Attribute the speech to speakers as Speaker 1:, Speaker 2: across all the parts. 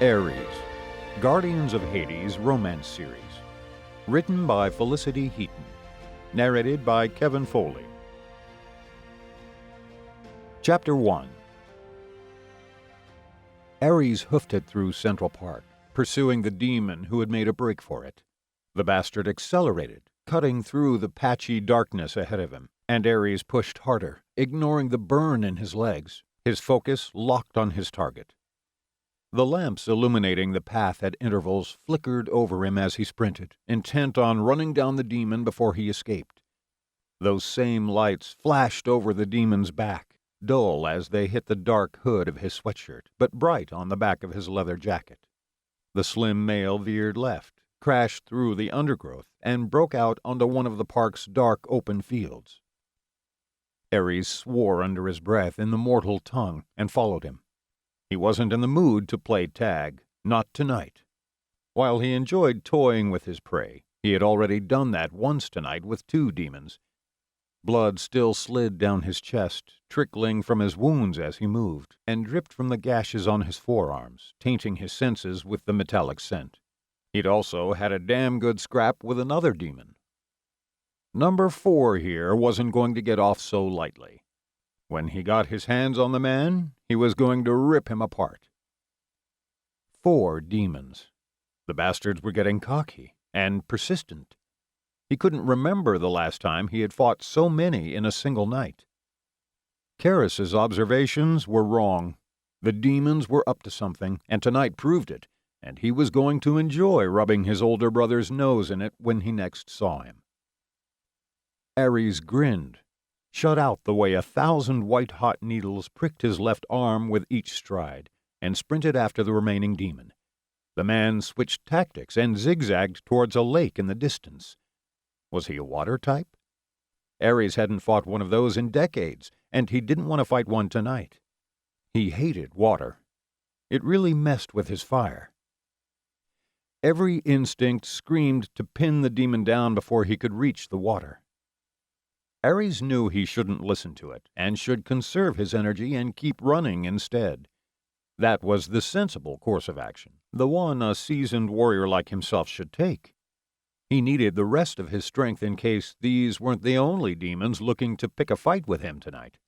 Speaker 1: Aries, Guardians of Hades romance series. Written by Felicity Heaton. Narrated by Kevin Foley. Chapter 1. Aries hoofed it through Central Park, pursuing the demon who had made a break for it. The bastard accelerated, cutting through the patchy darkness ahead of him, and Aries pushed harder, ignoring the burn in his legs, his focus locked on his target. The lamps illuminating the path at intervals flickered over him as he sprinted, intent on running down the demon before he escaped. Those same lights flashed over the demon's back, dull as they hit the dark hood of his sweatshirt, but bright on the back of his leather jacket. The slim male veered left, crashed through the undergrowth, and broke out onto one of the park's dark open fields. Aries swore under his breath in the mortal tongue and followed him. He wasn't in the mood to play tag, not tonight. While he enjoyed toying with his prey, he had already done that once tonight with 2 demons. Blood still slid down his chest, trickling from his wounds as he moved, and dripped from the gashes on his forearms, tainting his senses with the metallic scent. He'd also had a damn good scrap with another demon. Number 4 here wasn't going to get off so lightly. When he got his hands on the man, he was going to rip him apart. 4 demons. The bastards were getting cocky and persistent. He couldn't remember the last time he had fought so many in a single night. Karis's observations were wrong. The demons were up to something, and tonight proved it, and he was going to enjoy rubbing his older brother's nose in it when he next saw him. Aries grinned, shut out the way 1,000 white-hot needles pricked his left arm with each stride, and sprinted after the remaining demon. The man switched tactics and zigzagged towards a lake in the distance. Was he a water type? Aries hadn't fought one of those in decades, and he didn't want to fight one tonight. He hated water. It really messed with his fire. Every instinct screamed to pin the demon down before he could reach the water. Aries knew he shouldn't listen to it, and should conserve his energy and keep running instead. That was the sensible course of action, the one a seasoned warrior like himself should take. He needed the rest of his strength in case these weren't the only demons looking to pick a fight with him tonight.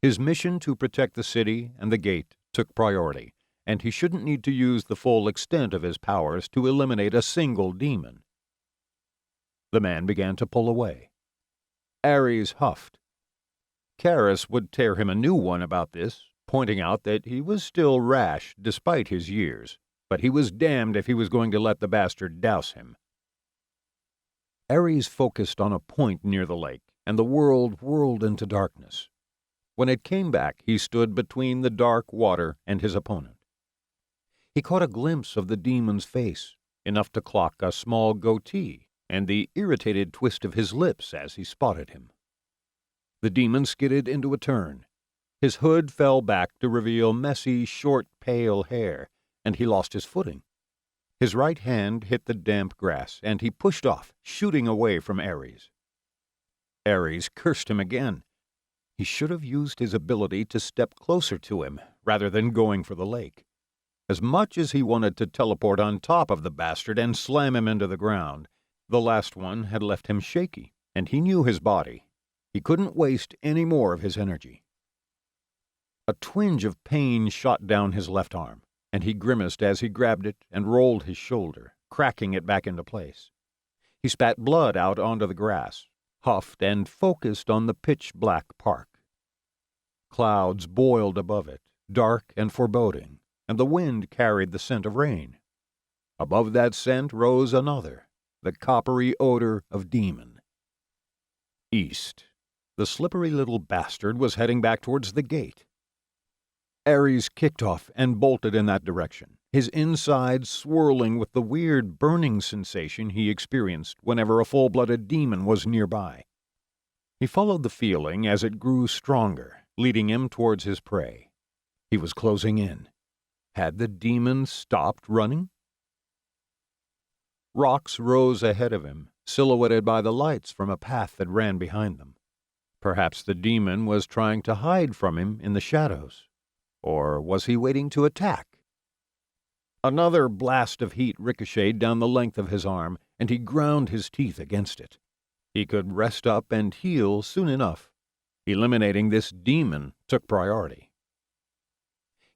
Speaker 1: His mission to protect the city and the gate took priority, and he shouldn't need to use the full extent of his powers to eliminate a single demon. The man began to pull away. Aries huffed. Karis would tear him a new one about this, pointing out that he was still rash despite his years, but he was damned if he was going to let the bastard douse him. Aries focused on a point near the lake, and the world whirled into darkness. When it came back, he stood between the dark water and his opponent. He caught a glimpse of the demon's face, enough to clock a small goatee, and the irritated twist of his lips as he spotted him. The demon skidded into a turn. His hood fell back to reveal messy, short, pale hair, and he lost his footing. His right hand hit the damp grass, and he pushed off, shooting away from Aries. Aries cursed him again. He should have used his ability to step closer to him, rather than going for the lake. As much as he wanted to teleport on top of the bastard and slam him into the ground, the last one had left him shaky, and he knew his body. He couldn't waste any more of his energy. A twinge of pain shot down his left arm, and he grimaced as he grabbed it and rolled his shoulder, cracking it back into place. He spat blood out onto the grass, huffed and focused on the pitch-black park. Clouds boiled above it, dark and foreboding, and the wind carried the scent of rain. Above that scent rose another, the coppery odor of demon. East. The slippery little bastard was heading back towards the gate. Aries kicked off and bolted in that direction, his insides swirling with the weird burning sensation he experienced whenever a full-blooded demon was nearby. He followed the feeling as it grew stronger, leading him towards his prey. He was closing in. Had the demon stopped running? Rocks rose ahead of him, silhouetted by the lights from a path that ran behind them. Perhaps the demon was trying to hide from him in the shadows. Or was he waiting to attack? Another blast of heat ricocheted down the length of his arm, and he ground his teeth against it. He could rest up and heal soon enough. Eliminating this demon took priority.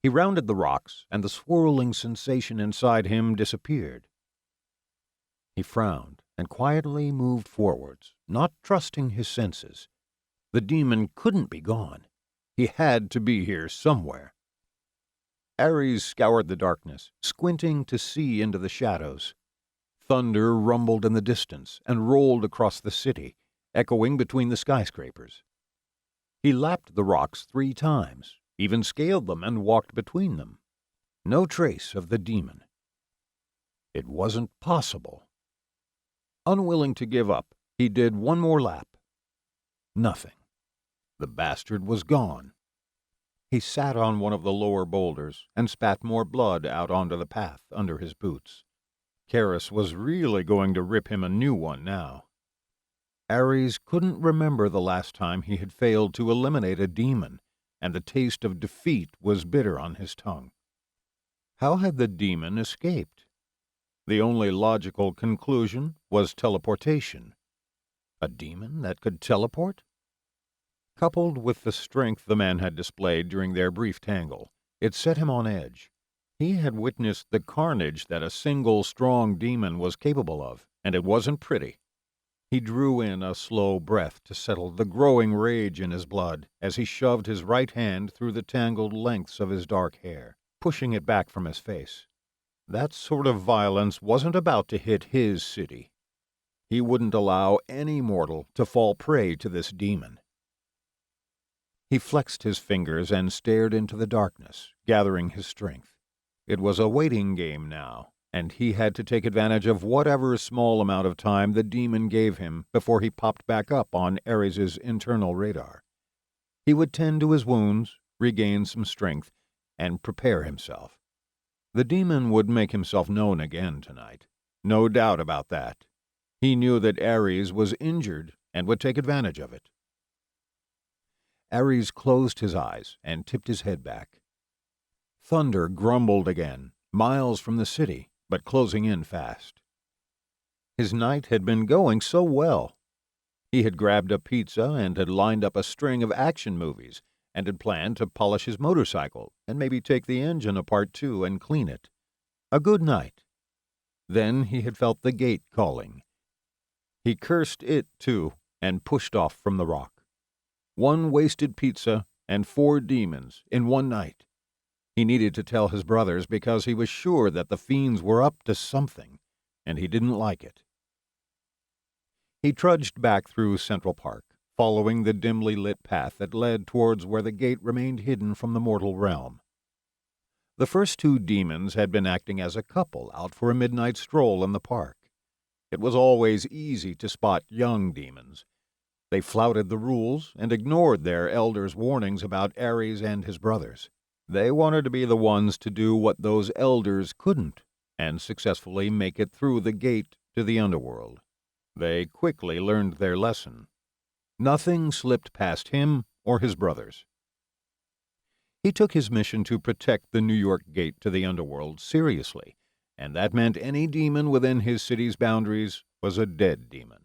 Speaker 1: He rounded the rocks, and the swirling sensation inside him disappeared. He frowned and quietly moved forwards, not trusting his senses. The demon couldn't be gone. He had to be here somewhere. Ares scoured the darkness, squinting to see into the shadows. Thunder rumbled in the distance and rolled across the city, echoing between the skyscrapers. He lapped the rocks 3 times, even scaled them and walked between them. No trace of the demon. It wasn't possible. Unwilling to give up, he did one more lap. Nothing. The bastard was gone. He sat on one of the lower boulders and spat more blood out onto the path under his boots. Karis was really going to rip him a new one now. Ares couldn't remember the last time he had failed to eliminate a demon, and the taste of defeat was bitter on his tongue. How had the demon escaped? The only logical conclusion was teleportation. A demon that could teleport? Coupled with the strength the man had displayed during their brief tangle, it set him on edge. He had witnessed the carnage that a single strong demon was capable of, and it wasn't pretty. He drew in a slow breath to settle the growing rage in his blood as he shoved his right hand through the tangled lengths of his dark hair, pushing it back from his face. That sort of violence wasn't about to hit his city. He wouldn't allow any mortal to fall prey to this demon. He flexed his fingers and stared into the darkness, gathering his strength. It was a waiting game now, and he had to take advantage of whatever small amount of time the demon gave him before he popped back up on Ares' internal radar. He would tend to his wounds, regain some strength, and prepare himself. The demon would make himself known again tonight. No doubt about that. He knew that Ares was injured and would take advantage of it. Ares closed his eyes and tipped his head back. Thunder grumbled again, miles from the city, but closing in fast. His night had been going so well. He had grabbed a pizza and had lined up a string of action movies and had planned to polish his motorcycle and maybe take the engine apart too and clean it. A good night. Then he had felt the gate calling. He cursed it too and pushed off from the rock. 1 wasted pizza and 4 demons in one night. He needed to tell his brothers because he was sure that the fiends were up to something, and he didn't like it. He trudged back through Central Park, following the dimly lit path that led towards where the gate remained hidden from the mortal realm. The first 2 demons had been acting as a couple out for a midnight stroll in the park. It was always easy to spot young demons. They flouted the rules and ignored their elders' warnings about Ares and his brothers. They wanted to be the ones to do what those elders couldn't, and successfully make it through the gate to the underworld. They quickly learned their lesson. Nothing slipped past him or his brothers. He took his mission to protect the New York gate to the underworld seriously, and that meant any demon within his city's boundaries was a dead demon.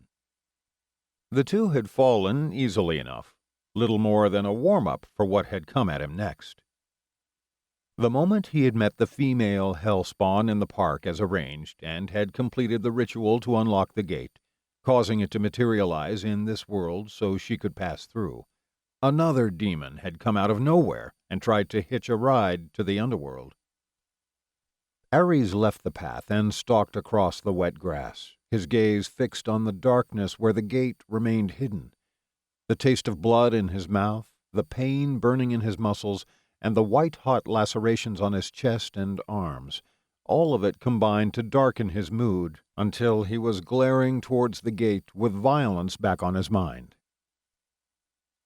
Speaker 1: The 2 had fallen easily enough, little more than a warm-up for what had come at him next. The moment he had met the female hellspawn in the park as arranged and had completed the ritual to unlock the gate, causing it to materialize in this world so she could pass through, another demon had come out of nowhere and tried to hitch a ride to the underworld. Ares left the path and stalked across the wet grass, his gaze fixed on the darkness where the gate remained hidden. The taste of blood in his mouth, the pain burning in his muscles, and the white-hot lacerations on his chest and arms, all of it combined to darken his mood until he was glaring towards the gate with violence back on his mind.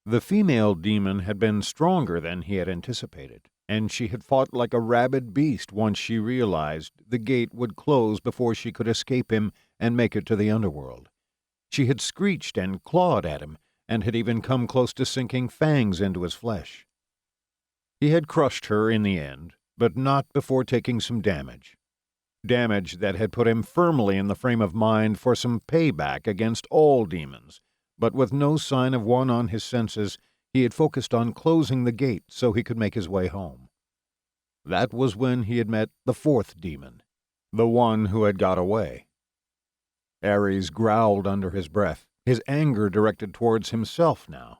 Speaker 1: The female demon had been stronger than he had anticipated, and she had fought like a rabid beast once she realized the gate would close before she could escape him and make it to the underworld. She had screeched and clawed at him, and had even come close to sinking fangs into his flesh. He had crushed her in the end, but not before taking some damage. Damage that had put him firmly in the frame of mind for some payback against all demons, but with no sign of one on his senses, he had focused on closing the gate so he could make his way home. That was when he had met the fourth demon, the one who had got away. Ares growled under his breath, his anger directed towards himself now.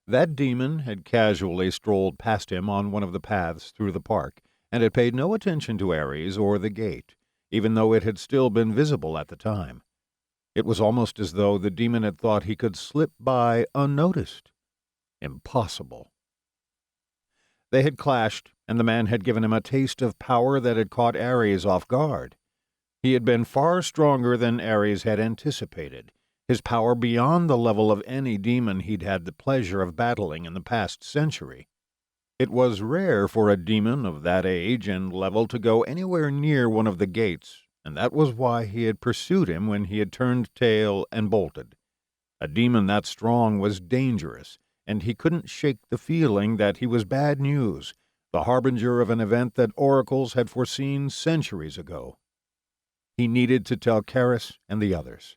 Speaker 1: That demon had casually strolled past him on one of the paths through the park, and had paid no attention to Ares or the gate, even though it had still been visible at the time. It was almost as though the demon had thought he could slip by unnoticed. Impossible. They had clashed, and the man had given him a taste of power that had caught Ares off guard. He had been far stronger than Ares had anticipated, his power beyond the level of any demon he'd had the pleasure of battling in the past century. It was rare for a demon of that age and level to go anywhere near one of the gates, and that was why he had pursued him when he had turned tail and bolted. A demon that strong was dangerous, and he couldn't shake the feeling that he was bad news, the harbinger of an event that oracles had foreseen centuries ago. He needed to tell Karis and the others.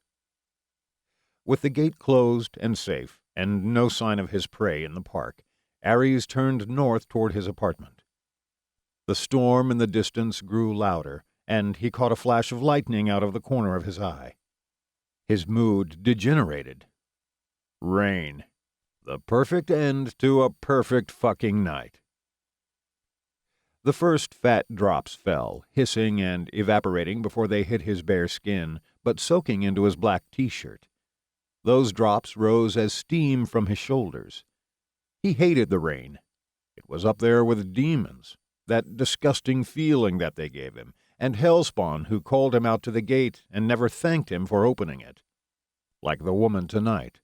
Speaker 1: With the gate closed and safe, and no sign of his prey in the park, Ares turned north toward his apartment. The storm in the distance grew louder, and he caught a flash of lightning out of the corner of his eye. His mood degenerated. Rain. The perfect end to a perfect fucking night. The first fat drops fell, hissing and evaporating before they hit his bare skin, but soaking into his black t-shirt. Those drops rose as steam from his shoulders. He hated the rain. It was up there with demons, that disgusting feeling that they gave him, and Hellspawn who called him out to the gate and never thanked him for opening it. Like the woman tonight.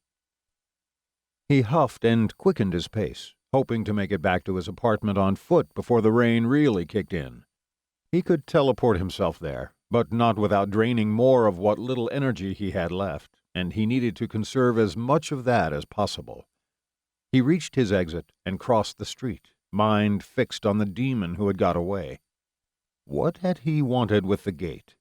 Speaker 1: He huffed and quickened his pace, hoping to make it back to his apartment on foot before the rain really kicked in. He could teleport himself there, but not without draining more of what little energy he had left, and he needed to conserve as much of that as possible. He reached his exit and crossed the street, mind fixed on the demon who had got away. What had he wanted with the gate?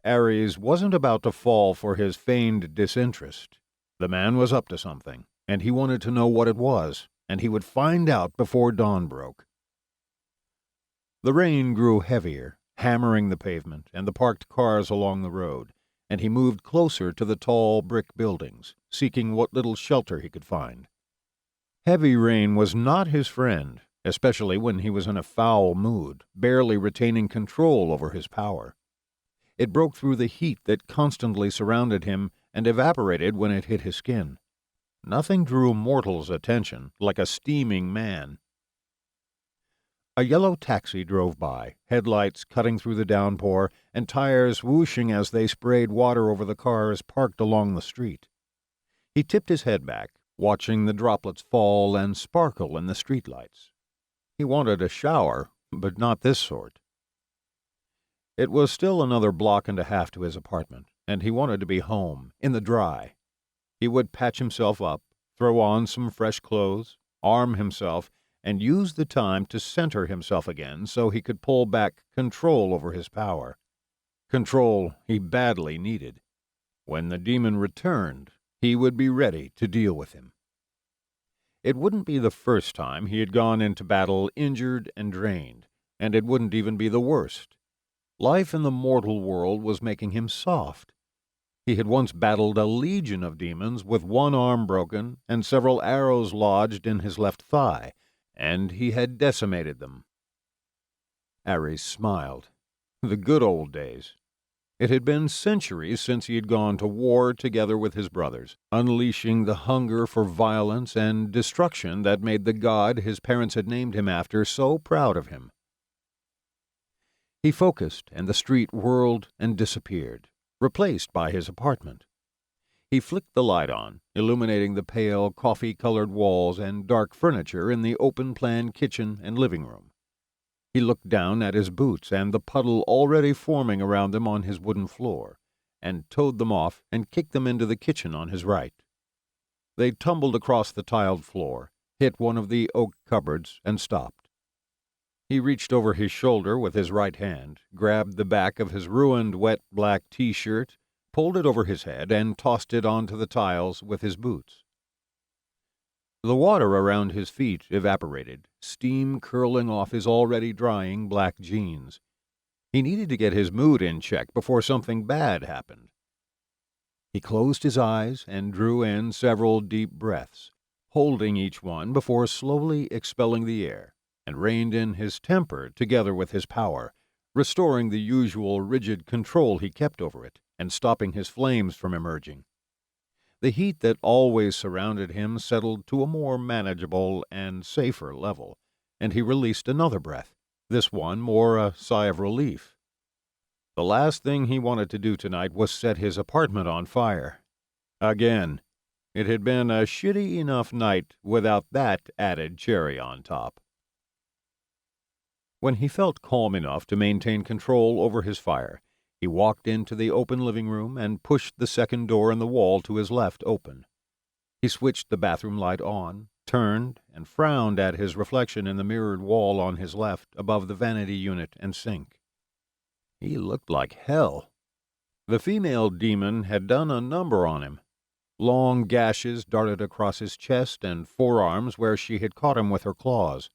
Speaker 1: Ares wasn't about to fall for his feigned disinterest. The man was up to something, and he wanted to know what it was, and he would find out before dawn broke. The rain grew heavier, hammering the pavement and the parked cars along the road, and he moved closer to the tall brick buildings, seeking what little shelter he could find. Heavy rain was not his friend, especially when he was in a foul mood, barely retaining control over his power. It broke through the heat that constantly surrounded him and evaporated when it hit his skin. Nothing drew mortals' attention like a steaming man. A yellow taxi drove by, headlights cutting through the downpour and tires whooshing as they sprayed water over the cars parked along the street. He tipped his head back, watching the droplets fall and sparkle in the streetlights. He wanted a shower, but not this sort. It was still another block and a half to his apartment, and he wanted to be home, in the dry. He would patch himself up, throw on some fresh clothes, arm himself, and use the time to center himself again so he could pull back control over his power. Control he badly needed. When the demon returned, he would be ready to deal with him. It wouldn't be the first time he had gone into battle injured and drained, and it wouldn't even be the worst. Life in the mortal world was making him soft. He had once battled a legion of demons with one arm broken and several arrows lodged in his left thigh, and he had decimated them. Ares smiled. The good old days. It had been centuries since he had gone to war together with his brothers, unleashing the hunger for violence and destruction that made the god his parents had named him after so proud of him. He focused, and the street whirled and disappeared, replaced by his apartment. He flicked the light on, illuminating the pale, coffee-colored walls and dark furniture in the open-plan kitchen and living room. He looked down at his boots and the puddle already forming around them on his wooden floor, and towed them off and kicked them into the kitchen on his right. They tumbled across the tiled floor, hit one of the oak cupboards, and stopped. He reached over his shoulder with his right hand, grabbed the back of his ruined wet black T-shirt, pulled it over his head, and tossed it onto the tiles with his boots. The water around his feet evaporated, steam curling off his already drying black jeans. He needed to get his mood in check before something bad happened. He closed his eyes and drew in several deep breaths, holding each one before slowly expelling the air, and reined in his temper together with his power, restoring the usual rigid control he kept over it, and stopping his flames from emerging. The heat that always surrounded him settled to a more manageable and safer level, and he released another breath, this one more a sigh of relief. The last thing he wanted to do tonight was set his apartment on fire. Again. It had been a shitty enough night without that added cherry on top. When he felt calm enough to maintain control over his fire, he walked into the open living room and pushed the second door in the wall to his left open. He switched the bathroom light on, turned, and frowned at his reflection in the mirrored wall on his left above the vanity unit and sink. He looked like hell. The female demon had done a number on him. Long gashes darted across his chest and forearms where she had caught him with her claws.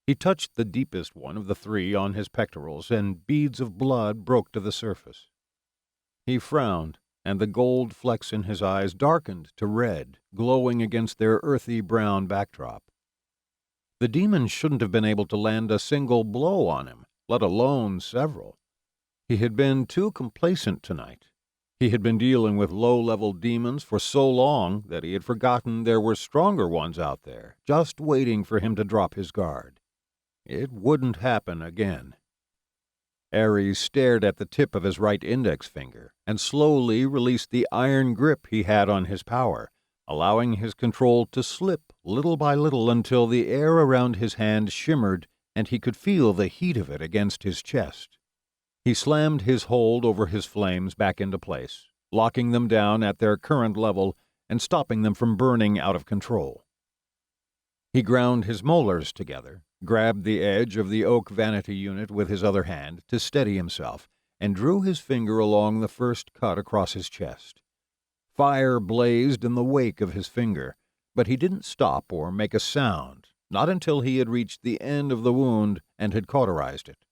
Speaker 1: He touched the deepest one of the three on his pectorals, and beads of blood broke to the surface. He frowned, and the gold flecks in his eyes darkened to red, glowing against their earthy brown backdrop. The demon shouldn't have been able to land a single blow on him, let alone several. He had been too complacent tonight. He had been dealing with low-level demons for so long that he had forgotten there were stronger ones out there, just waiting for him to drop his guard. It wouldn't happen again. Ares stared at the tip of his right index finger and slowly released the iron grip he had on his power, allowing his control to slip little by little until the air around his hand shimmered and he could feel the heat of it against his chest. He slammed his hold over his flames back into place, locking them down at their current level and stopping them from burning out of control. He ground his molars together, grabbed the edge of the oak vanity unit with his other hand to steady himself, and drew his finger along the first cut across his chest. Fire blazed in the wake of his finger, but he didn't stop or make a sound, not until he had reached the end of the wound and had cauterized it.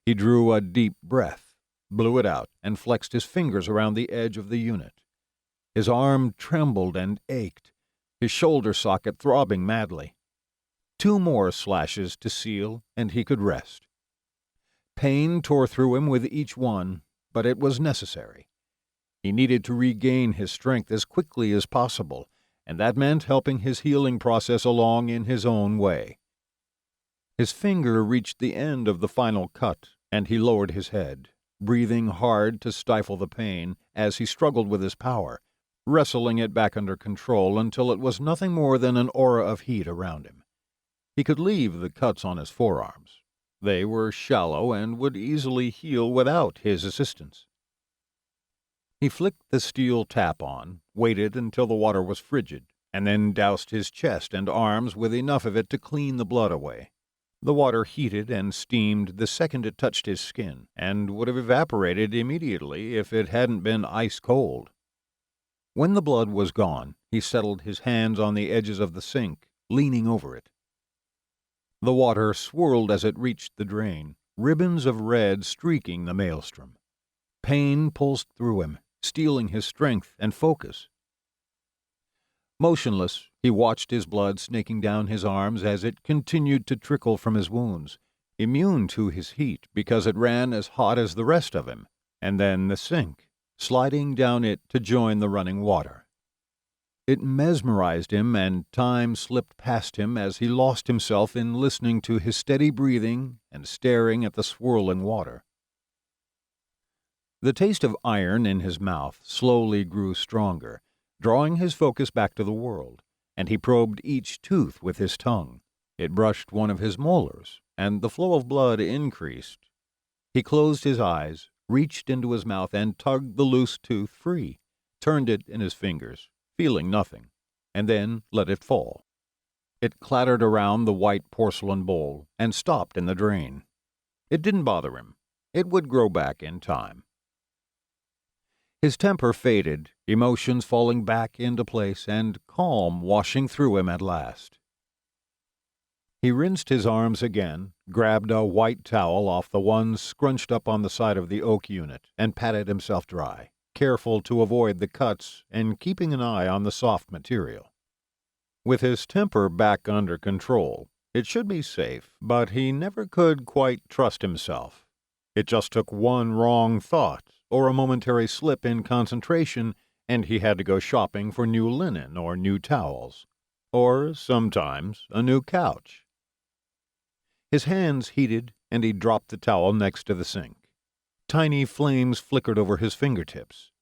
Speaker 1: He drew a deep breath, blew it out, and flexed his fingers around the edge of the unit. His arm trembled and ached, his shoulder socket throbbing madly. 2 more slashes to seal, and he could rest. Pain tore through him with each one, but it was necessary. He needed to regain his strength as quickly as possible, and that meant helping his healing process along in his own way. His finger reached the end of the final cut, and he lowered his head, breathing hard to stifle the pain as he struggled with his power, wrestling it back under control until it was nothing more than an aura of heat around him. He could leave the cuts on his forearms. They were shallow and would easily heal without his assistance. He flicked the steel tap on, waited until the water was frigid, and then doused his chest and arms with enough of it to clean the blood away. The water heated and steamed the second it touched his skin, and would have evaporated immediately if it hadn't been ice cold. When the blood was gone, he settled his hands on the edges of the sink, leaning over it. The water swirled as it reached the drain, ribbons of red streaking the maelstrom. Pain pulsed through him, stealing his strength and focus. Motionless, he watched his blood snaking down his arms as it continued to trickle from his wounds, immune to his heat because it ran as hot as the rest of him, and then the sink, sliding down it to join the running water. It mesmerized him, and time slipped past him as he lost himself in listening to his steady breathing and staring at the swirling water. The taste of iron in his mouth slowly grew stronger, drawing his focus back to the world, and he probed each tooth with his tongue. It brushed one of his molars, and the flow of blood increased. He closed his eyes, reached into his mouth and tugged the loose tooth free, turned it in his fingers, feeling nothing, and then let it fall. It clattered around the white porcelain bowl and stopped in the drain. It didn't bother him. It would grow back in time. His temper faded, emotions falling back into place and calm washing through him at last. He rinsed his arms again, grabbed a white towel off the one scrunched up on the side of the oak unit, and patted himself dry, careful to avoid the cuts and keeping an eye on the soft material. With his temper back under control, it should be safe, but he never could quite trust himself. It just took one wrong thought, or a momentary slip in concentration, and he had to go shopping for new linen or new towels, or, sometimes, a new couch. His hands heated, and he dropped the towel next to the sink. Tiny flames flickered over his fingertips.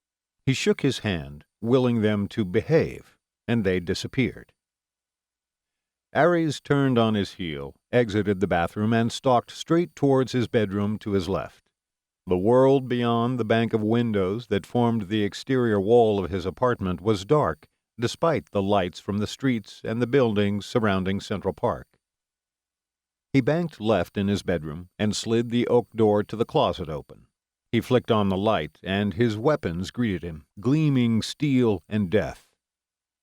Speaker 1: He shook his hand, willing them to behave, and they disappeared. Aries turned on his heel, exited the bathroom, and stalked straight towards his bedroom to his left. The world beyond the bank of windows that formed the exterior wall of his apartment was dark, despite the lights from the streets and the buildings surrounding Central Park. He banked left in his bedroom and slid the oak door to the closet open. He flicked on the light, and his weapons greeted him, gleaming steel and death.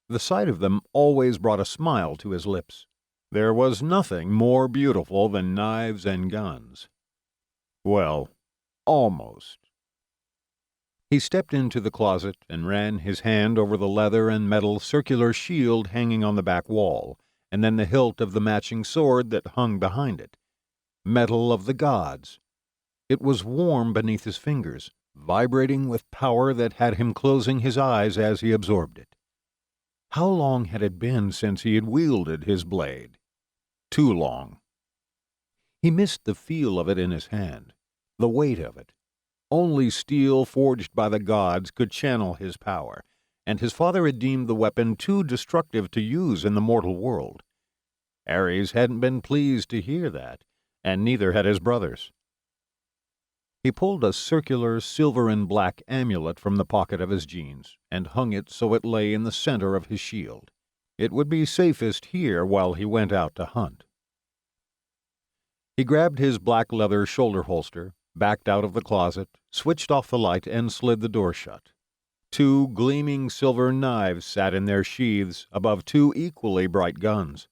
Speaker 1: The sight of them always brought a smile to his lips. There was nothing more beautiful than knives and guns. Well, almost. He stepped into the closet and ran his hand over the leather and metal circular shield hanging on the back wall, and then the hilt of the matching sword that hung behind it. Metal of the gods. It was warm beneath his fingers, vibrating with power that had him closing his eyes as he absorbed it. How long had it been since he had wielded his blade? Too long. He missed the feel of it in his hand, the weight of it. Only steel forged by the gods could channel his power, and his father had deemed the weapon too destructive to use in the mortal world. Ares hadn't been pleased to hear that, and neither had his brothers. He pulled a circular silver and black amulet from the pocket of his jeans and hung it so it lay in the center of his shield. It would be safest here while he went out to hunt. He grabbed his black leather shoulder holster, backed out of the closet, switched off the light, and slid the door shut. 2 gleaming silver knives sat in their sheaths above 2 equally bright guns.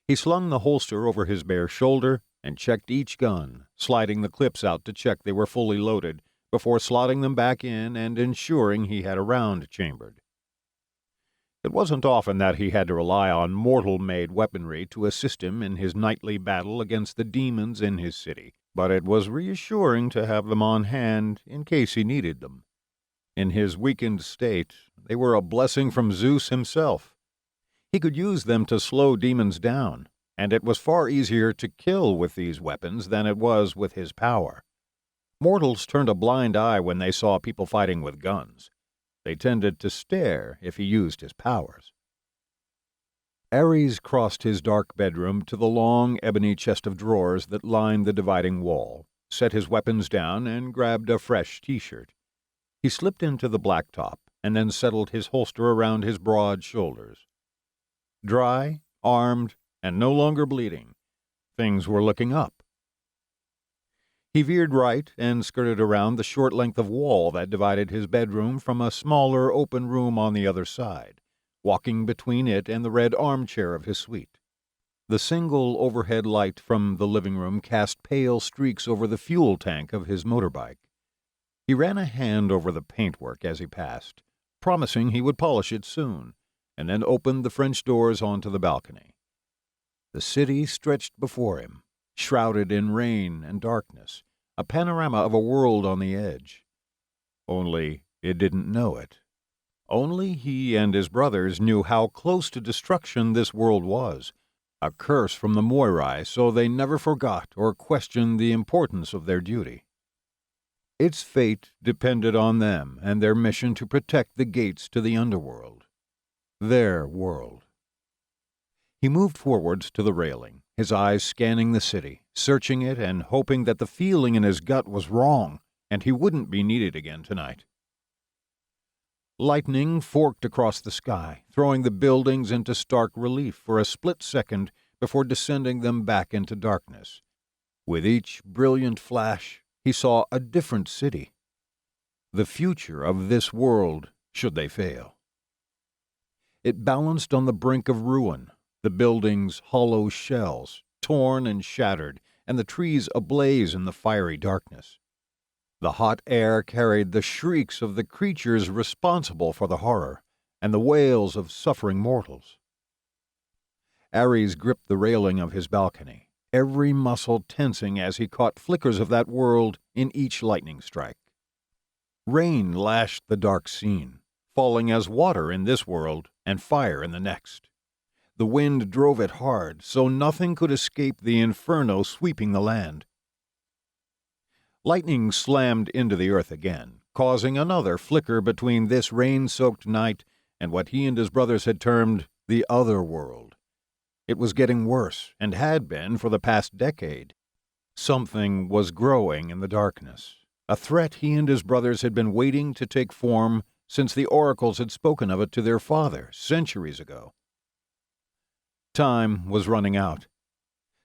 Speaker 1: He slung the holster over his bare shoulder and checked each gun, sliding the clips out to check they were fully loaded, before slotting them back in and ensuring he had a round chambered. It wasn't often that he had to rely on mortal-made weaponry to assist him in his nightly battle against the demons in his city, but it was reassuring to have them on hand in case he needed them. In his weakened state, they were a blessing from Zeus himself. He could use them to slow demons down, and it was far easier to kill with these weapons than it was with his power. Mortals turned a blind eye when they saw people fighting with guns. They tended to stare if he used his powers. Ares crossed his dark bedroom to the long ebony chest of drawers that lined the dividing wall, set his weapons down, and grabbed a fresh T-shirt. He slipped into the blacktop and then settled his holster around his broad shoulders. Dry, armed, and no longer bleeding, things were looking up. He veered right and skirted around the short length of wall that divided his bedroom from a smaller open room on the other side, walking between it and the red armchair of his suite. The single overhead light from the living room cast pale streaks over the fuel tank of his motorbike. He ran a hand over the paintwork as he passed, promising he would polish it soon, and then opened the French doors onto the balcony. The city stretched before him, shrouded in rain and darkness, a panorama of a world on the edge. Only it didn't know it. Only he and his brothers knew how close to destruction this world was, a curse from the Moirai, so they never forgot or questioned the importance of their duty. Its fate depended on them and their mission to protect the gates to the underworld. Their world. He moved forwards to the railing, his eyes scanning the city, searching it and hoping that the feeling in his gut was wrong. and he wouldn't be needed again tonight. Lightning forked across the sky, throwing the buildings into stark relief for a split second before descending them back into darkness. With each brilliant flash, he saw a different city. The future of this world, should they fail. It balanced on the brink of ruin, the buildings hollow shells, torn and shattered, and the trees ablaze in the fiery darkness. The hot air carried the shrieks of the creatures responsible for the horror, and the wails of suffering mortals. Ares gripped the railing of his balcony, every muscle tensing as he caught flickers of that world in each lightning strike. Rain lashed the dark scene, falling as water in this world and fire in the next. The wind drove it hard, so nothing could escape the inferno sweeping the land. Lightning slammed into the earth again, causing another flicker between this rain-soaked night and what he and his brothers had termed the other world. It was getting worse, and had been for the past decade. Something was growing in the darkness, a threat he and his brothers had been waiting to take form since the oracles had spoken of it to their father centuries ago. Time was running out.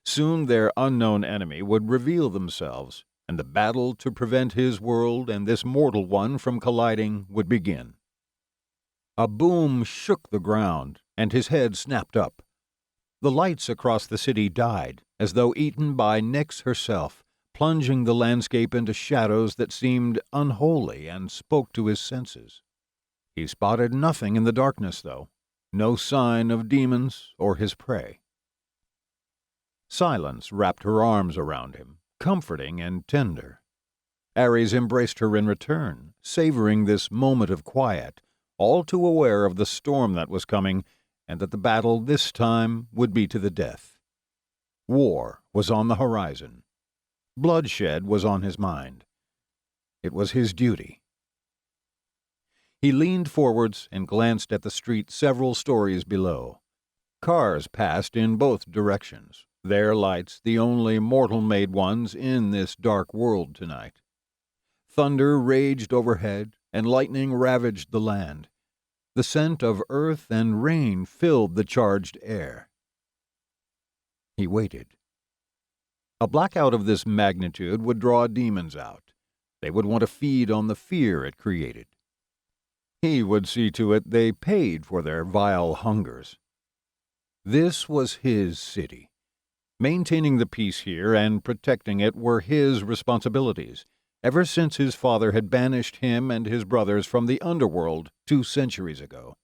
Speaker 1: Soon their unknown enemy would reveal themselves, and the battle to prevent his world and this mortal one from colliding would begin. A boom shook the ground, and his head snapped up. The lights across the city died, as though eaten by Nyx herself, plunging the landscape into shadows that seemed unholy and spoke to his senses. He spotted nothing in the darkness, though, no sign of demons or his prey. Silence wrapped her arms around him, comforting and tender. Ares embraced her in return, savoring this moment of quiet, all too aware of the storm that was coming, and that the battle this time would be to the death. War was on the horizon. Bloodshed was on his mind. It was his duty. He leaned forwards and glanced at the street several stories below. Cars passed in both directions, their lights the only mortal-made ones in this dark world tonight. Thunder raged overhead, and lightning ravaged the land. The scent of earth and rain filled the charged air. He waited. A blackout of this magnitude would draw demons out. They would want to feed on the fear it created. He would see to it they paid for their vile hungers. This was his city. Maintaining the peace here and protecting it were his responsibilities, ever since his father had banished him and his brothers from the underworld 2 centuries ago.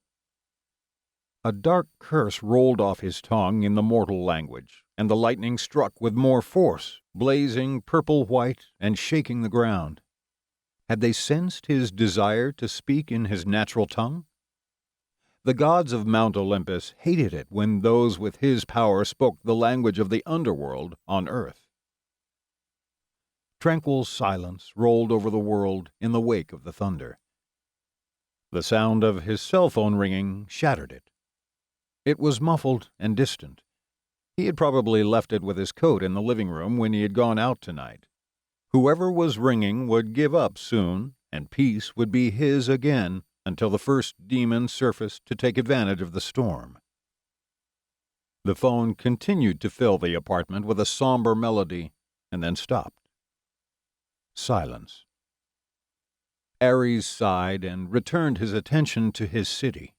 Speaker 1: A dark curse rolled off his tongue in the mortal language, and the lightning struck with more force, blazing purple-white and shaking the ground. Had they sensed his desire to speak in his natural tongue? The gods of Mount Olympus hated it when those with his power spoke the language of the underworld on earth. Tranquil silence rolled over the world in the wake of the thunder. The sound of his cell phone ringing shattered it. It was muffled and distant. He had probably left it with his coat in the living room when he had gone out tonight. Whoever was ringing would give up soon, and peace would be his again until the first demon surfaced to take advantage of the storm. The phone continued to fill the apartment with a somber melody, and then stopped. Silence. Ares sighed and returned his attention to his city.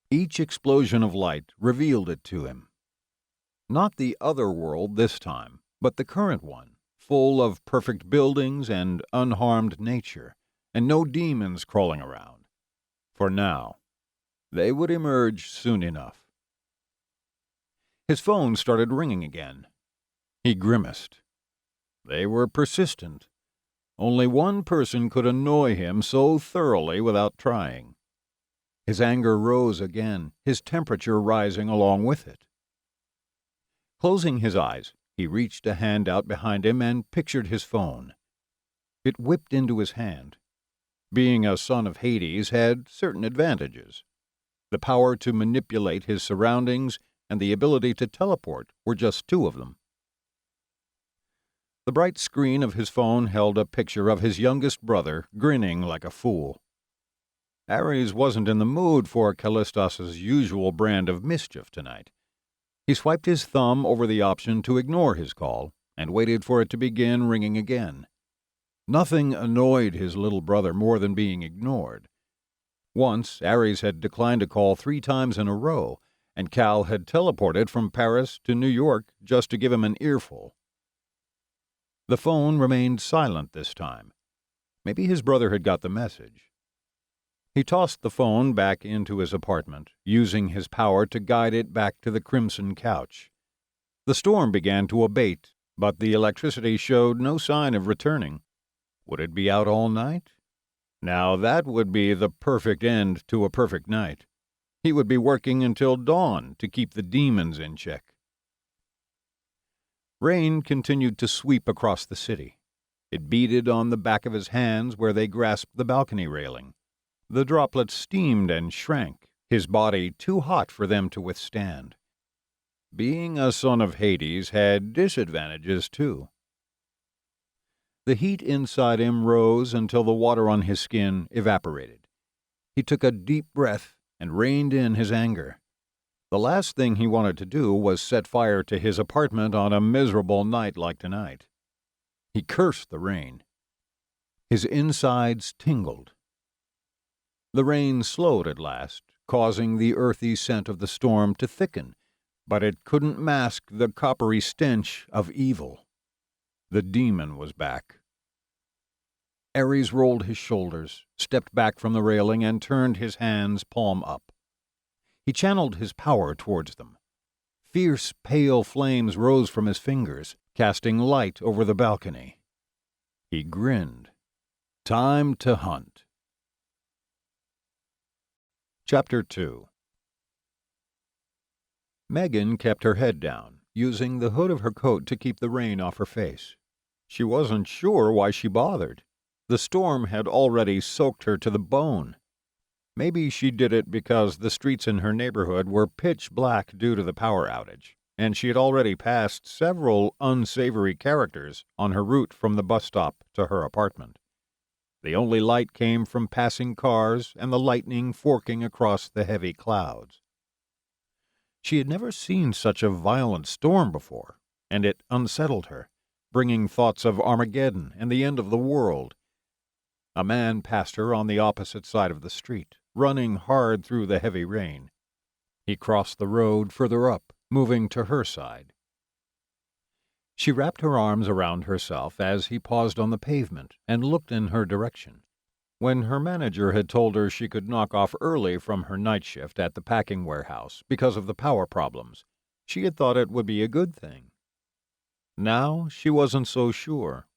Speaker 1: Each explosion of light revealed it to him. Not the other world this time, but the current one, full of perfect buildings and unharmed nature, and no demons crawling around. For now. They would emerge soon enough. His phone started ringing again. He grimaced. They were persistent. Only one person could annoy him so thoroughly without trying. His anger rose again, his temperature rising along with it. Closing his eyes, he reached a hand out behind him and pictured his phone. It whipped into his hand. Being a son of Hades had certain advantages. The power to manipulate his surroundings and the ability to teleport were just 2 of them. The bright screen of his phone held a picture of his youngest brother, grinning like a fool. Ares wasn't in the mood for Callistos' usual brand of mischief tonight. He swiped his thumb over the option to ignore his call and waited for it to begin ringing again. Nothing annoyed his little brother more than being ignored. Once, Ares had declined a call 3 times in a row, and Cal had teleported from Paris to New York just to give him an earful. The phone remained silent this time. Maybe his brother had got the message. He tossed the phone back into his apartment, using his power to guide it back to the crimson couch. The storm began to abate, but the electricity showed no sign of returning. Would it be out all night? Now that would be the perfect end to a perfect night. He would be working until dawn to keep the demons in check. Rain continued to sweep across the city. It beaded on the back of his hands where they grasped the balcony railing. The droplets steamed and shrank, his body too hot for them to withstand. Being a son of Hades had disadvantages, too. The heat inside him rose until the water on his skin evaporated. He took a deep breath and reined in his anger. The last thing he wanted to do was set fire to his apartment on a miserable night like tonight. He cursed the rain. His insides tingled. The rain slowed at last, causing the earthy scent of the storm to thicken, but it couldn't mask the coppery stench of evil. The demon was back. Ares rolled his shoulders, stepped back from the railing, and turned his hands palm up. He channeled his power towards them. Fierce, pale flames rose from his fingers, casting light over the balcony. He grinned. Time to hunt. Chapter 2. Megan kept her head down, using the hood of her coat to keep the rain off her face. She wasn't sure why she bothered. The storm had already soaked her to the bone. Maybe she did it because the streets in her neighborhood were pitch black due to the power outage, and she had already passed several unsavory characters on her route from the bus stop to her apartment. The only light came from passing cars and the lightning forking across the heavy clouds. She had never seen such a violent storm before, and it unsettled her, bringing thoughts of Armageddon and the end of the world. A man passed her on the opposite side of the street, running hard through the heavy rain. He crossed the road further up, moving to her side. She wrapped her arms around herself as he paused on the pavement and looked in her direction. When her manager had told her she could knock off early from her night shift at the packing warehouse because of the power problems, she had thought it would be a good thing. Now she wasn't so sure.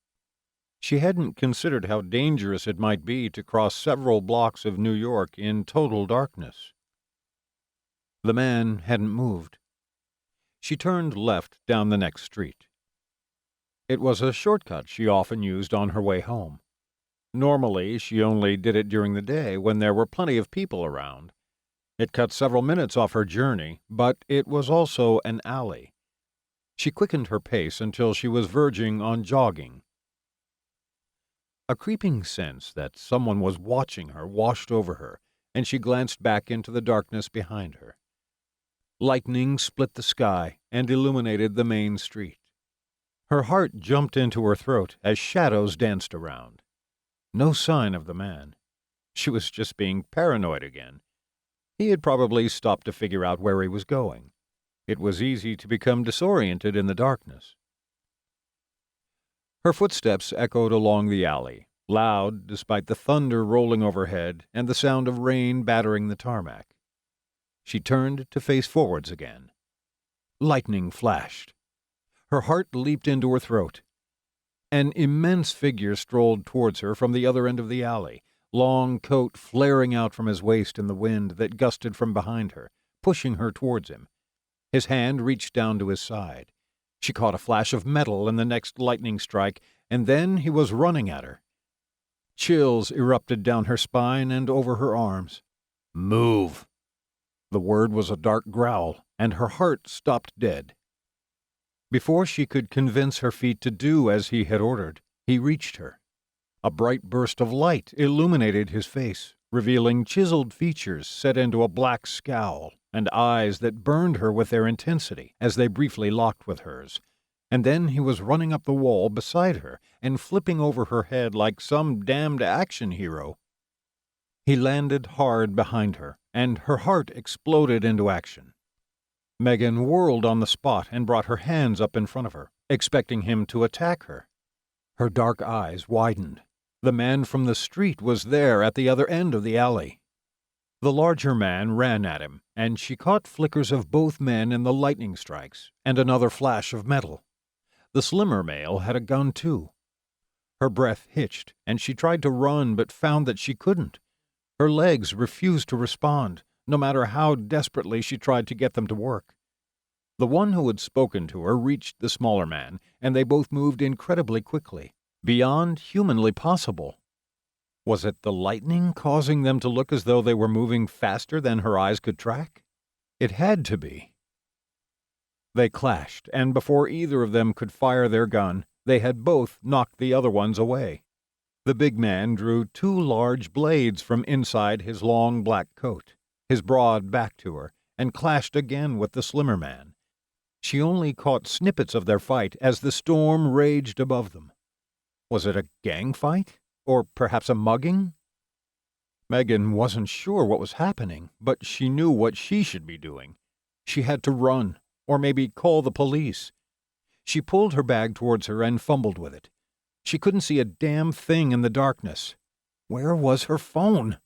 Speaker 1: She hadn't considered how dangerous it might be to cross several blocks of New York in total darkness. The man hadn't moved. She turned left down the next street. It was a shortcut she often used on her way home. Normally, she only did it during the day when there were plenty of people around. It cut several minutes off her journey, but it was also an alley. She quickened her pace until she was verging on jogging. A creeping sense that someone was watching her washed over her, and she glanced back into the darkness behind her. Lightning split the sky and illuminated the main street. Her heart jumped into her throat as shadows danced around. No sign of the man. She was just being paranoid again. He had probably stopped to figure out where he was going. It was easy to become disoriented in the darkness. Her footsteps echoed along the alley, loud despite the thunder rolling overhead and the sound of rain battering the tarmac. She turned to face forwards again. Lightning flashed. Her heart leaped into her throat. An immense figure strolled towards her from the other end of the alley, long coat flaring out from his waist in the wind that gusted from behind her, pushing her towards him. His hand reached down to his side. She caught a flash of metal in the next lightning strike, and then he was running at her. Chills erupted down her spine and over her arms. "Move!" The word was a dark growl, and her heart stopped dead. Before she could convince her feet to do as he had ordered, he reached her. A bright burst of light illuminated his face, revealing chiseled features set into a black scowl and eyes that burned her with their intensity as they briefly locked with hers. And then he was running up the wall beside her and flipping over her head like some damned action hero. He landed hard behind her, and her heart exploded into action. Megan whirled on the spot and brought her hands up in front of her, expecting him to attack her. Her dark eyes widened. The man from the street was there at the other end of the alley. The larger man ran at him, and she caught flickers of both men in the lightning strikes, and another flash of metal. The slimmer male had a gun too. Her breath hitched, and she tried to run but found that she couldn't. Her legs refused to respond, no matter how desperately she tried to get them to work. The one who had spoken to her reached the smaller man, and they both moved incredibly quickly, beyond humanly possible. Was it the lightning causing them to look as though they were moving faster than her eyes could track? It had to be. They clashed, and before either of them could fire their gun, they had both knocked the other ones away. The big man drew two large blades from inside his long black coat, his broad back to her, and clashed again with the slimmer man. She only caught snippets of their fight as the storm raged above them. Was it a gang fight? Or perhaps a mugging? Megan wasn't sure what was happening, but she knew what she should be doing. She had to run, or maybe call the police. She pulled her bag towards her and fumbled with it. She couldn't see a damn thing in the darkness. Where was her phone?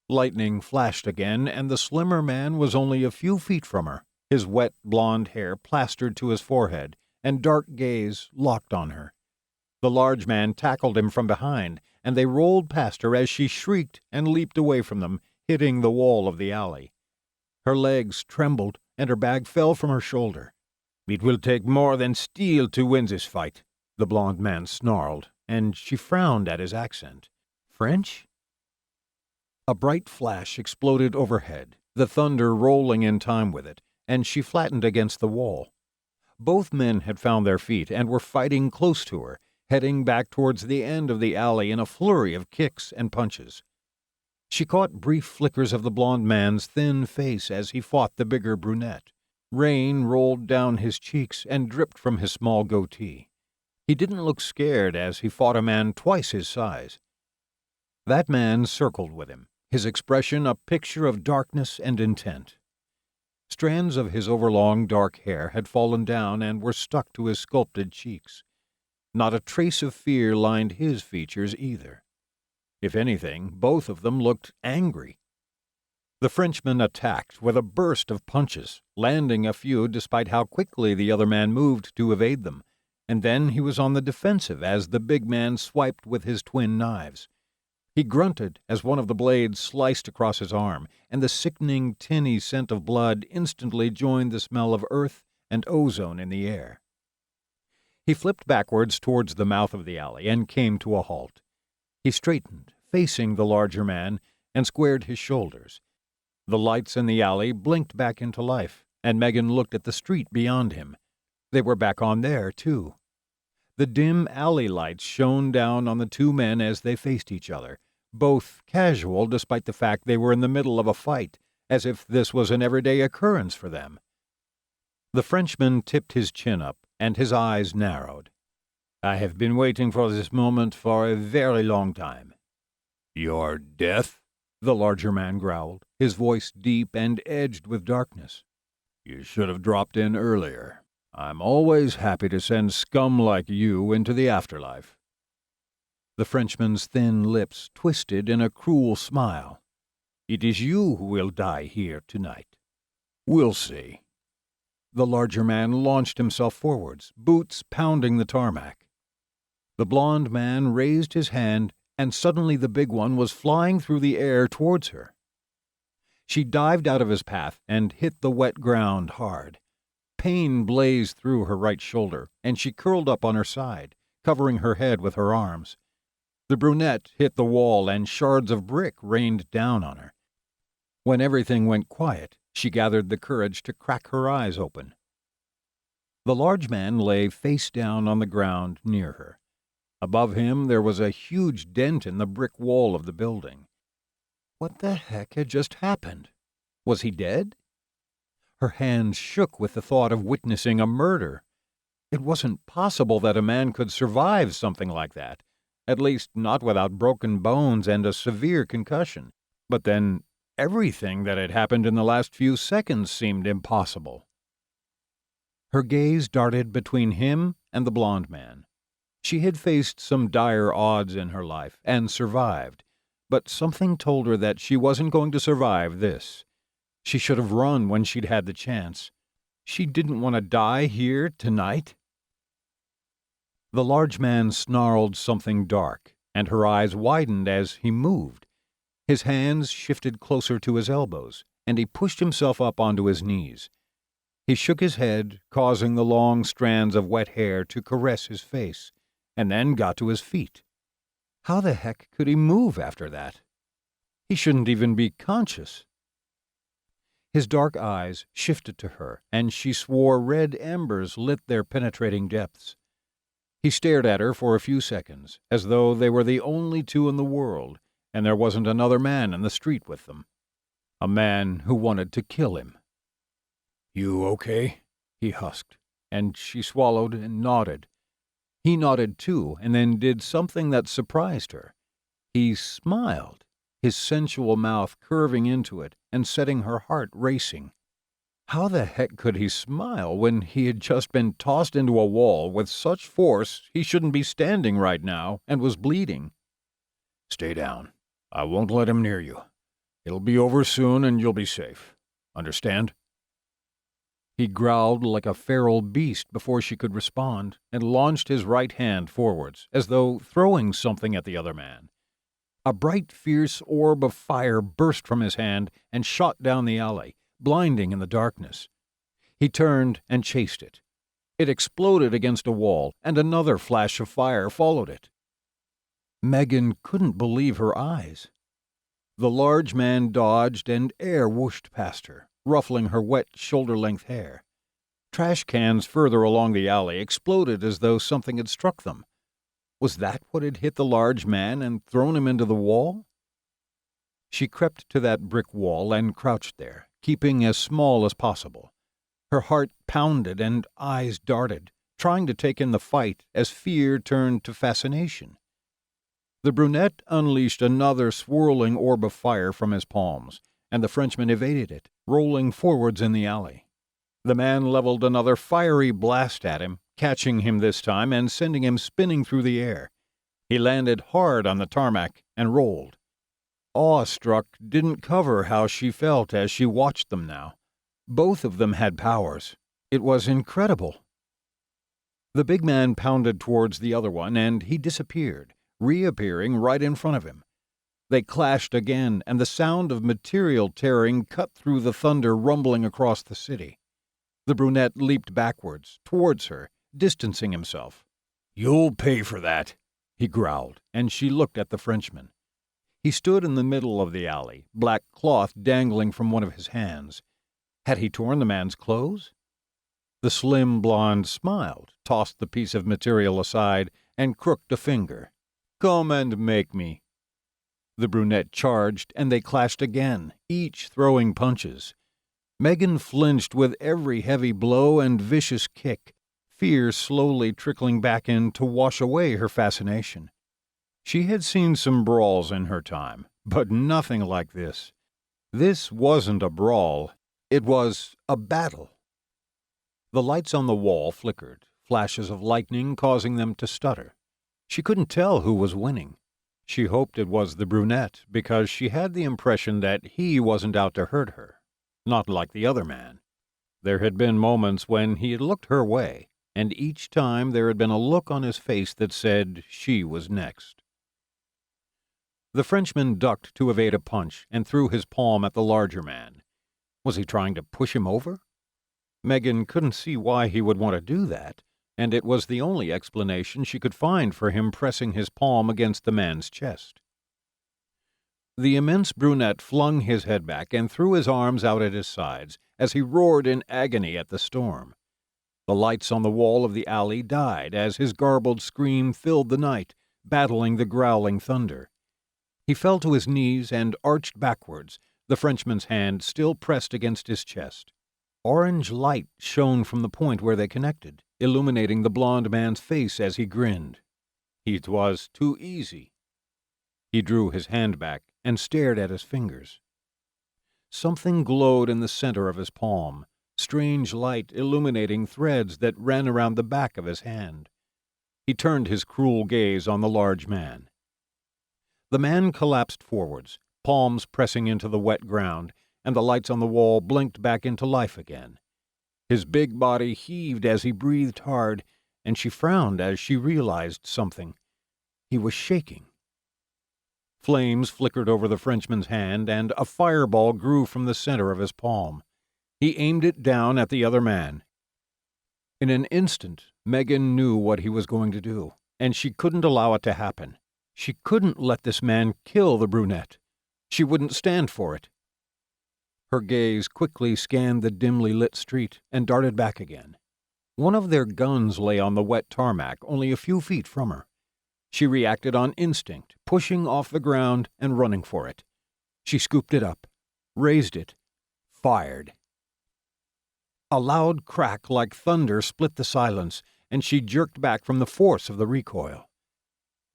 Speaker 1: Lightning flashed again, and the slimmer man was only a few feet from her, his wet blonde hair plastered to his forehead, and dark gaze locked on her. The large man tackled him from behind, and they rolled past her as she shrieked and leaped away from them, hitting the wall of the alley. Her legs trembled, and her bag fell from her shoulder. "It will take more than steel to win this fight," the blond man snarled, and she frowned at his accent. French? A bright flash exploded overhead, the thunder rolling in time with it, and she flattened against the wall. Both men had found their feet and were fighting close to her, heading back towards the end of the alley in a flurry of kicks and punches. She caught brief flickers of the blond man's thin face as he fought the bigger brunette. Rain rolled down his cheeks and dripped from his small goatee. He didn't look scared as he fought a man twice his size. That man circled with him, his expression a picture of darkness and intent. Strands of his overlong dark hair had fallen down and were stuck to his sculpted cheeks. Not a trace of fear lined his features either. If anything, both of them looked angry. The Frenchman attacked with a burst of punches, landing a few despite how quickly the other man moved to evade them, and then he was on the defensive as the big man swiped with his twin knives. He grunted as one of the blades sliced across his arm, and the sickening, tinny scent of blood instantly joined the smell of earth and ozone in the air. He flipped backwards towards the mouth of the alley and came to a halt. He straightened, facing the larger man, and squared his shoulders. The lights in the alley blinked back into life, and Megan looked at the street beyond him. They were back on there, too. The dim alley lights shone down on the two men as they faced each other, both casual despite the fact they were in the middle of a fight, as if this was an everyday occurrence for them. The Frenchman tipped his chin up, and his eyes narrowed. "I have been waiting for this moment for a very long time." "Your death?" the larger man growled, his voice deep and edged with darkness. "You should have dropped in earlier. I'm always happy to send scum like you into the afterlife." The Frenchman's thin lips twisted in a cruel smile. "It is you who will die here tonight." "We'll see." The larger man launched himself forwards, boots pounding the tarmac. The blond man raised his hand, and suddenly the big one was flying through the air towards her. She dived out of his path and hit the wet ground hard. Pain blazed through her right shoulder, and she curled up on her side, covering her head with her arms. The brunette hit the wall, and shards of brick rained down on her. When everything went quiet, she gathered the courage to crack her eyes open. The large man lay face down on the ground near her. Above him there was a huge dent in the brick wall of the building. What the heck had just happened? Was he dead? Her hands shook with the thought of witnessing a murder. It wasn't possible that a man could survive something like that, at least not without broken bones and a severe concussion. But then everything that had happened in the last few seconds seemed impossible. Her gaze darted between him and the blond man. She had faced some dire odds in her life and survived, but something told her that she wasn't going to survive this. She should have run when she'd had the chance. She didn't want to die here tonight. The large man snarled something dark, and her eyes widened as he moved. His hands shifted closer to his elbows, and he pushed himself up onto his knees. He shook his head, causing the long strands of wet hair to caress his face, and then got to his feet. How the heck could he move after that? He shouldn't even be conscious. His dark eyes shifted to her, and she swore red embers lit their penetrating depths. He stared at her for a few seconds, as though they were the only two in the world, and there wasn't another man in the street with them. A man who wanted to kill him. "You okay?" he husked, and she swallowed and nodded. He nodded too, and then did something that surprised her. He smiled, his sensual mouth curving into it and setting her heart racing. How the heck could he smile when he had just been tossed into a wall with such force he shouldn't be standing right now and was bleeding? "Stay down. I won't let him near you. It'll be over soon and you'll be safe. Understand?" He growled like a feral beast before she could respond and launched his right hand forwards, as though throwing something at the other man. A bright, fierce orb of fire burst from his hand and shot down the alley, blinding in the darkness. He turned and chased it. It exploded against a wall, and another flash of fire followed it. Megan couldn't believe her eyes. The large man dodged, and air whooshed past her, ruffling her wet, shoulder-length hair. Trash cans further along the alley exploded as though something had struck them. Was that what had hit the large man and thrown him into the wall? She crept to that brick wall and crouched there, keeping as small as possible. Her heart pounded and eyes darted, trying to take in the fight as fear turned to fascination. The brunette unleashed another swirling orb of fire from his palms, and the Frenchman evaded it, rolling forwards in the alley. The man leveled another fiery blast at him, catching him this time and sending him spinning through the air. He landed hard on the tarmac and rolled. Awestruck didn't cover how she felt as she watched them now. Both of them had powers. It was incredible. The big man pounded towards the other one, and he disappeared, reappearing right in front of him. They clashed again, and the sound of material tearing cut through the thunder rumbling across the city. The brunette leaped backwards, towards her, distancing himself. "You'll pay for that," he growled, and she looked at the Frenchman. He stood in the middle of the alley, black cloth dangling from one of his hands. Had he torn the man's clothes? The slim blonde smiled, tossed the piece of material aside, and crooked a finger. "Come and make me." The brunette charged, and they clashed again, each throwing punches. Megan flinched with every heavy blow and vicious kick, fear slowly trickling back in to wash away her fascination. She had seen some brawls in her time, but nothing like this. This wasn't a brawl. It was a battle. The lights on the wall flickered, flashes of lightning causing them to stutter. She couldn't tell who was winning. She hoped it was the brunette, because she had the impression that he wasn't out to hurt her. Not like the other man. There had been moments when he had looked her way, and each time there had been a look on his face that said she was next. The Frenchman ducked to evade a punch and threw his palm at the larger man. Was he trying to push him over? Megan couldn't see why he would want to do that, and it was the only explanation she could find for him pressing his palm against the man's chest. The immense brunette flung his head back and threw his arms out at his sides as he roared in agony at the storm. The lights on the wall of the alley died as his garbled scream filled the night, battling the growling thunder. He fell to his knees and arched backwards, the Frenchman's hand still pressed against his chest. Orange light shone from the point where they connected, illuminating the blond man's face as he grinned. It was too easy. He drew his hand back and stared at his fingers. Something glowed in the center of his palm, strange light illuminating threads that ran around the back of his hand. He turned his cruel gaze on the large man. The man collapsed forwards, palms pressing into the wet ground, and the lights on the wall blinked back into life again. His big body heaved as he breathed hard, and she frowned as she realized something. He was shaking. Flames flickered over the Frenchman's hand, and a fireball grew from the center of his palm. He aimed it down at the other man. In an instant, Megan knew what he was going to do, and she couldn't allow it to happen. She couldn't let this man kill the brunette. She wouldn't stand for it. Her gaze quickly scanned the dimly lit street and darted back again. One of their guns lay on the wet tarmac only a few feet from her. She reacted on instinct, pushing off the ground and running for it. She scooped it up, raised it, fired. A loud crack like thunder split the silence, and she jerked back from the force of the recoil.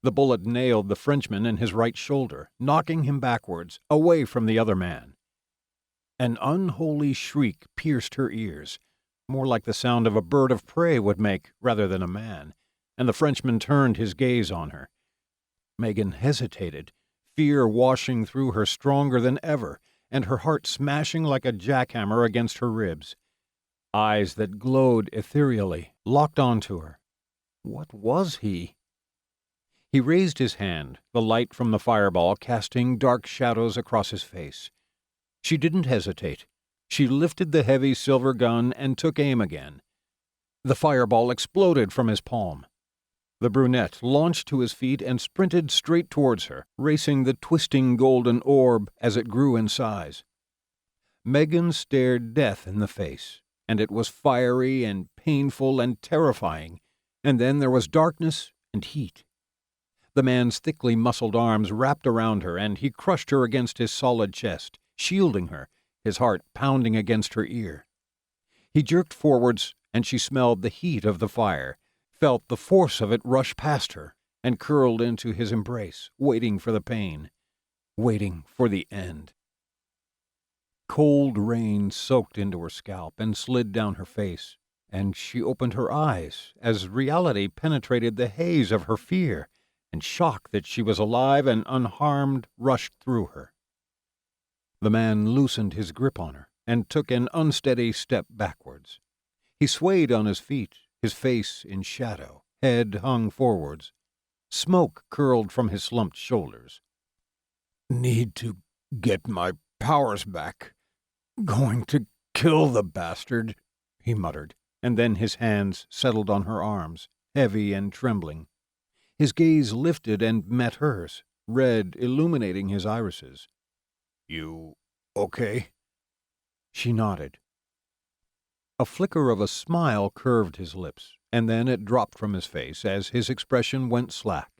Speaker 1: The bullet nailed the Frenchman in his right shoulder, knocking him backwards, away from the other man. An unholy shriek pierced her ears, more like the sound of a bird of prey would make rather than a man, and the Frenchman turned his gaze on her. Megan hesitated, fear washing through her stronger than ever, and her heart smashing like a jackhammer against her ribs. Eyes that glowed ethereally locked onto her. What was he? He raised his hand, the light from the fireball casting dark shadows across his face. She didn't hesitate. She lifted the heavy silver gun and took aim again. The fireball exploded from his palm. The brunette launched to his feet and sprinted straight towards her, racing the twisting golden orb as it grew in size. Megan stared death in the face, and it was fiery and painful and terrifying, and then there was darkness and heat. The man's thickly muscled arms wrapped around her, and he crushed her against his solid chest, shielding her, his heart pounding against her ear. He jerked forwards, and she smelled the heat of the fire, felt the force of it rush past her, and curled into his embrace, waiting for the pain, waiting for the end. Cold rain soaked into her scalp and slid down her face, and she opened her eyes as reality penetrated the haze of her fear, and shock that she was alive and unharmed rushed through her. The man loosened his grip on her and took an unsteady step backwards. He swayed on his feet, his face in shadow, head hung forwards. Smoke curled from his slumped shoulders. "Need to get my powers back. Going to kill the bastard," he muttered, and then his hands settled on her arms, heavy and trembling. His gaze lifted and met hers, red illuminating his irises. "You okay?" She nodded. A flicker of a smile curved his lips, and then it dropped from his face as his expression went slack.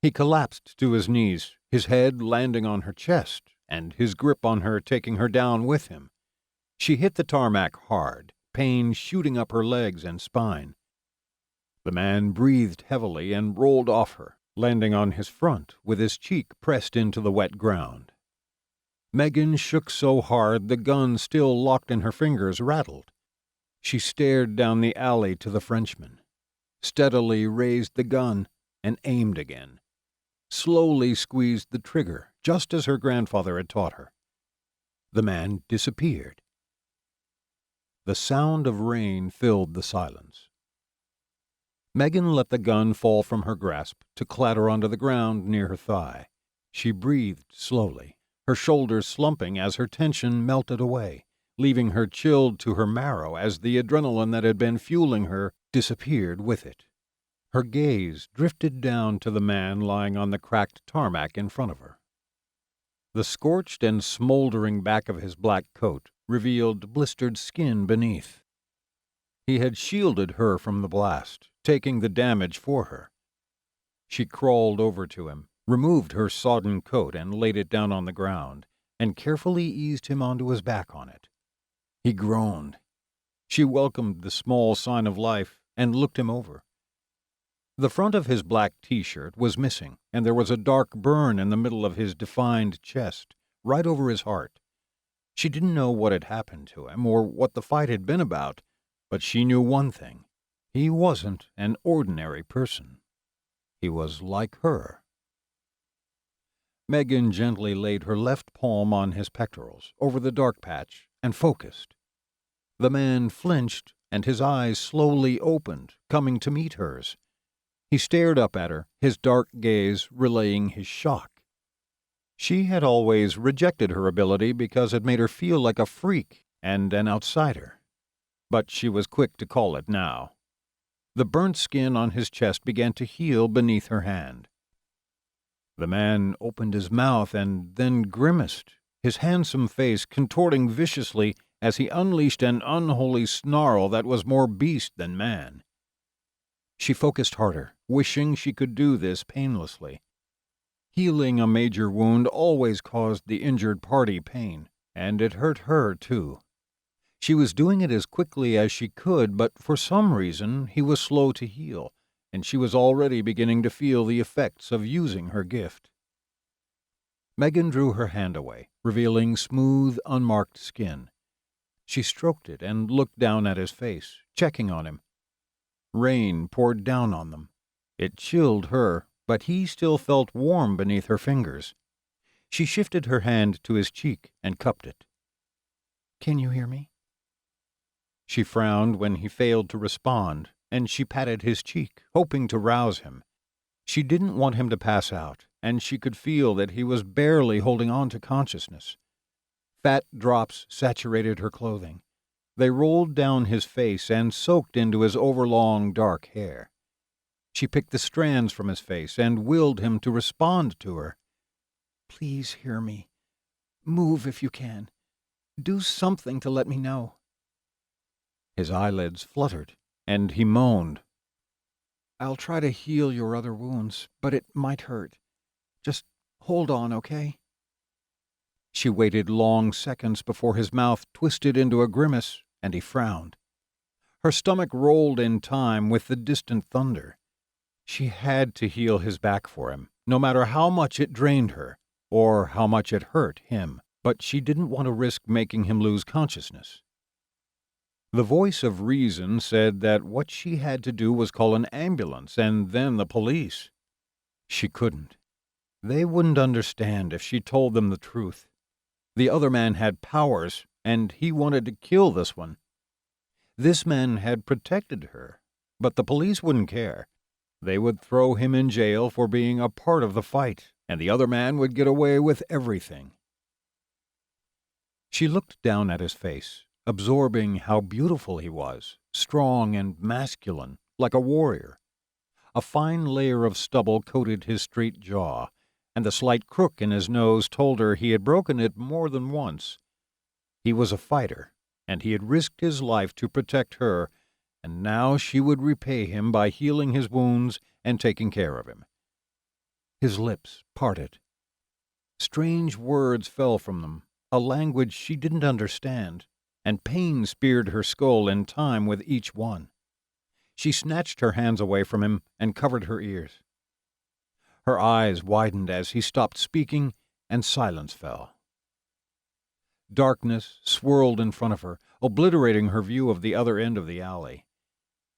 Speaker 1: He collapsed to his knees, his head landing on her chest, and his grip on her taking her down with him. She hit the tarmac hard, pain shooting up her legs and spine. The man breathed heavily and rolled off her, landing on his front with his cheek pressed into the wet ground. Megan shook so hard the gun still locked in her fingers rattled. She stared down the alley to the Frenchman, steadily raised the gun, and aimed again. Slowly squeezed the trigger, just as her grandfather had taught her. The man disappeared. The sound of rain filled the silence. Megan let the gun fall from her grasp to clatter onto the ground near her thigh. She breathed slowly, her shoulders slumping as her tension melted away, leaving her chilled to her marrow as the adrenaline that had been fueling her disappeared with it. Her gaze drifted down to the man lying on the cracked tarmac in front of her. The scorched and smoldering back of his black coat revealed blistered skin beneath. He had shielded her from the blast, taking the damage for her. She crawled over to him, removed her sodden coat and laid it down on the ground, and carefully eased him onto his back on it. He groaned. She welcomed the small sign of life and looked him over. The front of his black T-shirt was missing, and there was a dark burn in the middle of his defined chest, right over his heart. She didn't know what had happened to him or what the fight had been about, but she knew one thing. He wasn't an ordinary person. He was like her. Megan gently laid her left palm on his pectorals, over the dark patch, and focused. The man flinched, and his eyes slowly opened, coming to meet hers. He stared up at her, his dark gaze relaying his shock. She had always rejected her ability because it made her feel like a freak and an outsider. But she was quick to call it now. The burnt skin on his chest began to heal beneath her hand. The man opened his mouth and then grimaced, his handsome face contorting viciously as he unleashed an unholy snarl that was more beast than man. She focused harder, wishing she could do this painlessly. Healing a major wound always caused the injured party pain, and it hurt her, too. She was doing it as quickly as she could, but for some reason he was slow to heal, and she was already beginning to feel the effects of using her gift. Megan drew her hand away, revealing smooth, unmarked skin. She stroked it and looked down at his face, checking on him. Rain poured down on them. It chilled her, but he still felt warm beneath her fingers. She shifted her hand to his cheek and cupped it. "Can you hear me?" She frowned when he failed to respond, and she patted his cheek, hoping to rouse him. She didn't want him to pass out, and she could feel that he was barely holding on to consciousness. Fat drops saturated her clothing. They rolled down his face and soaked into his overlong dark hair. She picked the strands from his face and willed him to respond to her. "Please hear me. Move if you can. Do something to let me know." His eyelids fluttered, and he moaned. "I'll try to heal your other wounds, but it might hurt. Just hold on, okay?" She waited long seconds before his mouth twisted into a grimace, and he frowned. Her stomach rolled in time with the distant thunder. She had to heal his back for him, no matter how much it drained her, or how much it hurt him, but she didn't want to risk making him lose consciousness. The voice of reason said that what she had to do was call an ambulance and then the police. She couldn't. They wouldn't understand if she told them the truth. The other man had powers, and he wanted to kill this one. This man had protected her, but the police wouldn't care. They would throw him in jail for being a part of the fight, and the other man would get away with everything. She looked down at his face, absorbing how beautiful he was, strong and masculine, like a warrior. A fine layer of stubble coated his straight jaw, and the slight crook in his nose told her he had broken it more than once. He was a fighter, and he had risked his life to protect her, and now she would repay him by healing his wounds and taking care of him. His lips parted. Strange words fell from them, a language she didn't understand, and pain speared her skull in time with each one. She snatched her hands away from him and covered her ears. Her eyes widened as he stopped speaking, and silence fell. Darkness swirled in front of her, obliterating her view of the other end of the alley.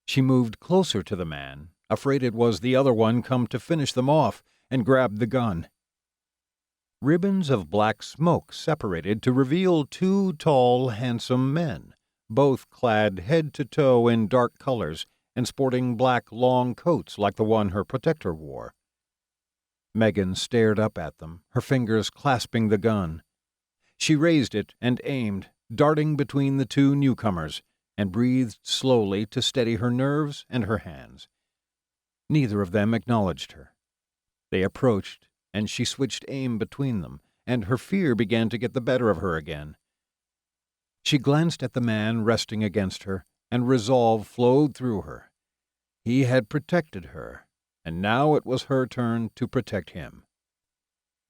Speaker 1: She moved closer to the man, afraid it was the other one come to finish them off, and grabbed the gun. Ribbons of black smoke separated to reveal two tall, handsome men, both clad head to toe in dark colors and sporting black long coats like the one her protector wore. Megan stared up at them, her fingers clasping the gun. She raised it and aimed, darting between the two newcomers, and breathed slowly to steady her nerves and her hands. Neither of them acknowledged her. They approached, and she switched aim between them, and her fear began to get the better of her again. She glanced at the man resting against her, and resolve flowed through her. He had protected her, and now it was her turn to protect him.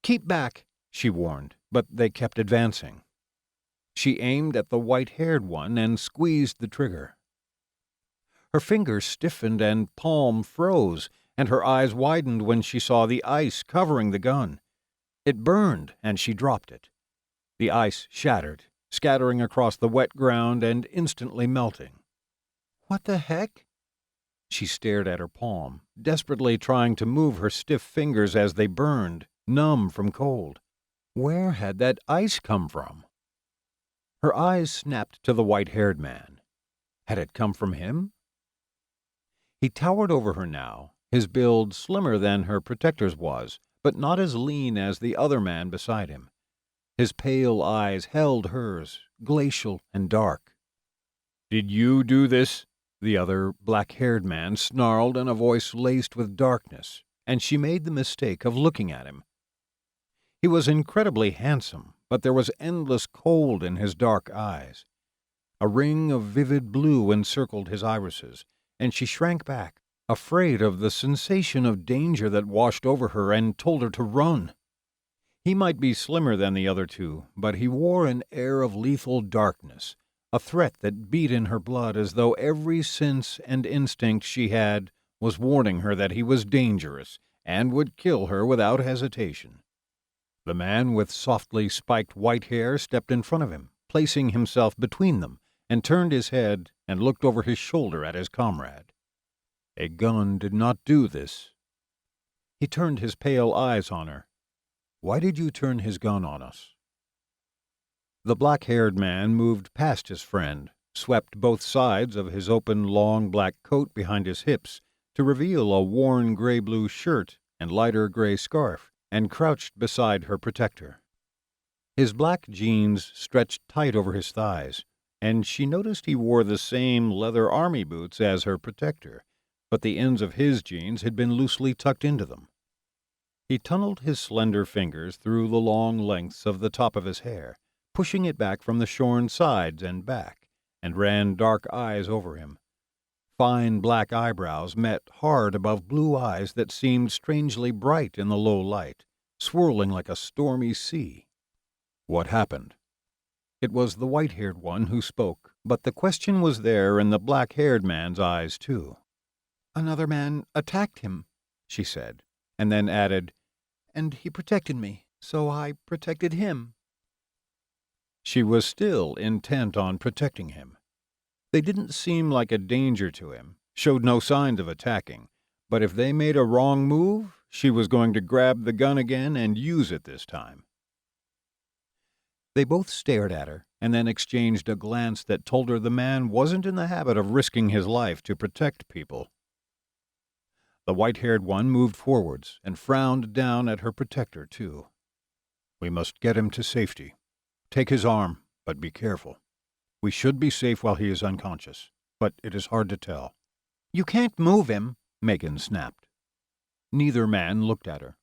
Speaker 1: "Keep back," she warned, but they kept advancing. She aimed at the white-haired one and squeezed the trigger. Her fingers stiffened and palm froze, and her eyes widened when she saw the ice covering the gun. It burned, and she dropped it. The ice shattered, scattering across the wet ground and instantly melting. "What the heck?" She stared at her palm, desperately trying to move her stiff fingers as they burned, numb from cold. Where had that ice come from? Her eyes snapped to the white-haired man. Had it come from him? He towered over her now, his build slimmer than her protector's was, but not as lean as the other man beside him. His pale eyes held hers, glacial and dark. "Did you do this?" The other black-haired man snarled in a voice laced with darkness, and she made the mistake of looking at him. He was incredibly handsome, but there was endless cold in his dark eyes. A ring of vivid blue encircled his irises, and she shrank back, afraid of the sensation of danger that washed over her and told her to run. He might be slimmer than the other two, but he wore an air of lethal darkness, a threat that beat in her blood as though every sense and instinct she had was warning her that he was dangerous and would kill her without hesitation. The man with softly spiked white hair stepped in front of him, placing himself between them, and turned his head and looked over his shoulder at his comrade. A gun did not do this. He turned his pale eyes on her. "Why did you turn his gun on us?" The black-haired man moved past his friend, swept both sides of his open, long black coat behind his hips to reveal a worn gray-blue shirt and lighter gray scarf, and crouched beside her protector. His black jeans stretched tight over his thighs, and she noticed he wore the same leather army boots as her protector, but the ends of his jeans had been loosely tucked into them. He tunneled his slender fingers through the long lengths of the top of his hair, pushing it back from the shorn sides and back, and ran dark eyes over him. Fine black eyebrows met hard above blue eyes that seemed strangely bright in the low light, swirling like a stormy sea. "What happened?" It was the white-haired one who spoke, but the question was there in the black-haired man's eyes, too. "Another man attacked him," she said, and then added, "and he protected me, so I protected him." She was still intent on protecting him. They didn't seem like a danger to him, showed no signs of attacking, but if they made a wrong move, she was going to grab the gun again and use it this time. They both stared at her, and then exchanged a glance that told her the man wasn't in the habit of risking his life to protect people. The white-haired one moved forwards and frowned down at her protector, too. "We must get him to safety. Take his arm, but be careful. We should be safe while he is unconscious, but it is hard to tell." "You can't move him," Megan snapped. Neither man looked at her.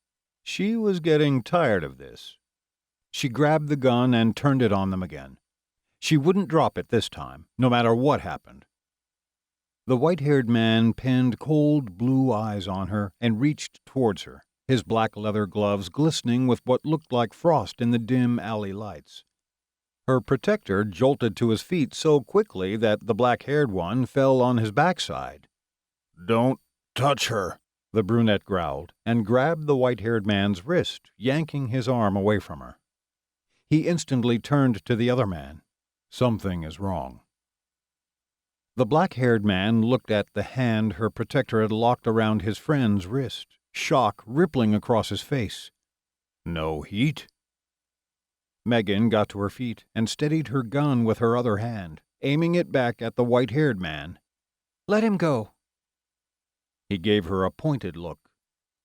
Speaker 1: She was getting tired of this. She grabbed the gun and turned it on them again. She wouldn't drop it this time, no matter what happened. The white-haired man pinned cold blue eyes on her and reached towards her, his black leather gloves glistening with what looked like frost in the dim alley lights. Her protector jolted to his feet so quickly that the black-haired one fell on his backside. "Don't touch her," the brunette growled, and grabbed the white-haired man's wrist, yanking his arm away from her. He instantly turned to the other man. "Something is wrong." The black-haired man looked at the hand her protector had locked around his friend's wrist, shock rippling across his face. "No heat?" Megan got to her feet and steadied her gun with her other hand, aiming it back at the white-haired man. "Let him go." He gave her a pointed look.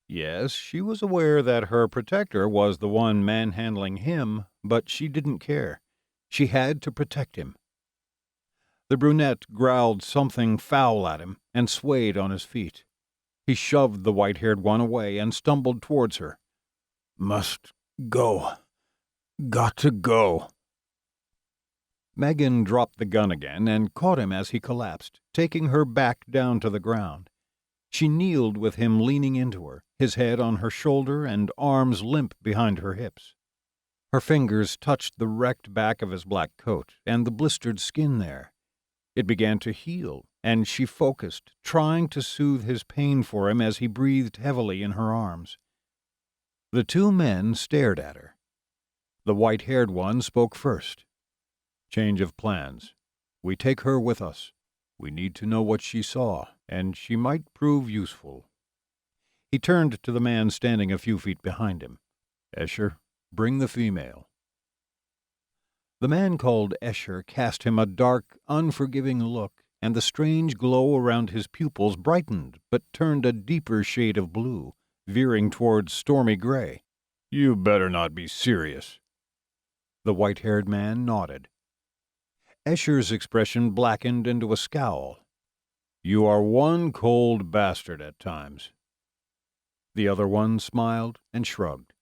Speaker 1: Yes, she was aware that her protector was the one manhandling him, but she didn't care. She had to protect him. The brunette growled something foul at him and swayed on his feet. He shoved the white-haired one away and stumbled towards her. "Must go. Got to go." Megan dropped the gun again and caught him as he collapsed, taking her back down to the ground. She kneeled with him leaning into her, his head on her shoulder and arms limp behind her hips. Her fingers touched the wrecked back of his black coat and the blistered skin there. It began to heal, and she focused, trying to soothe his pain for him as he breathed heavily in her arms. The two men stared at her. The white-haired one spoke first. "Change of plans. We take her with us. We need to know what she saw, and she might prove useful." He turned to the man standing a few feet behind him. "Escher, bring the female." The man called Escher cast him a dark, unforgiving look, and the strange glow around his pupils brightened but turned a deeper shade of blue, veering towards stormy gray. "You better not be serious." The white-haired man nodded. Escher's expression blackened into a scowl. "You are one cold bastard at times." The other one smiled and shrugged.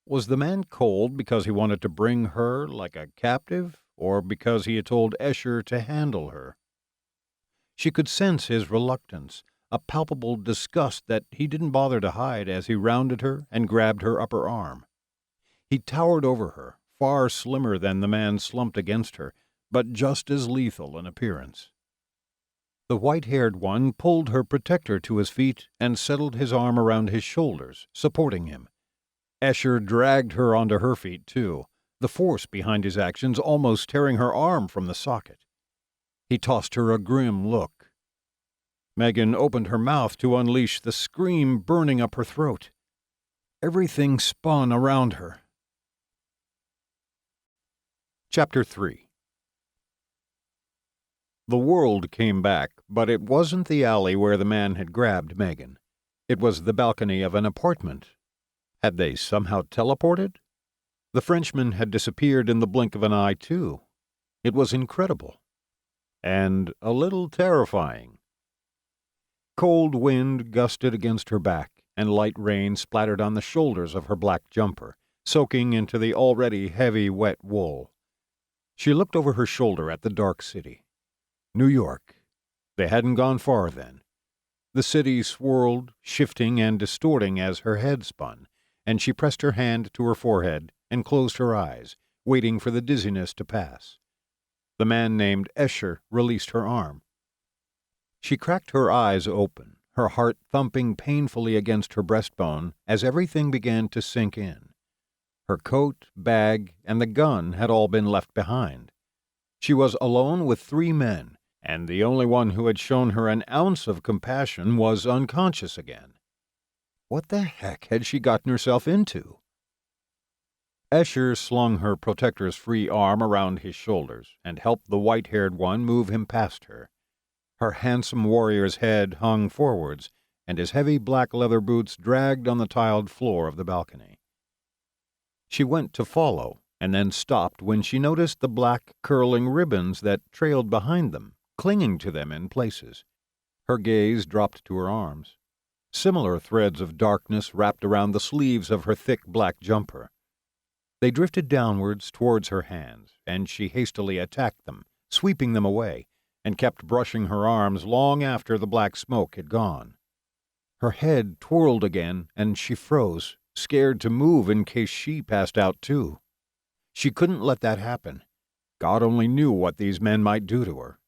Speaker 1: Was the man cold because he wanted to bring her like a captive, or because he had told Escher to handle her? She could sense his reluctance, a palpable disgust that he didn't bother to hide as he rounded her and grabbed her upper arm. He towered over her, far slimmer than the man slumped against her, but just as lethal in appearance. The white-haired one pulled her protector to his feet and settled his arm around his shoulders, supporting him. Escher dragged her onto her feet, too, the force behind his actions almost tearing her arm from the socket. He tossed her a grim look. Megan opened her mouth to unleash the scream burning up her throat. Everything spun around her. Chapter 3. The world came back, but it wasn't the alley where the man had grabbed Megan. It was the balcony of an apartment. Had they somehow teleported? The Frenchman had disappeared in the blink of an eye, too. It was incredible. And a little terrifying. Cold wind gusted against her back, and light rain splattered on the shoulders of her black jumper, soaking into the already heavy, wet wool. She looked over her shoulder at the dark city. New York. They hadn't gone far then. The city swirled, shifting and distorting as her head spun, and she pressed her hand to her forehead and closed her eyes, waiting for the dizziness to pass. The man named Escher released her arm. She cracked her eyes open, her heart thumping painfully against her breastbone as everything began to sink in. Her coat, bag, and the gun had all been left behind. She was alone with 3 men, and the only one who had shown her an ounce of compassion was unconscious again. What the heck had she gotten herself into? Escher slung her protector's free arm around his shoulders and helped the white-haired one move him past her. Her handsome warrior's head hung forwards, and his heavy black leather boots dragged on the tiled floor of the balcony. She went to follow, and then stopped when she noticed the black, curling ribbons that trailed behind them, clinging to them in places. Her gaze dropped to her arms. Similar threads of darkness wrapped around the sleeves of her thick black jumper. They drifted downwards towards her hands, and she hastily attacked them, sweeping them away, and kept brushing her arms long after the black smoke had gone. Her head twirled again, and she froze, scared to move in case she passed out too. She couldn't let that happen. God only knew what these men might do to her.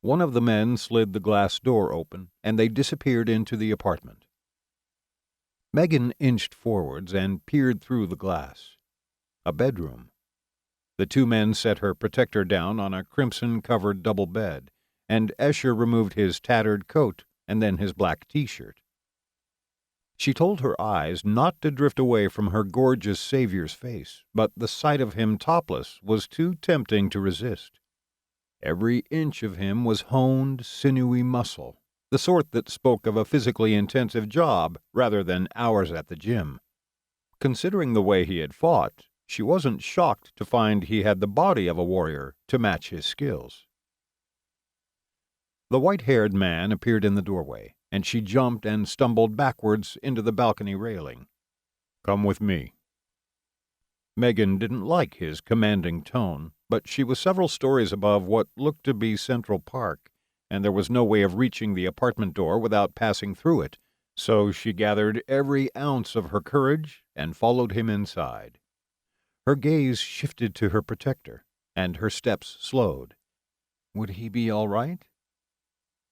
Speaker 1: One of the men slid the glass door open, and they disappeared into the apartment. Megan inched forwards and peered through the glass. A bedroom. The 2 men set her protector down on a crimson-covered double bed, and Escher removed his tattered coat and then his black T-shirt. She told her eyes not to drift away from her gorgeous savior's face, but the sight of him topless was too tempting to resist. Every inch of him was honed, sinewy muscle, the sort that spoke of a physically intensive job rather than hours at the gym. Considering the way he had fought, she wasn't shocked to find he had the body of a warrior to match his skills. The white-haired man appeared in the doorway, and she jumped and stumbled backwards into the balcony railing. "Come with me." Megan didn't like his commanding tone, but she was several stories above what looked to be Central Park, and there was no way of reaching the apartment door without passing through it, so she gathered every ounce of her courage and followed him inside. Her gaze shifted to her protector, and her steps slowed. Would he be all right?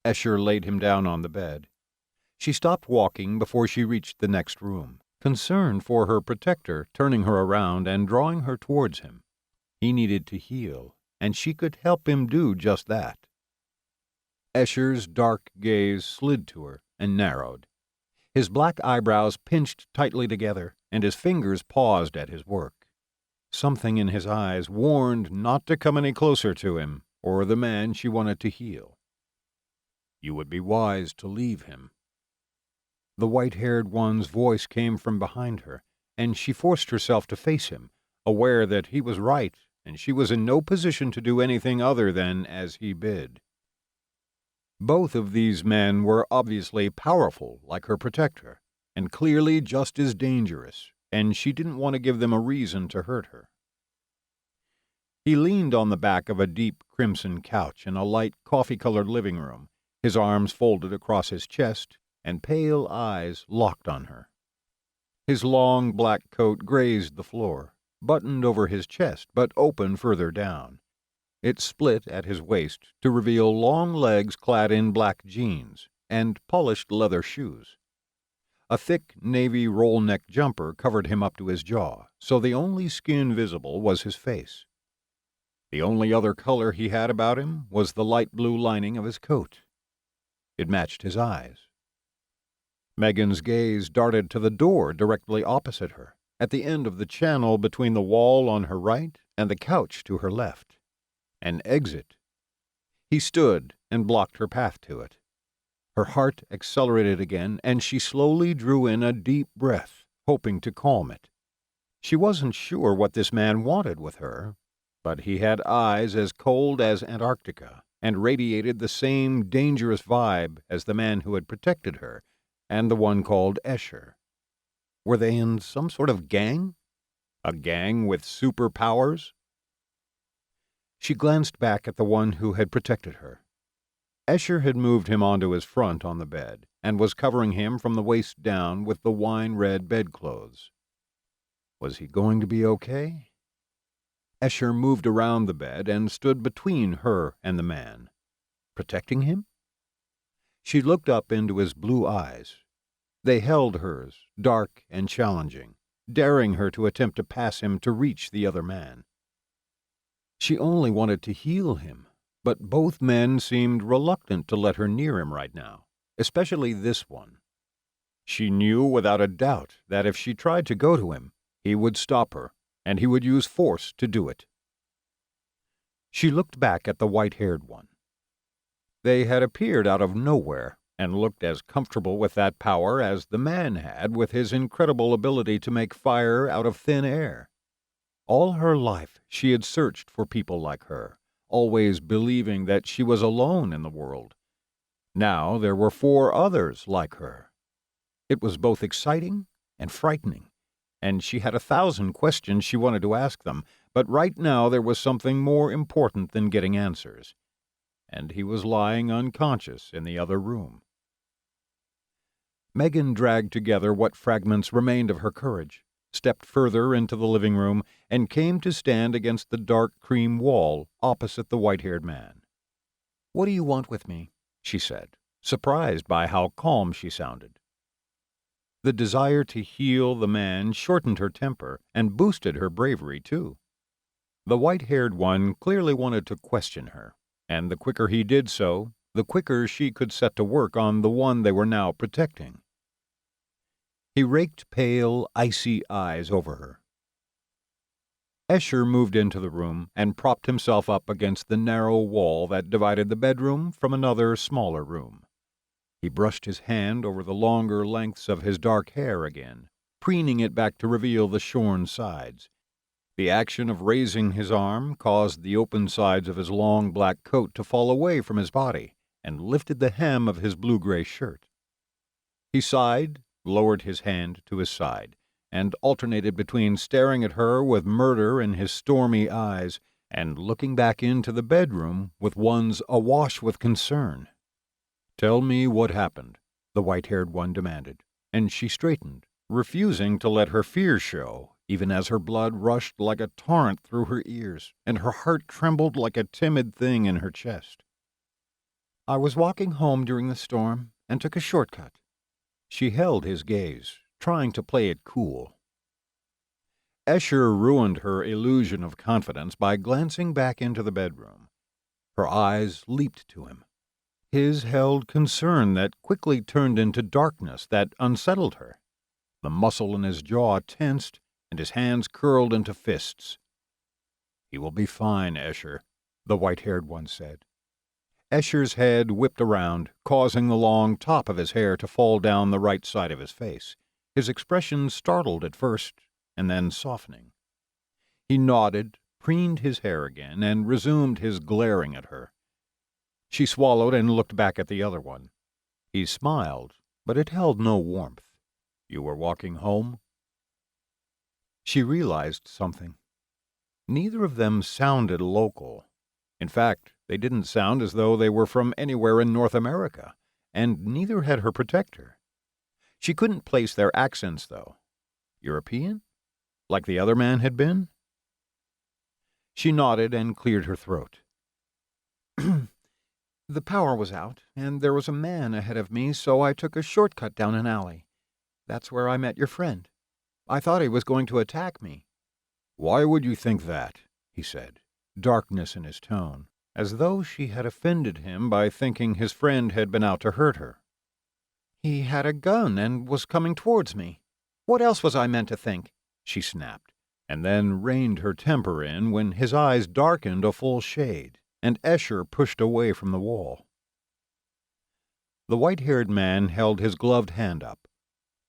Speaker 1: Escher laid him down on the bed. She stopped walking before she reached the next room, concerned for her protector, turning her around and drawing her towards him. He needed to heal, and she could help him do just that. Escher's dark gaze slid to her and narrowed. His black eyebrows pinched tightly together, and his fingers paused at his work. Something in his eyes warned not to come any closer to him, or the man she wanted to heal. You would be wise to leave him. The white-haired one's voice came from behind her, and she forced herself to face him, aware that he was right, and she was in no position to do anything other than as he bid. Both of these men were obviously powerful, like her protector, and clearly just as dangerous, and she didn't want to give them a reason to hurt her. He leaned on the back of a deep crimson couch in a light coffee-colored living room, his arms folded across his chest, and pale eyes locked on her. His long black coat grazed the floor, buttoned over his chest but open further down. It split at his waist to reveal long legs clad in black jeans and polished leather shoes. A thick navy roll-neck jumper covered him up to his jaw, so the only skin visible was his face. The only other color he had about him was the light blue lining of his coat. It matched his eyes. Megan's gaze darted to the door directly opposite her, at the end of the channel between the wall on her right and the couch to her left. An exit. He stood and blocked her path to it. Her heart accelerated again, and she slowly drew in a deep breath, hoping to calm it. She wasn't sure what this man wanted with her, but he had eyes as cold as Antarctica and radiated the same dangerous vibe as the man who had protected her and the one called Escher. Were they in some sort of gang? A gang with superpowers? She glanced back at the one who had protected her. Escher had moved him onto his front on the bed, and was covering him from the waist down with the wine-red bedclothes. Was he going to be okay? Escher moved around the bed and stood between her and the man. Protecting him? She looked up into his blue eyes. They held hers, dark and challenging, daring her to attempt to pass him to reach the other man. She only wanted to heal him, but both men seemed reluctant to let her near him right now, especially this one. She knew without a doubt that if she tried to go to him, he would stop her, and he would use force to do it. She looked back at the white-haired one. They had appeared out of nowhere, and looked as comfortable with that power as the man had with his incredible ability to make fire out of thin air. All her life she had searched for people like her, always believing that she was alone in the world. Now there were 4 others like her. It was both exciting and frightening, and she had 1,000 questions she wanted to ask them, but right now there was something more important than getting answers. And he was lying unconscious in the other room. Megan dragged together what fragments remained of her courage, stepped further into the living room, and came to stand against the dark cream wall opposite the white-haired man. "What do you want with me?" she said, surprised by how calm she sounded. The desire to heal the man shortened her temper and boosted her bravery, too. The white-haired one clearly wanted to question her, and the quicker he did so, the quicker she could set to work on the one they were now protecting. He raked pale, icy eyes over her. Escher moved into the room and propped himself up against the narrow wall that divided the bedroom from another, smaller room. He brushed his hand over the longer lengths of his dark hair again, preening it back to reveal the shorn sides. The action of raising his arm caused the open sides of his long black coat to fall away from his body and lifted the hem of his blue-gray shirt. He sighed, lowered his hand to his side, and alternated between staring at her with murder in his stormy eyes and looking back into the bedroom with ones awash with concern. "Tell me what happened," the white-haired one demanded, and she straightened, refusing to let her fear show, even as her blood rushed like a torrent through her ears, and her heart trembled like a timid thing in her chest. "I was walking home during the storm and took a shortcut." She held his gaze, trying to play it cool. Escher ruined her illusion of confidence by glancing back into the bedroom. Her eyes leaped to him. His held concern that quickly turned into darkness that unsettled her. The muscle in his jaw tensed, and his hands curled into fists. "He will be fine, Escher," the white-haired one said. Escher's head whipped around, causing the long top of his hair to fall down the right side of his face, his expression startled at first, and then softening. He nodded, preened his hair again, and resumed his glaring at her. She swallowed and looked back at the other one. He smiled, but it held no warmth. "You were walking home?" She realized something. Neither of them sounded local. In fact, they didn't sound as though they were from anywhere in North America, and neither had her protector. She couldn't place their accents, though. European? Like the other man had been? She nodded and cleared her throat. "The power was out, and there was a man ahead of me, so I took a shortcut down an alley. That's where I met your friend. I thought he was going to attack me." "Why would you think that?" he said, darkness in his tone, as though she had offended him by thinking his friend had been out to hurt her. "He had a gun and was coming towards me. What else was I meant to think?" she snapped, and then reined her temper in when his eyes darkened a full shade, and Escher pushed away from the wall. The white-haired man held his gloved hand up.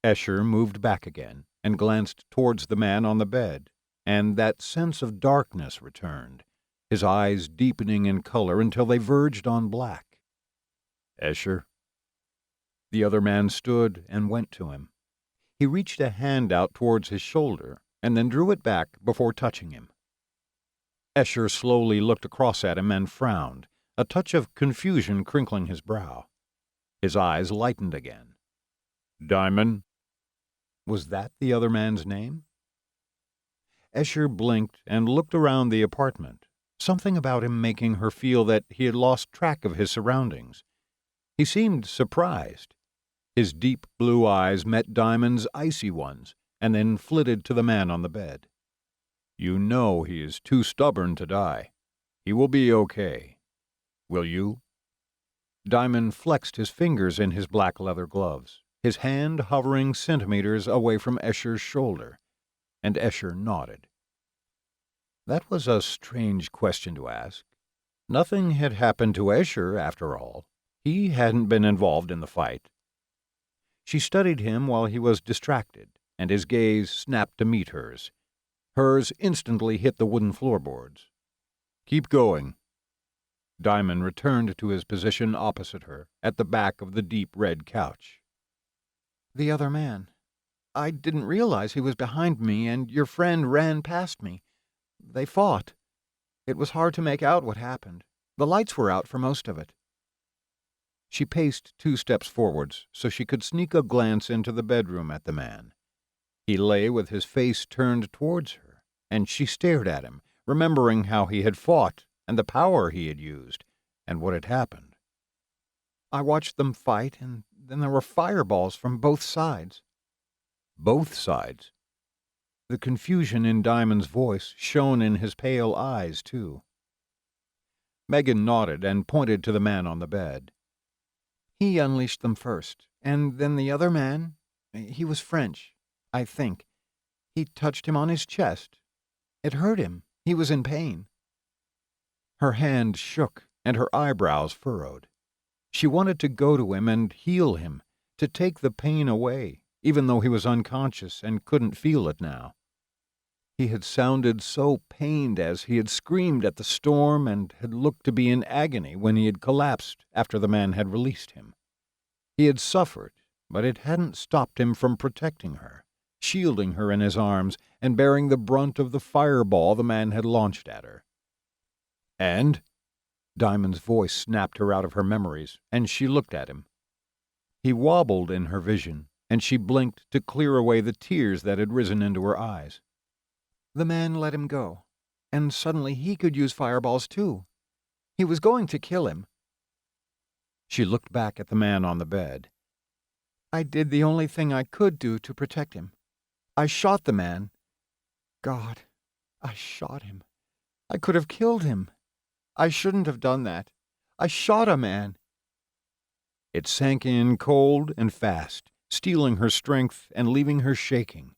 Speaker 1: Escher moved back again and glanced towards the man on the bed, and that sense of darkness returned, his eyes deepening in color until they verged on black. "Escher?" The other man stood and went to him. He reached a hand out towards his shoulder and then drew it back before touching him. Escher slowly looked across at him and frowned, a touch of confusion crinkling his brow. His eyes lightened again. "Diamond?" Was that the other man's name? Escher blinked and looked around the apartment, something about him making her feel that he had lost track of his surroundings. He seemed surprised. His deep blue eyes met Diamond's icy ones, and then flitted to the man on the bed. "You know he is too stubborn to die. He will be okay. Will you?" Diamond flexed his fingers in his black leather gloves, his hand hovering centimeters away from Escher's shoulder, and Escher nodded. That was a strange question to ask. Nothing had happened to Escher, after all. He hadn't been involved in the fight. She studied him while he was distracted, and his gaze snapped to meet hers. Hers instantly hit the wooden floorboards. "Keep going." Diamond returned to his position opposite her, at the back of the deep red couch. "The other man. I didn't realize he was behind me, and your friend ran past me. They fought. It was hard to make out what happened. The lights were out for most of it." She paced 2 steps forwards so she could sneak a glance into the bedroom at the man. He lay with his face turned towards her, and she stared at him, remembering how he had fought and the power he had used, and what had happened. "I watched them fight, and then there were fireballs from both sides." "Both sides?" The confusion in Diamond's voice shone in his pale eyes, too. Megan nodded and pointed to the man on the bed. "He unleashed them first, and then the other man, he was French, I think. He touched him on his chest. It hurt him. He was in pain." Her hand shook, and her eyebrows furrowed. She wanted to go to him and heal him, to take the pain away, even though he was unconscious and couldn't feel it now. He had sounded so pained as he had screamed at the storm and had looked to be in agony when he had collapsed after the man had released him. He had suffered, but it hadn't stopped him from protecting her. shielding her in his arms and bearing the brunt of the fireball the man had launched at her. "And?" Diamond's voice snapped her out of her memories, and she looked at him. He wobbled in her vision, and she blinked to clear away the tears that had risen into her eyes. "The man let him go, and suddenly he could use fireballs too. He was going to kill him." She looked back at the man on the bed. "I did the only thing I could do to protect him. I shot the man. God, I shot him. I could have killed him. I shouldn't have done that. I shot a man." It sank in cold and fast, stealing her strength and leaving her shaking.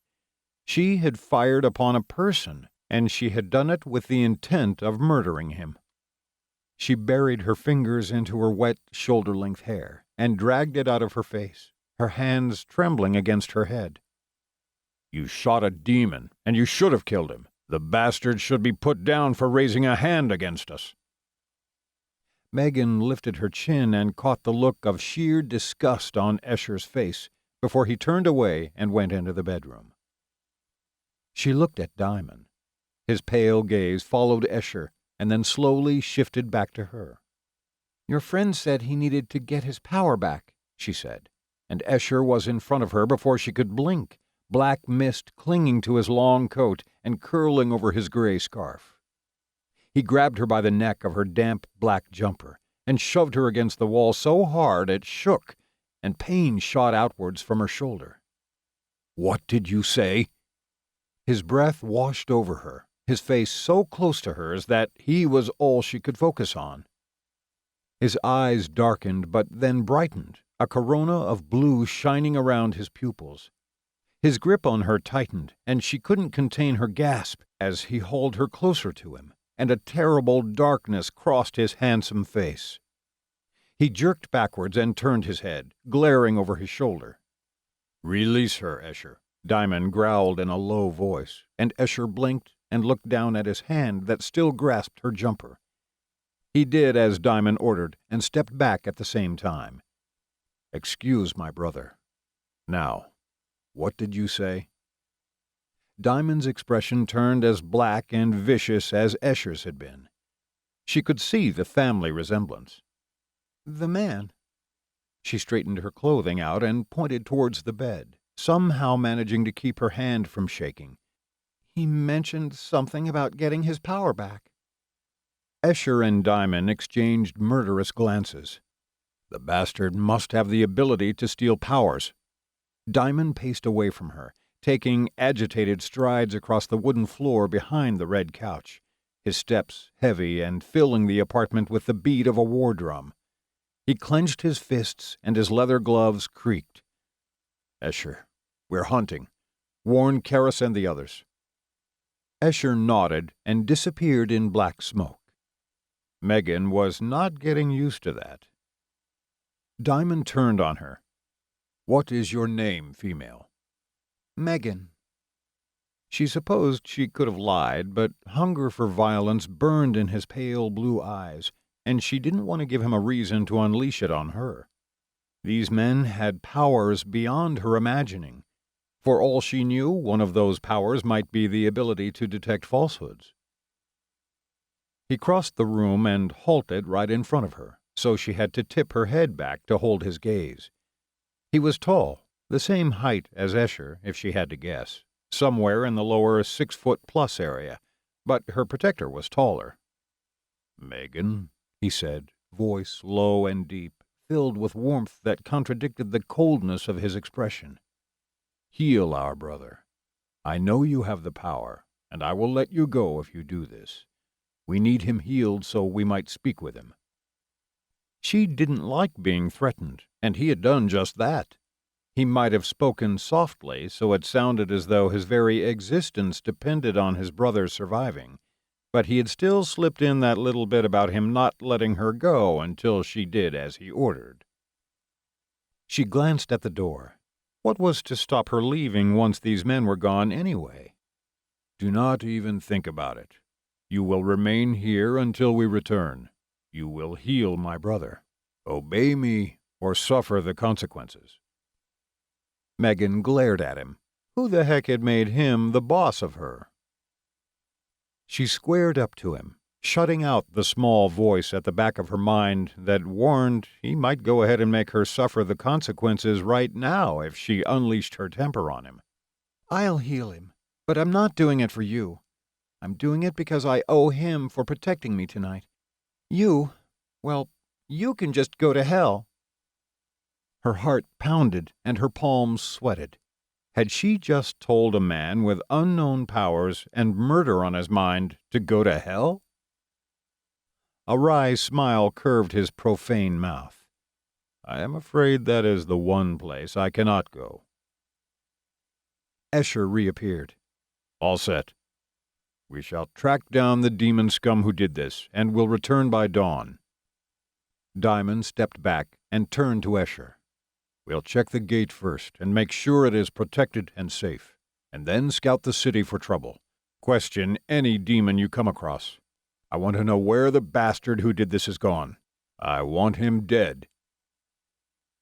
Speaker 1: She had fired upon a person, and she had done it with the intent of murdering him. She buried her fingers into her wet, shoulder-length hair and dragged it out of her face, her hands trembling against her head. "You shot a demon, and you should have killed him. The bastard should be put down for raising a hand against us." Megan lifted her chin and caught the look of sheer disgust on Escher's face before he turned away and went into the bedroom. She looked at Diamond. His pale gaze followed Escher and then slowly shifted back to her. "Your friend said he needed to get his power back," she said, and Escher was in front of her before she could blink, black mist clinging to his long coat and curling over his gray scarf. He grabbed her by the neck of her damp black jumper and shoved her against the wall so hard it shook, and pain shot outwards from her shoulder. "What did you say?" His breath washed over her, his face so close to hers that he was all she could focus on. His eyes darkened but then brightened, a corona of blue shining around his pupils. His grip on her tightened, and she couldn't contain her gasp as he hauled her closer to him, and a terrible darkness crossed his handsome face. He jerked backwards and turned his head, glaring over his shoulder. "Release her, Escher," Diamond growled in a low voice, and Escher blinked and looked down at his hand that still grasped her jumper. He did as Diamond ordered and stepped back at the same time. "Excuse my brother. Now, what did you say?" Diamond's expression turned as black and vicious as Escher's had been. She could see the family resemblance. "The man." She straightened her clothing out and pointed towards the bed, somehow managing to keep her hand from shaking. "He mentioned something about getting his power back." Escher and Diamond exchanged murderous glances. The bastard must have the ability to steal powers. Diamond paced away from her, taking agitated strides across the wooden floor behind the red couch, his steps heavy and filling the apartment with the beat of a war drum. He clenched his fists and his leather gloves creaked. "Escher, we're hunting. Warn Karis and the others." Escher nodded and disappeared in black smoke. Megan was not getting used to that. Diamond turned on her. "What is your name, female?" "Megan." She supposed she could have lied, but hunger for violence burned in his pale blue eyes, and she didn't want to give him a reason to unleash it on her. These men had powers beyond her imagining. For all she knew, one of those powers might be the ability to detect falsehoods. He crossed the room and halted right in front of her, so she had to tip her head back to hold his gaze. He was tall, the same height as Escher, if she had to guess, somewhere in the lower 6-foot-plus area, but her protector was taller. "Megan," he said, voice low and deep, filled with warmth that contradicted the coldness of his expression. "Heal our brother. I know you have the power, and I will let you go if you do this. We need him healed so we might speak with him." She didn't like being threatened, and he had done just that. He might have spoken softly, so it sounded as though his very existence depended on his brother's surviving, but he had still slipped in that little bit about him not letting her go until she did as he ordered. She glanced at the door. What was to stop her leaving once these men were gone anyway? "Do not even think about it. You will remain here until we return. You will heal my brother. Obey me or suffer the consequences." Megan glared at him. Who the heck had made him the boss of her? She squared up to him, shutting out the small voice at the back of her mind that warned he might go ahead and make her suffer the consequences right now if she unleashed her temper on him. "I'll heal him, but I'm not doing it for you. I'm doing it because I owe him for protecting me tonight. Well, you can just go to hell." Her heart pounded and her palms sweated. Had she just told a man with unknown powers and murder on his mind to go to hell? A wry smile curved his profane mouth. "I am afraid that is the one place I cannot go." Escher reappeared. "All set. We shall track down the demon scum who did this, and will return by dawn." Diamond stepped back and turned to Escher. "We'll check the gate first and make sure it is protected and safe, and then scout the city for trouble. Question any demon you come across. I want to know where the bastard who did this is gone. I want him dead."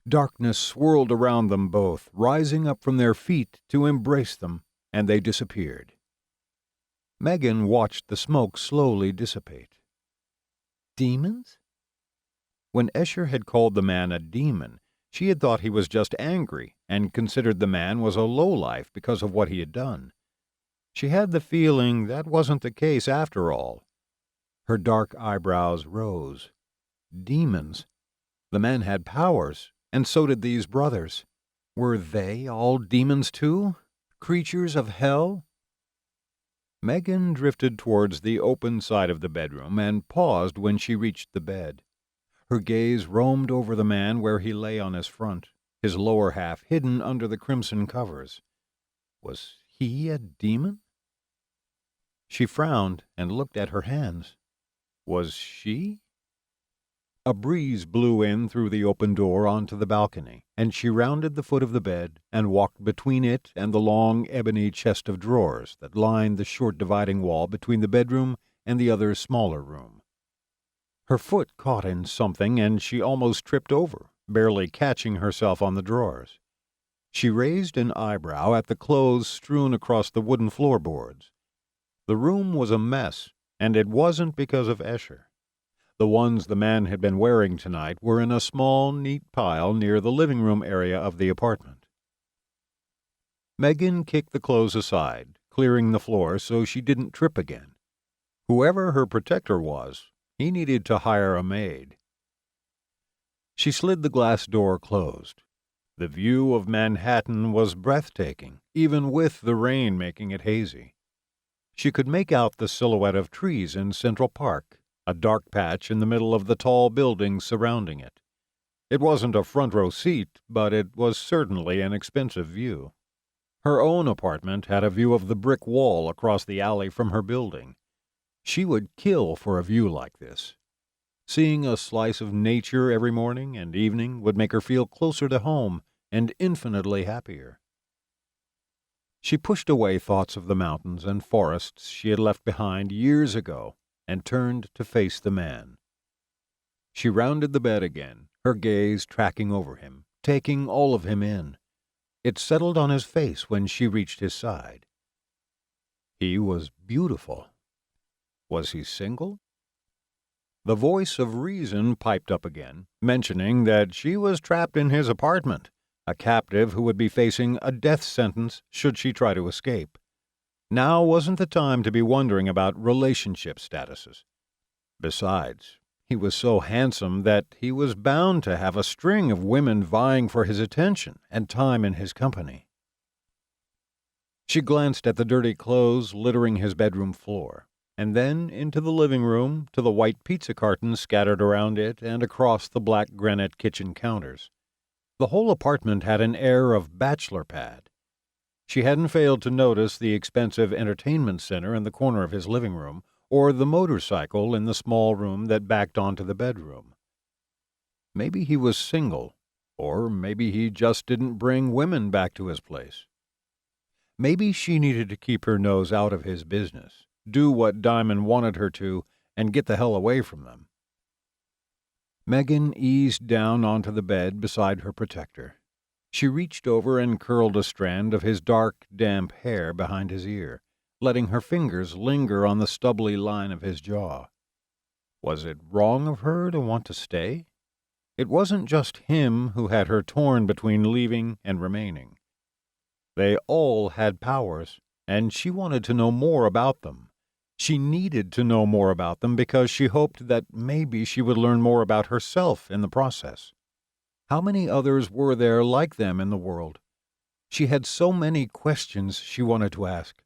Speaker 1: Darkness swirled around them both, rising up from their feet to embrace them, and they disappeared. Megan watched the smoke slowly dissipate. Demons? When Escher had called the man a demon, she had thought he was just angry and considered the man was a lowlife because of what he had done. She had the feeling that wasn't the case after all. Her dark eyebrows rose. Demons. The man had powers, and so did these brothers. Were they all demons too? Creatures of hell? Megan drifted towards the open side of the bedroom and paused when she reached the bed. Her gaze roamed over the man where he lay on his front, his lower half hidden under the crimson covers. Was he a demon? She frowned and looked at her hands. Was she? A breeze blew in through the open door onto the balcony, and she rounded the foot of the bed and walked between it and the long ebony chest of drawers that lined the short dividing wall between the bedroom and the other smaller room. Her foot caught in something and she almost tripped over, barely catching herself on the drawers. She raised an eyebrow at the clothes strewn across the wooden floorboards. The room was a mess, and it wasn't because of Escher. The ones the man had been wearing tonight were in a small, neat pile near the living room area of the apartment. Megan kicked the clothes aside, clearing the floor so she didn't trip again. Whoever her protector was, he needed to hire a maid. She slid the glass door closed. The view of Manhattan was breathtaking, even with the rain making it hazy. She could make out the silhouette of trees in Central Park, a dark patch in the middle of the tall buildings surrounding it. It wasn't a front-row seat, but it was certainly an expensive view. Her own apartment had a view of the brick wall across the alley from her building. She would kill for a view like this. Seeing a slice of nature every morning and evening would make her feel closer to home and infinitely happier. She pushed away thoughts of the mountains and forests she had left behind years ago and turned to face the man. She rounded the bed again, her gaze tracking over him, taking all of him in. It settled on his face when she reached his side. He was beautiful. Was he single? The voice of reason piped up again, mentioning that she was trapped in his apartment, a captive who would be facing a death sentence should she try to escape. Now wasn't the time to be wondering about relationship statuses. Besides, he was so handsome that he was bound to have a string of women vying for his attention and time in his company. She glanced at the dirty clothes littering his bedroom floor, and then into the living room to the white pizza cartons scattered around it and across the black granite kitchen counters. The whole apartment had an air of bachelor pad. She hadn't failed to notice the expensive entertainment center in the corner of his living room, or the motorcycle in the small room that backed onto the bedroom. Maybe he was single, or maybe he just didn't bring women back to his place. Maybe she needed to keep her nose out of his business, do what Diamond wanted her to, and get the hell away from them. Megan eased down onto the bed beside her protector. She reached over and curled a strand of his dark, damp hair behind his ear, letting her fingers linger on the stubbly line of his jaw. Was it wrong of her to want to stay? It wasn't just him who had her torn between leaving and remaining. They all had powers, and she wanted to know more about them. She needed to know more about them because she hoped that maybe she would learn more about herself in the process. How many others were there like them in the world? She had so many questions she wanted to ask.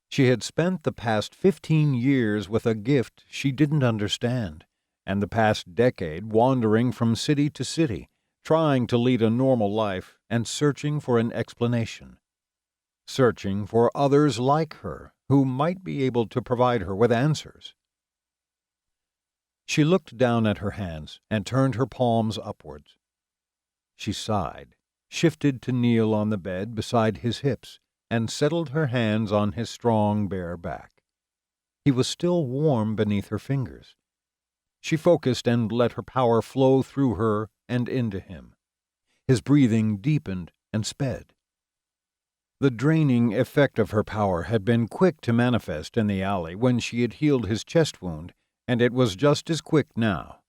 Speaker 1: She had spent the past 15 years with a gift she didn't understand, and the past decade wandering from city to city, trying to lead a normal life and searching for an explanation. Searching for others like her who might be able to provide her with answers. She looked down at her hands and turned her palms upwards. She sighed, shifted to kneel on the bed beside his hips, and settled her hands on his strong, bare back. He was still warm beneath her fingers. She focused and let her power flow through her and into him. His breathing deepened and sped. The draining effect of her power had been quick to manifest in the alley when she had healed his chest wound, and it was just as quick now.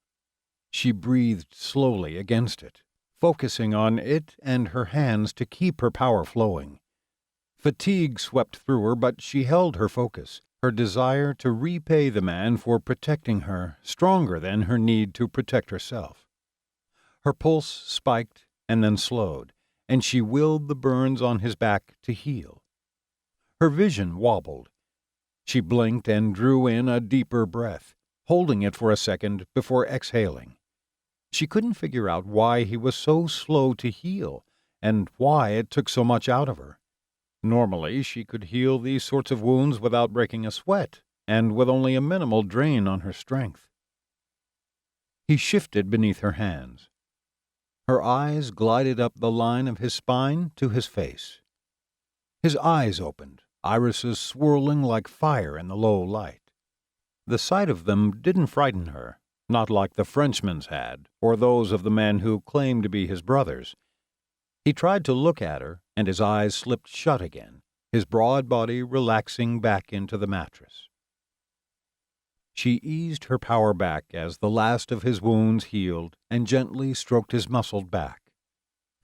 Speaker 1: She breathed slowly against it, focusing on it and her hands to keep her power flowing. Fatigue swept through her, but she held her focus, her desire to repay the man for protecting her stronger than her need to protect herself. Her pulse spiked and then slowed, and she willed the burns on his back to heal. Her vision wobbled. She blinked and drew in a deeper breath, holding it for a second before exhaling. She couldn't figure out why he was so slow to heal, and why it took so much out of her. Normally, she could heal these sorts of wounds without breaking a sweat, and with only a minimal drain on her strength. He shifted beneath her hands. Her eyes glided up the line of his spine to his face. His eyes opened, irises swirling like fire in the low light. The sight of them didn't frighten her, not like the Frenchman's had, or those of the men who claimed to be his brothers. He tried to look at her, and his eyes slipped shut again, his broad body relaxing back into the mattress. She eased her power back as the last of his wounds healed and gently stroked his muscled back.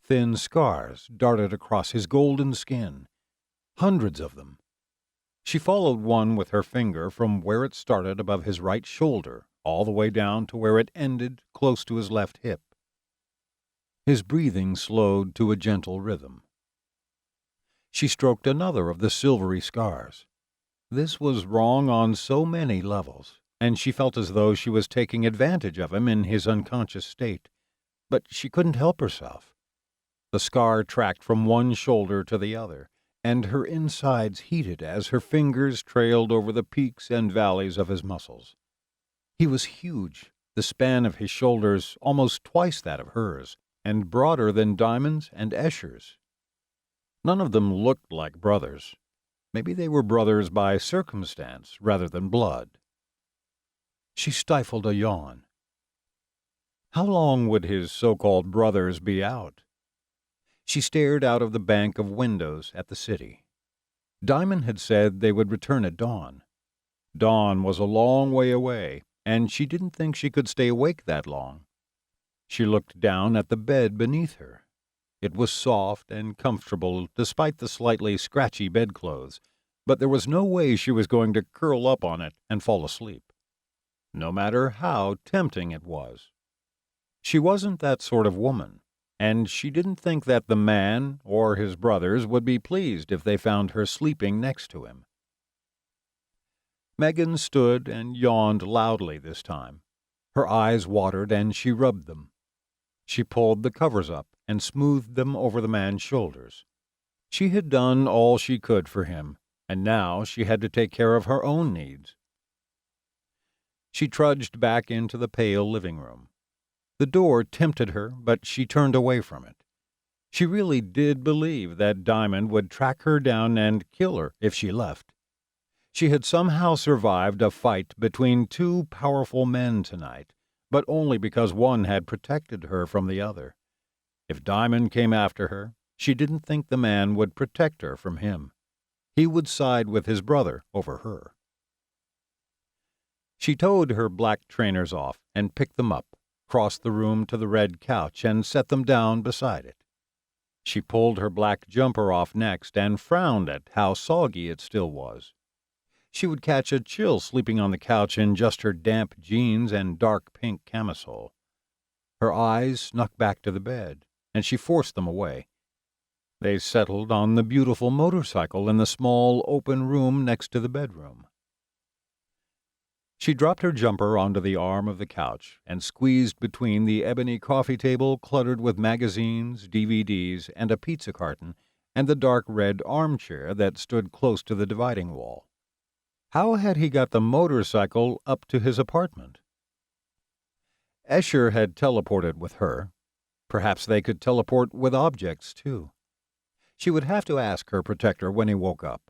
Speaker 1: Thin scars darted across his golden skin, hundreds of them. She followed one with her finger from where it started above his right shoulder, all the way down to where it ended close to his left hip. His breathing slowed to a gentle rhythm. She stroked another of the silvery scars. This was wrong on so many levels, and she felt as though she was taking advantage of him in his unconscious state. But she couldn't help herself. The scar tracked from one shoulder to the other, and her insides heated as her fingers trailed over the peaks and valleys of his muscles. He was huge, the span of his shoulders almost twice that of hers, and broader than Diamond's and Escher's. None of them looked like brothers. Maybe they were brothers by circumstance rather than blood. She stifled a yawn. How long would his so-called brothers be out? She stared out of the bank of windows at the city. Diamond had said they would return at dawn. Dawn was a long way away, and she didn't think she could stay awake that long. She looked down at the bed beneath her. It was soft and comfortable despite the slightly scratchy bedclothes, but there was no way she was going to curl up on it and fall asleep, no matter how tempting it was. She wasn't that sort of woman, and she didn't think that the man or his brothers would be pleased if they found her sleeping next to him. Megan stood and yawned loudly this time. Her eyes watered and she rubbed them. She pulled the covers up and smoothed them over the man's shoulders. She had done all she could for him, and now she had to take care of her own needs. She trudged back into the pale living room. The door tempted her, but she turned away from it. She really did believe that Diamond would track her down and kill her if she left. She had somehow survived a fight between two powerful men tonight, but only because one had protected her from the other. If Diamond came after her, she didn't think the man would protect her from him. He would side with his brother over her. She towed her black trainers off and picked them up, crossed the room to the red couch and set them down beside it. She pulled her black jumper off next and frowned at how soggy it still was. She would catch a chill sleeping on the couch in just her damp jeans and dark pink camisole. Her eyes snuck back to the bed, and she forced them away. They settled on the beautiful motorcycle in the small open room next to the bedroom. She dropped her jumper onto the arm of the couch and squeezed between the ebony coffee table cluttered with magazines, DVDs, and a pizza carton, and the dark red armchair that stood close to the dividing wall. How had he got the motorcycle up to his apartment? Escher had teleported with her. Perhaps they could teleport with objects, too. She would have to ask her protector when he woke up.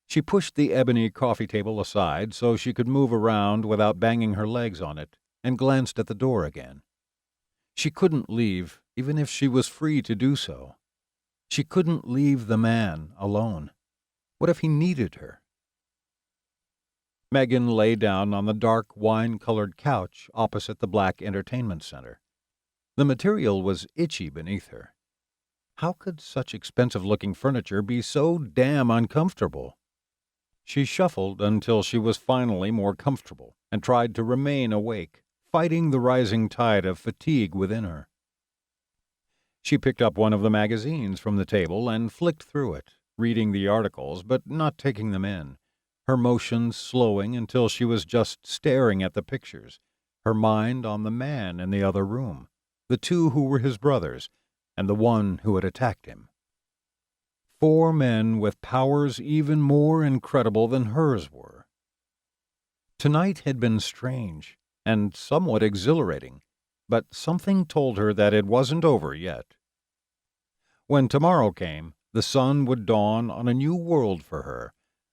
Speaker 1: She pushed the ebony coffee table aside so she could move around without banging her legs on it, and glanced at the door again. She couldn't leave, even if she was free to do so. She couldn't leave the man alone. What if he needed her? Megan lay down on the dark wine-colored couch opposite the black entertainment center. The material was itchy beneath her. How could such expensive-looking furniture be so damn uncomfortable? She shuffled until she was finally more comfortable and tried to remain awake, fighting the rising tide of fatigue within her. She picked up one of the magazines from the table and flicked through it, reading the articles but not taking them in, her motions slowing until she was just staring at the pictures, her mind on the man in the other room, the two who were his brothers, and the one who had attacked him. 4 men with powers even more incredible than hers were. Tonight had been strange and somewhat exhilarating, but something told her that it wasn't over yet. When tomorrow came, the sun would dawn on a new world for her,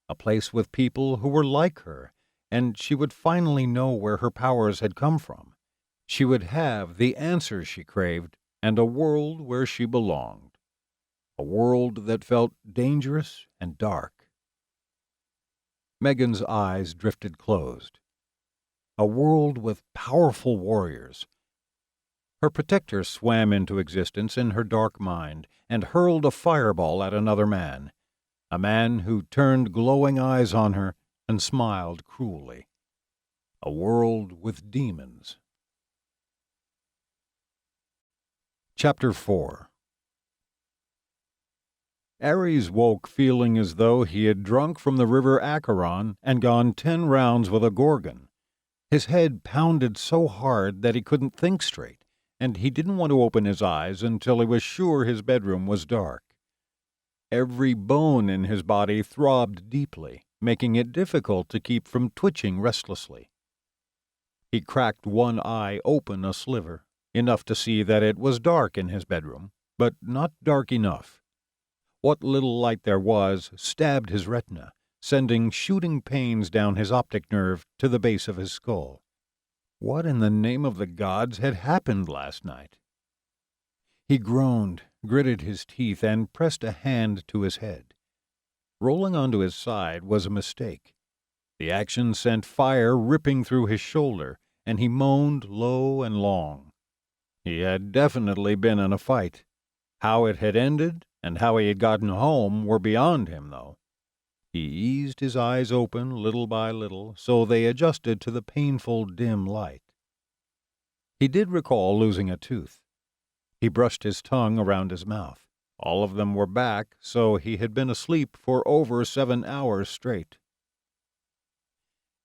Speaker 1: a place with people who were like her, and she would finally know where her powers had come from. She would have the answers she craved and a world where she belonged. A world that felt dangerous and dark. Megan's eyes drifted closed. A world with powerful warriors. Her protector swam into existence in her dark mind and hurled a fireball at another man, a man who turned glowing eyes on her and smiled cruelly. A world with demons. Chapter 4. Ares woke feeling as though he had drunk from the river Acheron and gone 10 rounds with a Gorgon. His head pounded so hard that he couldn't think straight, and he didn't want to open his eyes until he was sure his bedroom was dark. Every bone in his body throbbed deeply, making it difficult to keep from twitching restlessly. He cracked one eye open a sliver, enough to see that it was dark in his bedroom, but not dark enough. What little light there was stabbed his retina, sending shooting pains down his optic nerve to the base of his skull. What in the name of the gods had happened last night? He groaned, gritted his teeth, and pressed a hand to his head. Rolling onto his side was a mistake. The action sent fire ripping through his shoulder, and he moaned low and long. He had definitely been in a fight. How it had ended and how he had gotten home were beyond him, though. He eased his eyes open little by little so they adjusted to the painful dim light. He did recall losing a tooth. He brushed his tongue around his mouth. All of them were back, so he had been asleep for over 7 hours straight.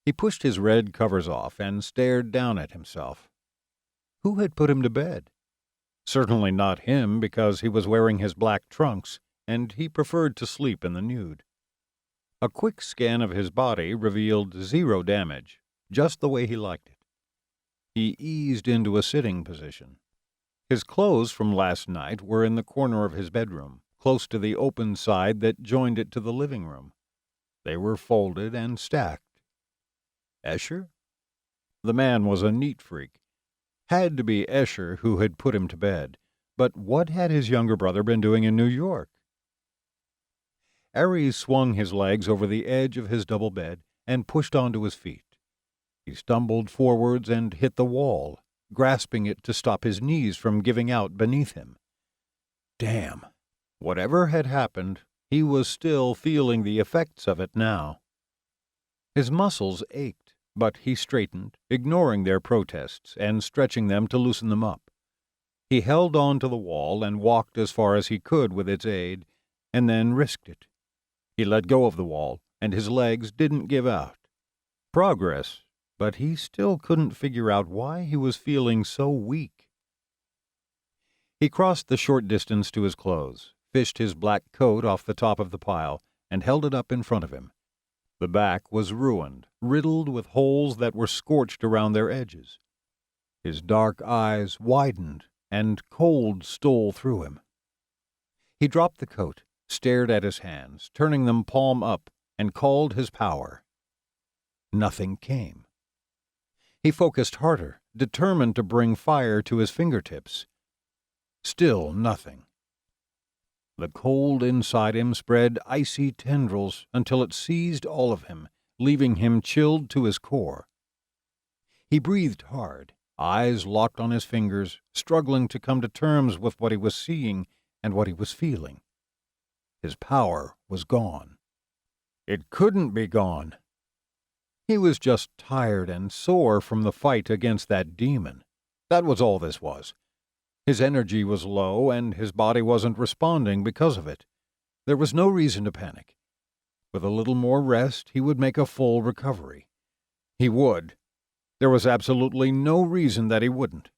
Speaker 1: He pushed his red covers off and stared down at himself. Who had put him to bed? Certainly not him, because he was wearing his black trunks, and he preferred to sleep in the nude. A quick scan of his body revealed 0 damage, just the way he liked it. He eased into a sitting position. His clothes from last night were in the corner of his bedroom, close to the open side that joined it to the living room. They were folded and stacked. Escher? The man was a neat freak. Had to be Escher who had put him to bed, But what had his younger brother been doing in New York? Aries swung his legs over the edge of his double bed and pushed onto his feet. He stumbled forwards and hit the wall, grasping it to stop his knees from giving out beneath him. Damn! Whatever had happened, he was still feeling the effects of it now. His muscles ached, but he straightened, ignoring their protests and stretching them to loosen them up. He held on to the wall and walked as far as he could with its aid, and then risked it. He let go of the wall, and his legs didn't give out. Progress, but he still couldn't figure out why he was feeling so weak. He crossed the short distance to his clothes, fished his black coat off the top of the pile, and held it up in front of him. The back was ruined, riddled with holes that were scorched around their edges. His dark eyes widened, and cold stole through him. He dropped the coat, stared at his hands, turning them palm up, and called his power. Nothing came. He focused harder, determined to bring fire to his fingertips. Still nothing. The cold inside him spread icy tendrils until it seized all of him, leaving him chilled to his core. He breathed hard, eyes locked on his fingers, struggling to come to terms with what he was seeing and what he was feeling. His power was gone. It couldn't be gone. He was just tired and sore from the fight against that demon. That was all this was. His energy was low, and his body wasn't responding because of it. There was no reason to panic. With a little more rest, he would make a full recovery. He would. There was absolutely no reason that he wouldn't.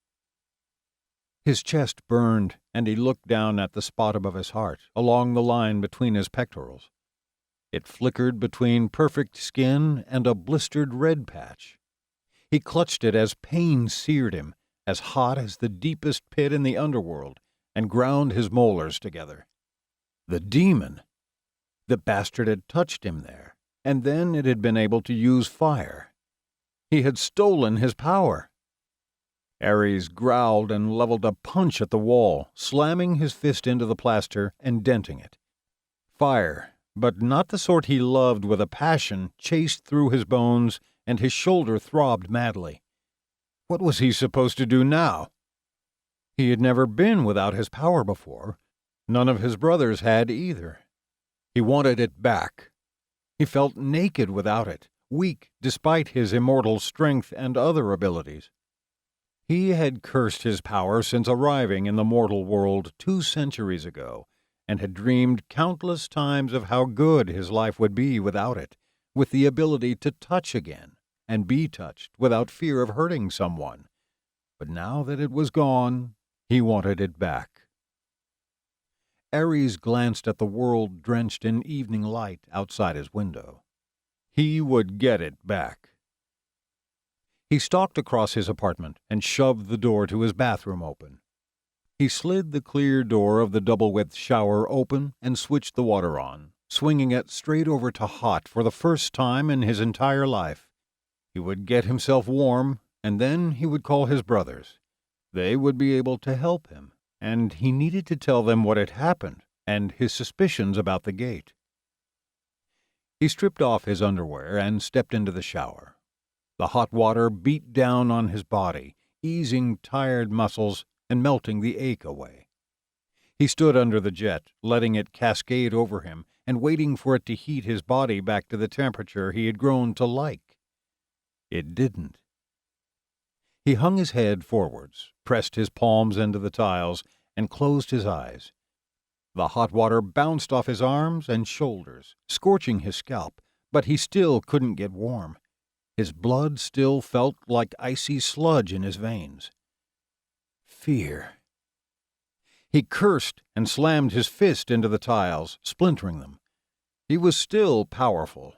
Speaker 1: His chest burned, and he looked down at the spot above his heart, along the line between his pectorals. It flickered between perfect skin and a blistered red patch. He clutched it as pain seared him, as hot as the deepest pit in the underworld, and ground his molars together. The demon! The bastard had touched him there, and then it had been able to use fire. He had stolen his power. Aries growled and leveled a punch at the wall, slamming his fist into the plaster and denting it. Fire, but not the sort he loved with a passion, chased through his bones, and his shoulder throbbed madly. What was he supposed to do now? He had never been without his power before. None of his brothers had either. He wanted it back. He felt naked without it, weak despite his immortal strength and other abilities. He had cursed his power since arriving in the mortal world 2 centuries ago, and had dreamed countless times of how good his life would be without it, with the ability to touch again, and be touched without fear of hurting someone. But now that it was gone, he wanted it back. Aries glanced at the world drenched in evening light outside his window. He would get it back. He stalked across his apartment and shoved the door to his bathroom open. He slid the clear door of the double-width shower open and switched the water on, swinging it straight over to hot for the first time in his entire life. He would get himself warm, and then he would call his brothers. They would be able to help him, and he needed to tell them what had happened and his suspicions about the gate. He stripped off his underwear and stepped into the shower. The hot water beat down on his body, easing tired muscles and melting the ache away. He stood under the jet, letting it cascade over him and waiting for it to heat his body back to the temperature he had grown to like. It didn't. He hung his head forwards, pressed his palms into the tiles, and closed his eyes. The hot water bounced off his arms and shoulders, scorching his scalp, but he still couldn't get warm. His blood still felt like icy sludge in his veins. Fear. He cursed and slammed his fist into the tiles, splintering them. He was still powerful.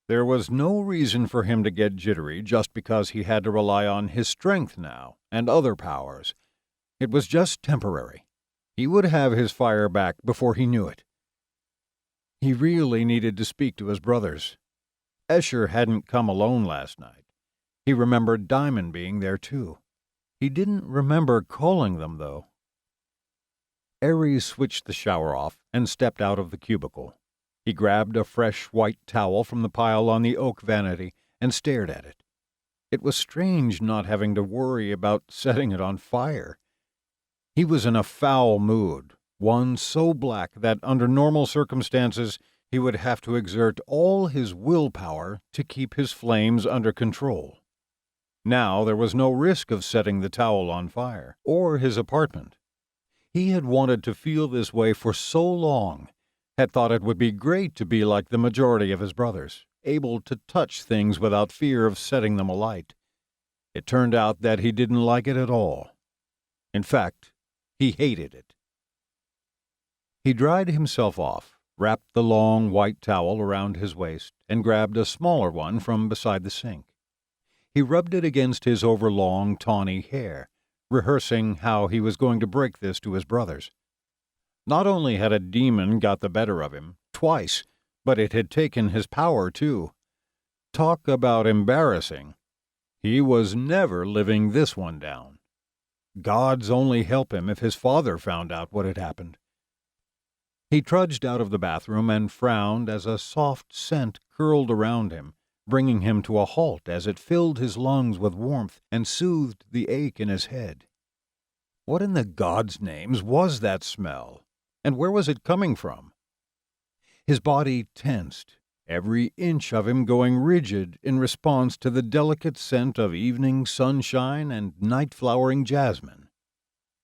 Speaker 1: There was no reason for him to get jittery just because he had to rely on his strength now and other powers. It was just temporary. He would have his fire back before he knew it. He really needed to speak to his brothers. Escher hadn't come alone last night. He remembered Diamond being there too. He didn't remember calling them, though. Aries switched the shower off and stepped out of the cubicle. He grabbed a fresh white towel from the pile on the oak vanity and stared at it. It was strange not having to worry about setting it on fire. He was in a foul mood, one so black that under normal circumstances he would have to exert all his willpower to keep his flames under control. Now there was no risk of setting the towel on fire, or his apartment. He had wanted to feel this way for so long, had thought it would be great to be like the majority of his brothers, able to touch things without fear of setting them alight. It turned out that he didn't like it at all. In fact, he hated it. He dried himself off, wrapped the long white towel around his waist, and grabbed a smaller one from beside the sink. He rubbed it against his overlong, tawny hair, rehearsing how he was going to break this to his brothers. Not only had a demon got the better of him, twice, but it had taken his power, too. Talk about embarrassing. He was never living this one down. Gods only help him if his father found out what had happened. He trudged out of the bathroom and frowned as a soft scent curled around him, bringing him to a halt as it filled his lungs with warmth and soothed the ache in his head. What in the gods' names was that smell, and where was it coming from? His body tensed, every inch of him going rigid in response to the delicate scent of evening sunshine and night-flowering jasmine.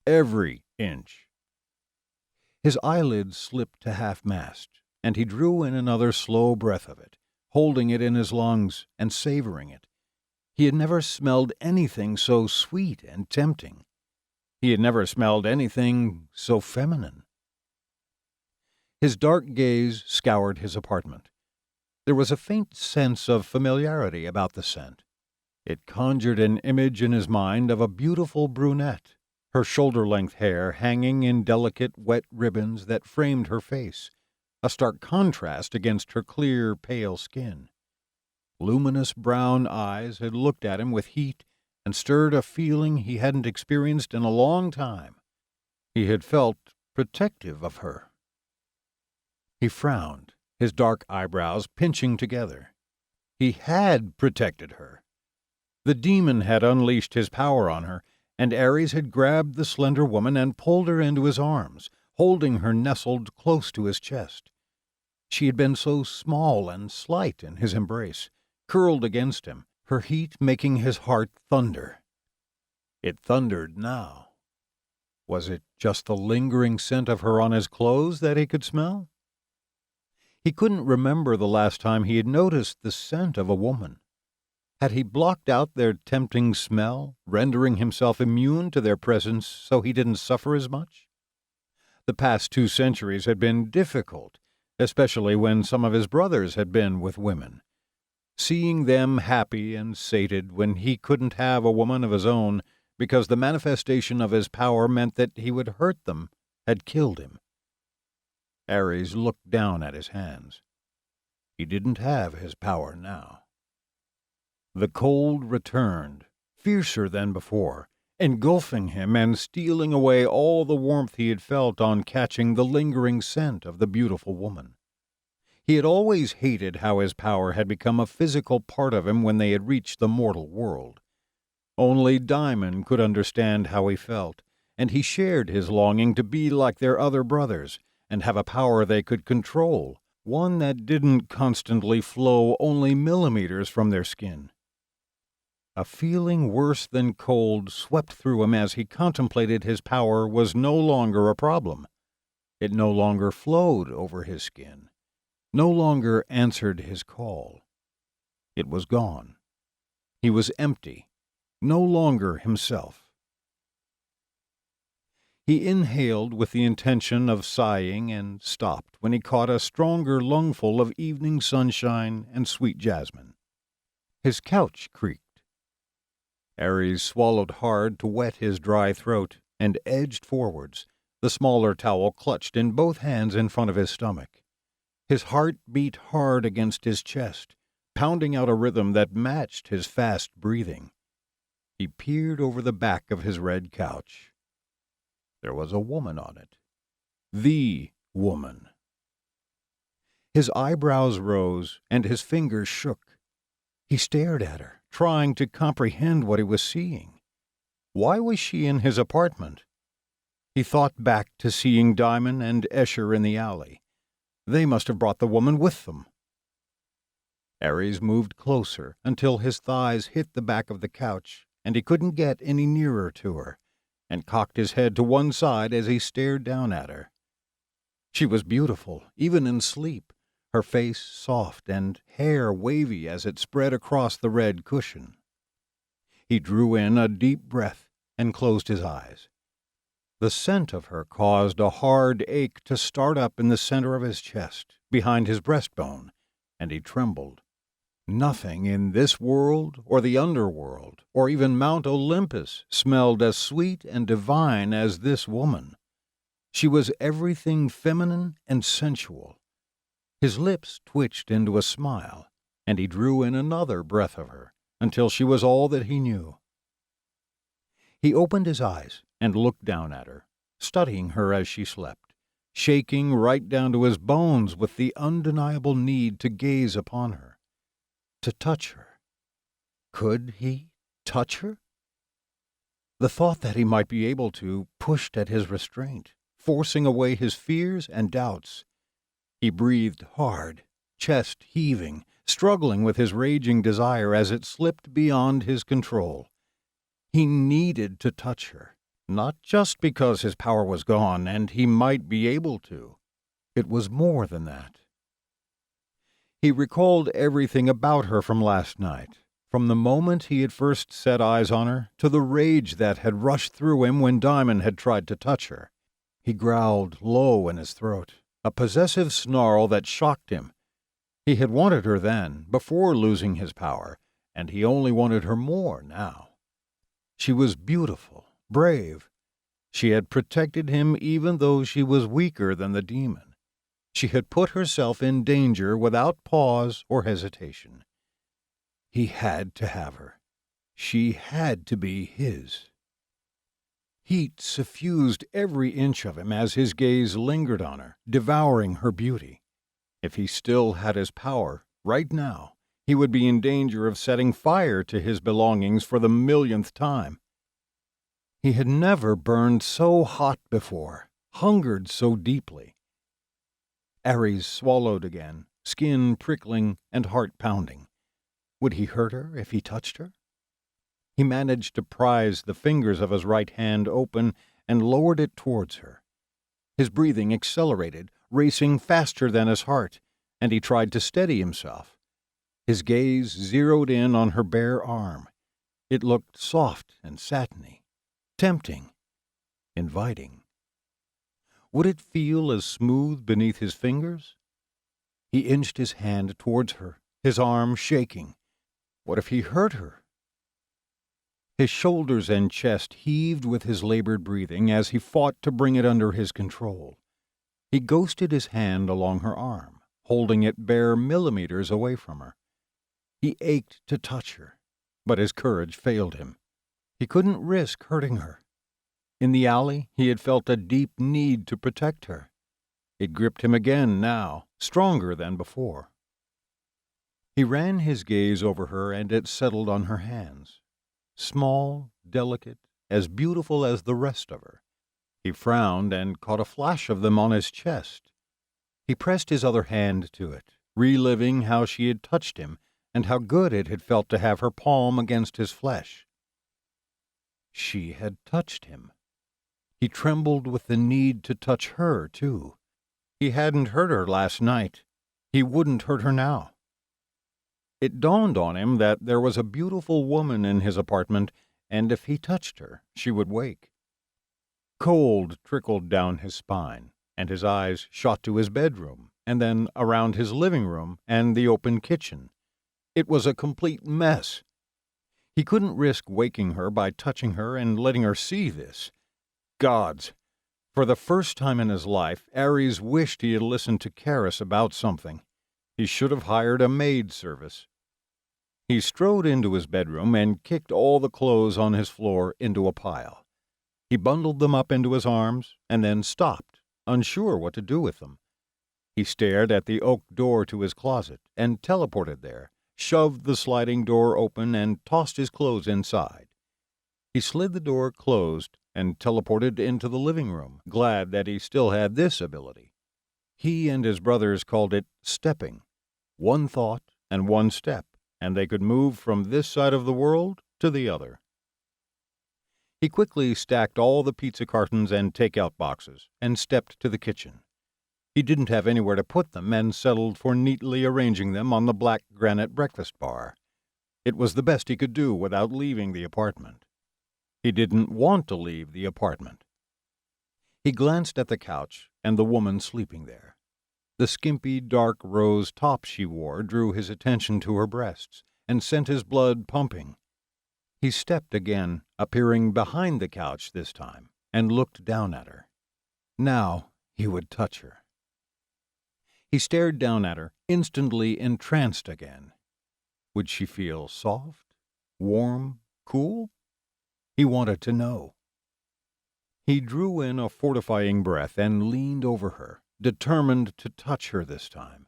Speaker 1: Every inch. His eyelids slipped to half-mast, and he drew in another slow breath of it, holding it in his lungs and savoring it. He had never smelled anything so sweet and tempting. He had never smelled anything so feminine. His dark gaze scoured his apartment. There was a faint sense of familiarity about the scent. It conjured an image in his mind of a beautiful brunette, her shoulder-length hair hanging in delicate, wet ribbons that framed her face, a stark contrast against her clear, pale skin. Luminous brown eyes had looked at him with heat and stirred a feeling he hadn't experienced in a long time. He had felt protective of her. He frowned, his dark eyebrows pinching together. He had protected her. The demon had unleashed his power on her, and Ares had grabbed the slender woman and pulled her into his arms, holding her nestled close to his chest. She had been so small and slight in his embrace, curled against him, her heat making his heart thunder. It thundered now. Was it just the lingering scent of her on his clothes that he could smell? He couldn't remember the last time he had noticed the scent of a woman. Had he blocked out their tempting smell, rendering himself immune to their presence so he didn't suffer as much? The past 2 centuries had been difficult, especially when some of his brothers had been with women. Seeing them happy and sated when he couldn't have a woman of his own because the manifestation of his power meant that he would hurt them had killed him. Ares looked down at his hands. He didn't have his power now. The cold returned, fiercer than before, engulfing him and stealing away all the warmth he had felt on catching the lingering scent of the beautiful woman. He had always hated how his power had become a physical part of him when they had reached the mortal world. Only Diamond could understand how he felt, and he shared his longing to be like their other brothers and have a power they could control, one that didn't constantly flow only millimeters from their skin. A feeling worse than cold swept through him as he contemplated his power was no longer a problem. It no longer flowed over his skin, no longer answered his call. It was gone. He was empty, no longer himself. He inhaled with the intention of sighing and stopped when he caught a stronger lungful of evening sunshine and sweet jasmine. His couch creaked. Ares swallowed hard to wet his dry throat and edged forwards, the smaller towel clutched in both hands in front of his stomach. His heart beat hard against his chest, pounding out a rhythm that matched his fast breathing. He peered over the back of his red couch. There was a woman on it, The woman. His eyebrows rose and his fingers shook. He stared at her, trying to comprehend what he was seeing. Why was she in his apartment? He thought back to seeing Diamond and Escher in the alley. They must have brought the woman with them. Aries moved closer until his thighs hit the back of the couch, and he couldn't get any nearer to her, and cocked his head to one side as he stared down at her. She was beautiful, even in sleep, her face soft and hair wavy as it spread across the red cushion. He drew in a deep breath and closed his eyes. The scent of her caused a hard ache to start up in the center of his chest, behind his breastbone, and he trembled. Nothing in this world or the underworld or even Mount Olympus smelled as sweet and divine as this woman. She was everything feminine and sensual. His lips twitched into a smile, and he drew in another breath of her until she was all that he knew. He opened his eyes and looked down at her, studying her as she slept, shaking right down to his bones with the undeniable need to gaze upon her, to touch her. Could he touch her? The thought that he might be able to pushed at his restraint, forcing away his fears and doubts. He breathed hard, chest heaving, struggling with his raging desire as it slipped beyond his control. He needed to touch her, not just because his power was gone and he might be able to. It was more than that. He recalled everything about her from last night, from the moment he had first set eyes on her to the rage that had rushed through him when Diamond had tried to touch her. He growled low in his throat, a possessive snarl that shocked him. He had wanted her then, before losing his power, and he only wanted her more now. She was beautiful, brave. She had protected him even though she was weaker than the demon. She had put herself in danger without pause or hesitation. He had to have her. She had to be his. Heat suffused every inch of him as his gaze lingered on her, devouring her beauty. If he still had his power, right now, he would be in danger of setting fire to his belongings for the millionth time. He had never burned so hot before, hungered so deeply. Aries swallowed again, skin prickling and heart pounding. Would he hurt her if he touched her? He managed to prise the fingers of his right hand open and lowered it towards her. His breathing accelerated, racing faster than his heart, and he tried to steady himself. His gaze zeroed in on her bare arm. It looked soft and satiny, tempting, inviting. Would it feel as smooth beneath his fingers? He inched his hand towards her, his arm shaking. What if he hurt her? His shoulders and chest heaved with his labored breathing as he fought to bring it under his control. He ghosted his hand along her arm, holding it bare millimeters away from her. He ached to touch her, but his courage failed him. He couldn't risk hurting her. In the alley, he had felt a deep need to protect her. It gripped him again now, stronger than before. He ran his gaze over her and it settled on her hands. Small, delicate, as beautiful as the rest of her. He frowned and caught a flash of them on his chest. He pressed his other hand to it, reliving how she had touched him and how good it had felt to have her palm against his flesh. She had touched him. He trembled with the need to touch her, too. He hadn't hurt her last night. He wouldn't hurt her now. It dawned on him that there was a beautiful woman in his apartment, and if he touched her, she would wake. Cold trickled down his spine, and his eyes shot to his bedroom, and then around his living room and the open kitchen. It was a complete mess. He couldn't risk waking her by touching her and letting her see this. Gods! For the first time in his life, Aries wished he had listened to Karis about something. He should have hired a maid service. He strode into his bedroom and kicked all the clothes on his floor into a pile. He bundled them up into his arms and then stopped, unsure what to do with them. He stared at the oak door to his closet and teleported there, shoved the sliding door open, and tossed his clothes inside. He slid the door closed and teleported into the living room, glad that he still had this ability. He and his brothers called it stepping. One thought and one step, and they could move from this side of the world to the other. He quickly stacked all the pizza cartons and takeout boxes and stepped to the kitchen. He didn't have anywhere to put them and settled for neatly arranging them on the black granite breakfast bar. It was the best he could do without leaving the apartment. He didn't want to leave the apartment. He glanced at the couch and the woman sleeping there. The skimpy dark rose top she wore drew his attention to her breasts and sent his blood pumping. He stepped again, appearing behind the couch this time, and looked down at her. Now he would touch her. He stared down at her, instantly entranced again. Would she feel soft, warm, cool? He wanted to know. He drew in a fortifying breath and leaned over her, determined to touch her this time.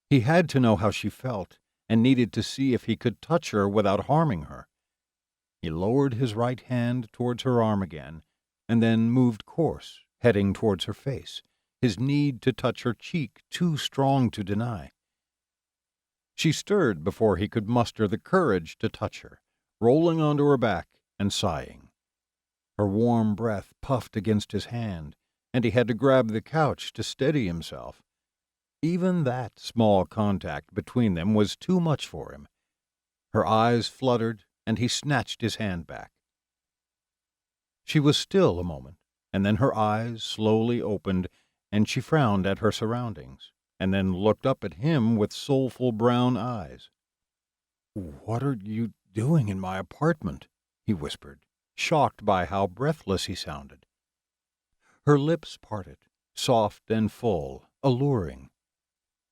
Speaker 1: He had to know how she felt, and needed to see if he could touch her without harming her. He lowered his right hand towards her arm again, and then moved course, heading towards her face, his need to touch her cheek too strong to deny. She stirred before he could muster the courage to touch her, rolling onto her back and sighing. Her warm breath puffed against his hand, and he had to grab the couch to steady himself. Even that small contact between them was too much for him. Her eyes fluttered, and he snatched his hand back. She was still a moment, and then her eyes slowly opened, and she frowned at her surroundings, and then looked up at him with soulful brown eyes. "What are you doing in my apartment?" he whispered, shocked by how breathless he sounded. Her lips parted, soft and full, alluring.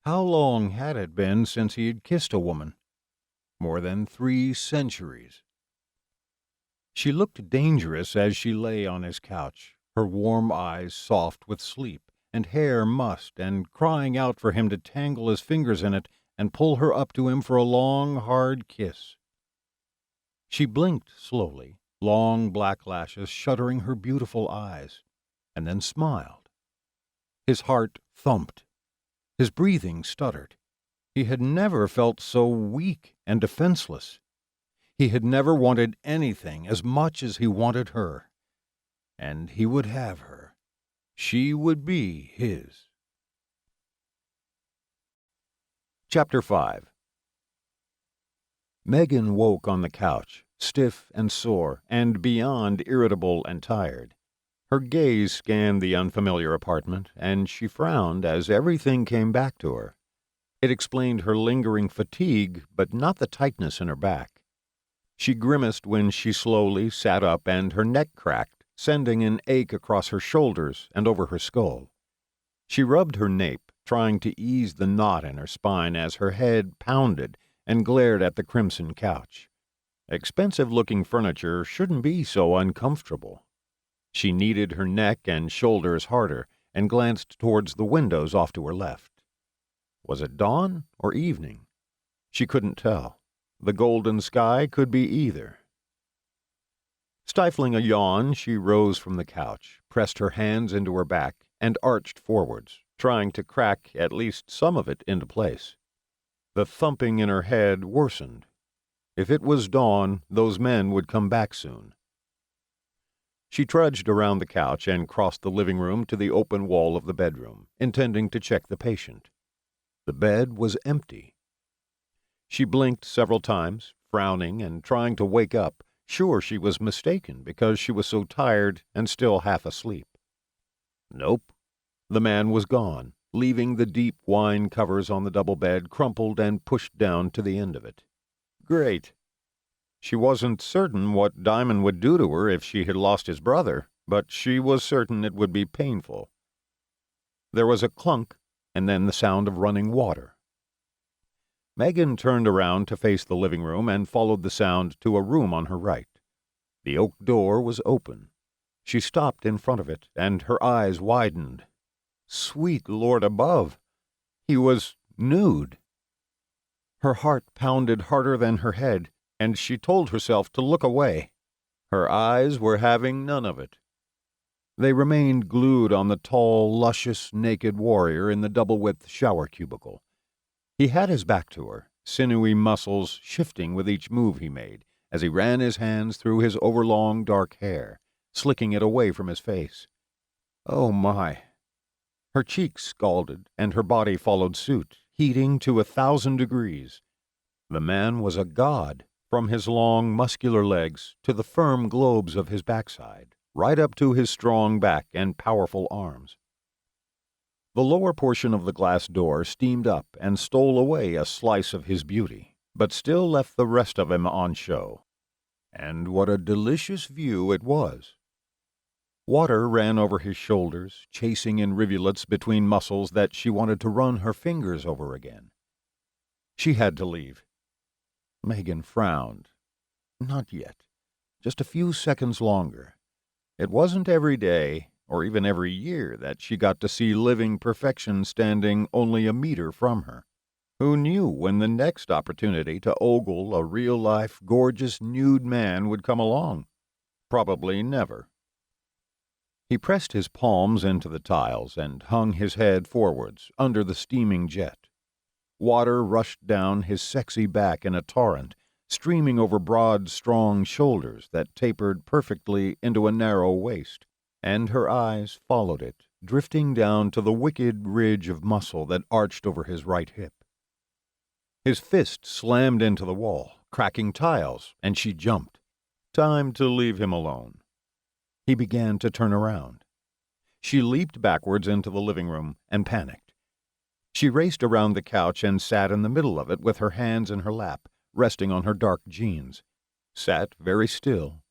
Speaker 1: How long had it been since he had kissed a woman? More than 3 centuries. She looked dangerous as she lay on his couch, her warm eyes soft with sleep, and hair mussed, and crying out for him to tangle his fingers in it and pull her up to him for a long, hard kiss. She blinked slowly, long black lashes shuttering her beautiful eyes, and then smiled. His heart thumped. His breathing stuttered. He had never felt so weak and defenseless. He had never wanted anything as much as he wanted her. And he would have her. She would be his. Chapter 5. Megan woke on the couch, stiff and sore, and beyond irritable and tired. Her gaze scanned the unfamiliar apartment, and she frowned as everything came back to her. It explained her lingering fatigue, but not the tightness in her back. She grimaced when she slowly sat up, and her neck cracked, sending an ache across her shoulders and over her skull. She rubbed her nape, trying to ease the knot in her spine as her head pounded and glared at the crimson couch. Expensive-looking furniture shouldn't be so uncomfortable. She kneaded her neck and shoulders harder and glanced towards the windows off to her left. Was it dawn or evening? She couldn't tell. The golden sky could be either. Stifling a yawn, she rose from the couch, pressed her hands into her back, and arched forwards, trying to crack at least some of it into place. The thumping in her head worsened. If it was dawn, those men would come back soon. She trudged around the couch and crossed the living room to the open wall of the bedroom, intending to check the patient. The bed was empty. She blinked several times, frowning and trying to wake up, sure she was mistaken because she was so tired and still half asleep. Nope. The man was gone, leaving the deep wine covers on the double bed crumpled and pushed down to the end of it. Great. She wasn't certain what Diamond would do to her if she had lost his brother, but she was certain it would be painful. There was a clunk, and then the sound of running water. Megan turned around to face the living room and followed the sound to a room on her right. The oak door was open. She stopped in front of it, and her eyes widened. Sweet Lord above! He was nude. Her heart pounded harder than her head, and she told herself to look away. Her eyes were having none of it. They remained glued on the tall, luscious, naked warrior in the double-width shower cubicle. He had his back to her, sinewy muscles shifting with each move he made, as he ran his hands through his overlong dark hair, slicking it away from his face. Oh, my! Her cheeks scalded, and her body followed suit, heating to 1,000 degrees. The man was a god, from his long, muscular legs to the firm globes of his backside, right up to his strong back and powerful arms. The lower portion of the glass door steamed up and stole away a slice of his beauty, but still left the rest of him on show. And what a delicious view it was! Water ran over his shoulders, chasing in rivulets between muscles that she wanted to run her fingers over again. She had to leave. Megan frowned. Not yet. Just a few seconds longer. It wasn't every day, or even every year, that she got to see living perfection standing only a meter from her. Who knew when the next opportunity to ogle a real-life, gorgeous, nude man would come along? Probably never. He pressed his palms into the tiles and hung his head forwards under the steaming jet. Water rushed down his sexy back in a torrent, streaming over broad, strong shoulders that tapered perfectly into a narrow waist, and her eyes followed it, drifting down to the wicked ridge of muscle that arched over his right hip. His fist slammed into the wall, cracking tiles, and she jumped. Time to leave him alone. He began to turn around. She leaped backwards into the living room and panicked. She raced around the couch and sat in the middle of it with her hands in her lap, resting on her dark jeans. Sat very still.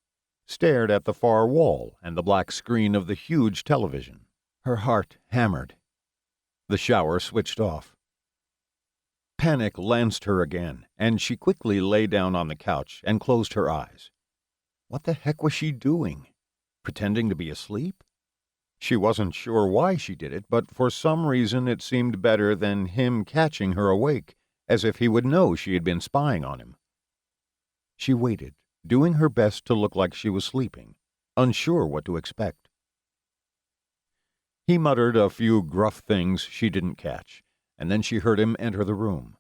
Speaker 1: Stared at the far wall and the black screen of the huge television. Her heart hammered. The shower switched off. Panic lanced her again, and she quickly lay down on the couch and closed her eyes. What the heck was she doing? Pretending to be asleep? She wasn't sure why she did it, but for some reason it seemed better than him catching her awake, as if he would know she had been spying on him. She waited, doing her best to look like she was sleeping, unsure what to expect. He muttered a few gruff things she didn't catch, and then she heard him enter the room.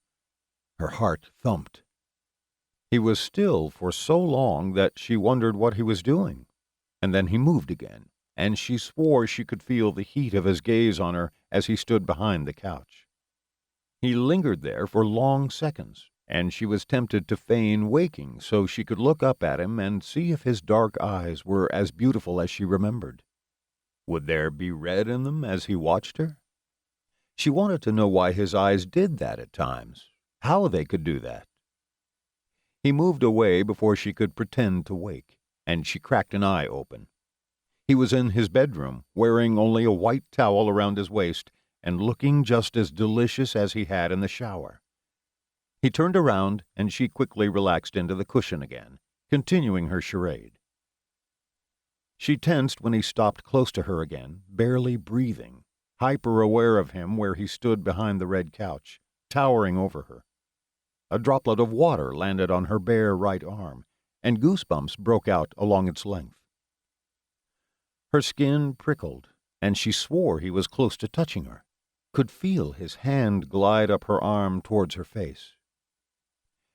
Speaker 1: Her heart thumped. He was still for so long that she wondered what he was doing. And then he moved again, and she swore she could feel the heat of his gaze on her as he stood behind the couch. He lingered there for long seconds, and she was tempted to feign waking so she could look up at him and see if his dark eyes were as beautiful as she remembered. Would there be red in them as he watched her? She wanted to know why his eyes did that at times, how they could do that. He moved away before she could pretend to wake, and she cracked an eye open. He was in his bedroom, wearing only a white towel around his waist and looking just as delicious as he had in the shower. He turned around, and she quickly relaxed into the cushion again, continuing her charade. She tensed when he stopped close to her again, barely breathing, hyper-aware of him where he stood behind the red couch, towering over her. A droplet of water landed on her bare right arm, and goosebumps broke out along its length. Her skin prickled, and she swore he was close to touching her, could feel his hand glide up her arm towards her face.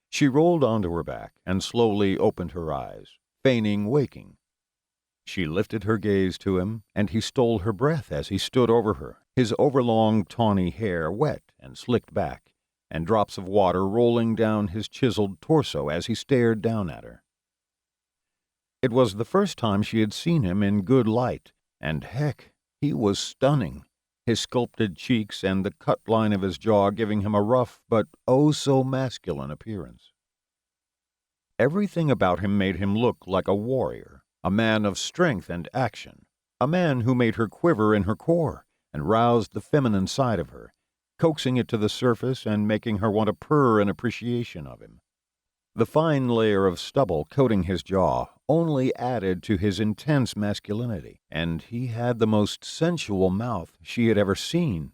Speaker 1: She rolled onto her back and slowly opened her eyes, feigning waking. She lifted her gaze to him, and he stole her breath as he stood over her, his overlong tawny hair wet and slicked back, and drops of water rolling down his chiseled torso as he stared down at her. It was the first time she had seen him in good light, and heck, he was stunning, his sculpted cheeks and the cut line of his jaw giving him a rough but oh-so-masculine appearance. Everything about him made him look like a warrior, a man of strength and action, a man who made her quiver in her core and roused the feminine side of her, coaxing it to the surface and making her want to purr in appreciation of him. The fine layer of stubble coating his jaw only added to his intense masculinity, and he had the most sensual mouth she had ever seen.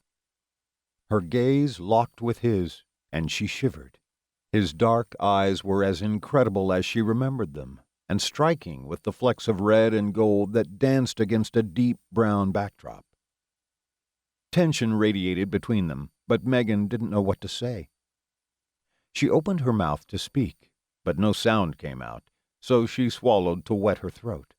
Speaker 1: Her gaze locked with his, and she shivered. His dark eyes were as incredible as she remembered them, and striking with the flecks of red and gold that danced against a deep brown backdrop. Tension radiated between them, but Megan didn't know what to say. She opened her mouth to speak, but no sound came out, so she swallowed to wet her throat.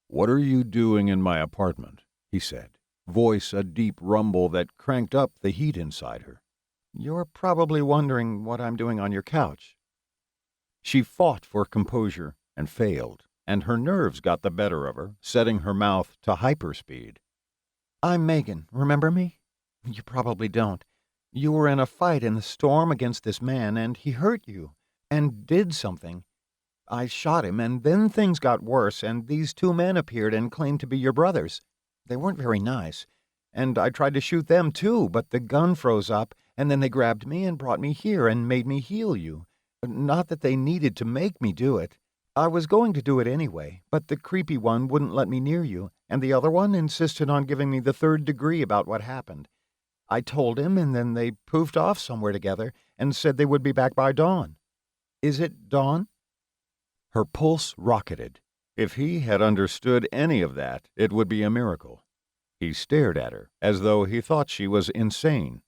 Speaker 1: "What are you doing in my apartment?" he said, voice a deep rumble that cranked up the heat inside her. "You're probably wondering what I'm doing on your couch." She fought for composure and failed, and her nerves got the better of her, setting her mouth to hyperspeed. "I'm Megan, remember me? You probably don't. You were in a fight in the storm against this man, and he hurt you, and did something. I shot him, and then things got worse, and these two men appeared and claimed to be your brothers. They weren't very nice, and I tried to shoot them too, but the gun froze up, and then they grabbed me and brought me here and made me heal you. Not that they needed to make me do it. I was going to do it anyway, but the creepy one wouldn't let me near you, and the other one insisted on giving me the third degree about what happened. I told him, and then they poofed off somewhere together and said they would be back by dawn. Is it dawn?" Her pulse rocketed. If he had understood any of that, it would be a miracle. He stared at her, as though he thought she was insane.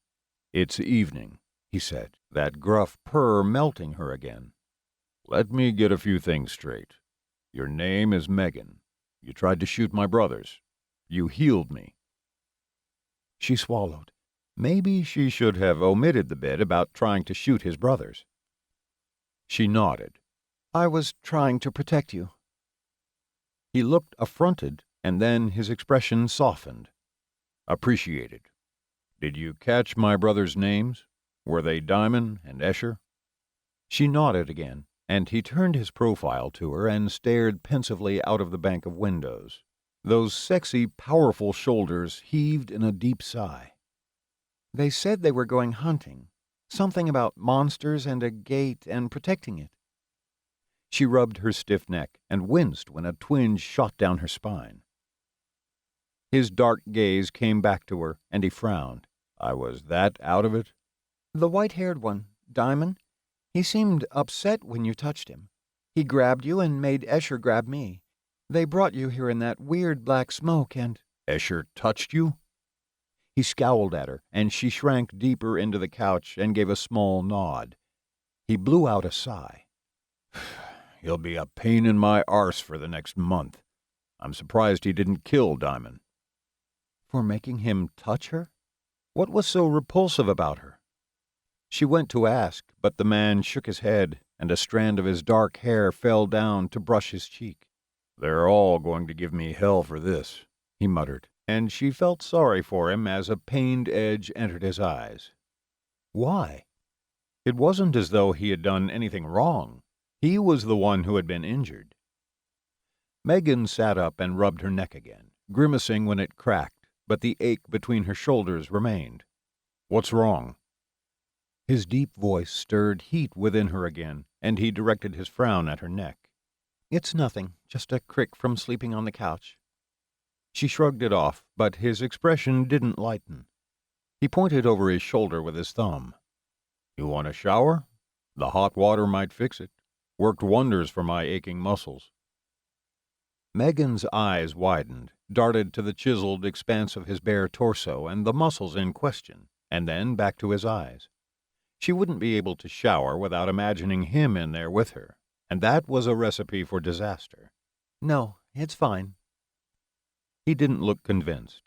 Speaker 1: "It's evening," he said, that gruff purr melting her again. "Let me get a few things straight. Your name is Megan. You tried to shoot my brothers. You healed me." She swallowed. Maybe she should have omitted the bit about trying to shoot his brothers. She nodded. "I was trying to protect you." He looked affronted, and then his expression softened. "Appreciated. Did you catch my brothers' names? Were they Diamond and Escher?" She nodded again, and he turned his profile to her and stared pensively out of the bank of windows. Those sexy, powerful shoulders heaved in a deep sigh. "They said they were going hunting. Something about monsters and a gate and protecting it." She rubbed her stiff neck and winced when a twinge shot down her spine. His dark gaze came back to her, and he frowned. "I was that out of it?" "The white-haired one, Diamond, he seemed upset when you touched him. He grabbed you and made Escher grab me. They brought you here in that weird black smoke and—" "Escher touched you?" He scowled at her, and she shrank deeper into the couch and gave a small nod. He blew out a sigh. "He'll be a pain in my arse for the next month. I'm surprised he didn't kill Diamond." For making him touch her? What was so repulsive about her? She went to ask, but the man shook his head, and a strand of his dark hair fell down to brush his cheek. "They're all going to give me hell for this," he muttered, and she felt sorry for him as a pained edge entered his eyes. Why? It wasn't as though he had done anything wrong. He was the one who had been injured. Megan sat up and rubbed her neck again, grimacing when it cracked, but the ache between her shoulders remained. "What's wrong?" His deep voice stirred heat within her again, and he directed his frown at her neck. "It's nothing, just a crick from sleeping on the couch." She shrugged it off, but his expression didn't lighten. He pointed over his shoulder with his thumb. "You want a shower? The hot water might fix it. Worked wonders for my aching muscles." Megan's eyes widened, darted to the chiseled expanse of his bare torso and the muscles in question, and then back to his eyes. She wouldn't be able to shower without imagining him in there with her, and that was a recipe for disaster. "No, it's fine." He didn't look convinced.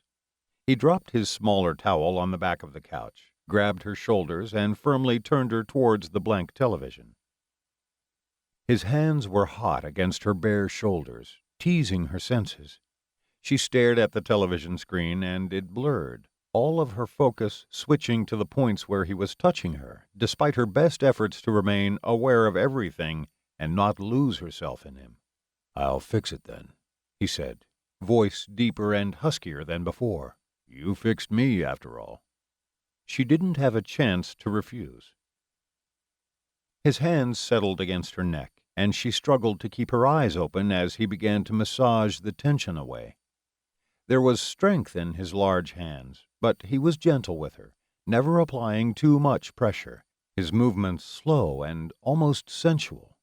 Speaker 1: He dropped his smaller towel on the back of the couch, grabbed her shoulders, and firmly turned her towards the blank television. His hands were hot against her bare shoulders, teasing her senses. She stared at the television screen, and it blurred, all of her focus switching to the points where he was touching her, despite her best efforts to remain aware of everything and not lose herself in him. "I'll fix it then," he said, voice deeper and huskier than before. "You fixed me, after all." She didn't have a chance to refuse. His hands settled against her neck, and she struggled to keep her eyes open as he began to massage the tension away. There was strength in his large hands, but he was gentle with her, never applying too much pressure, his movements slow and almost sensual.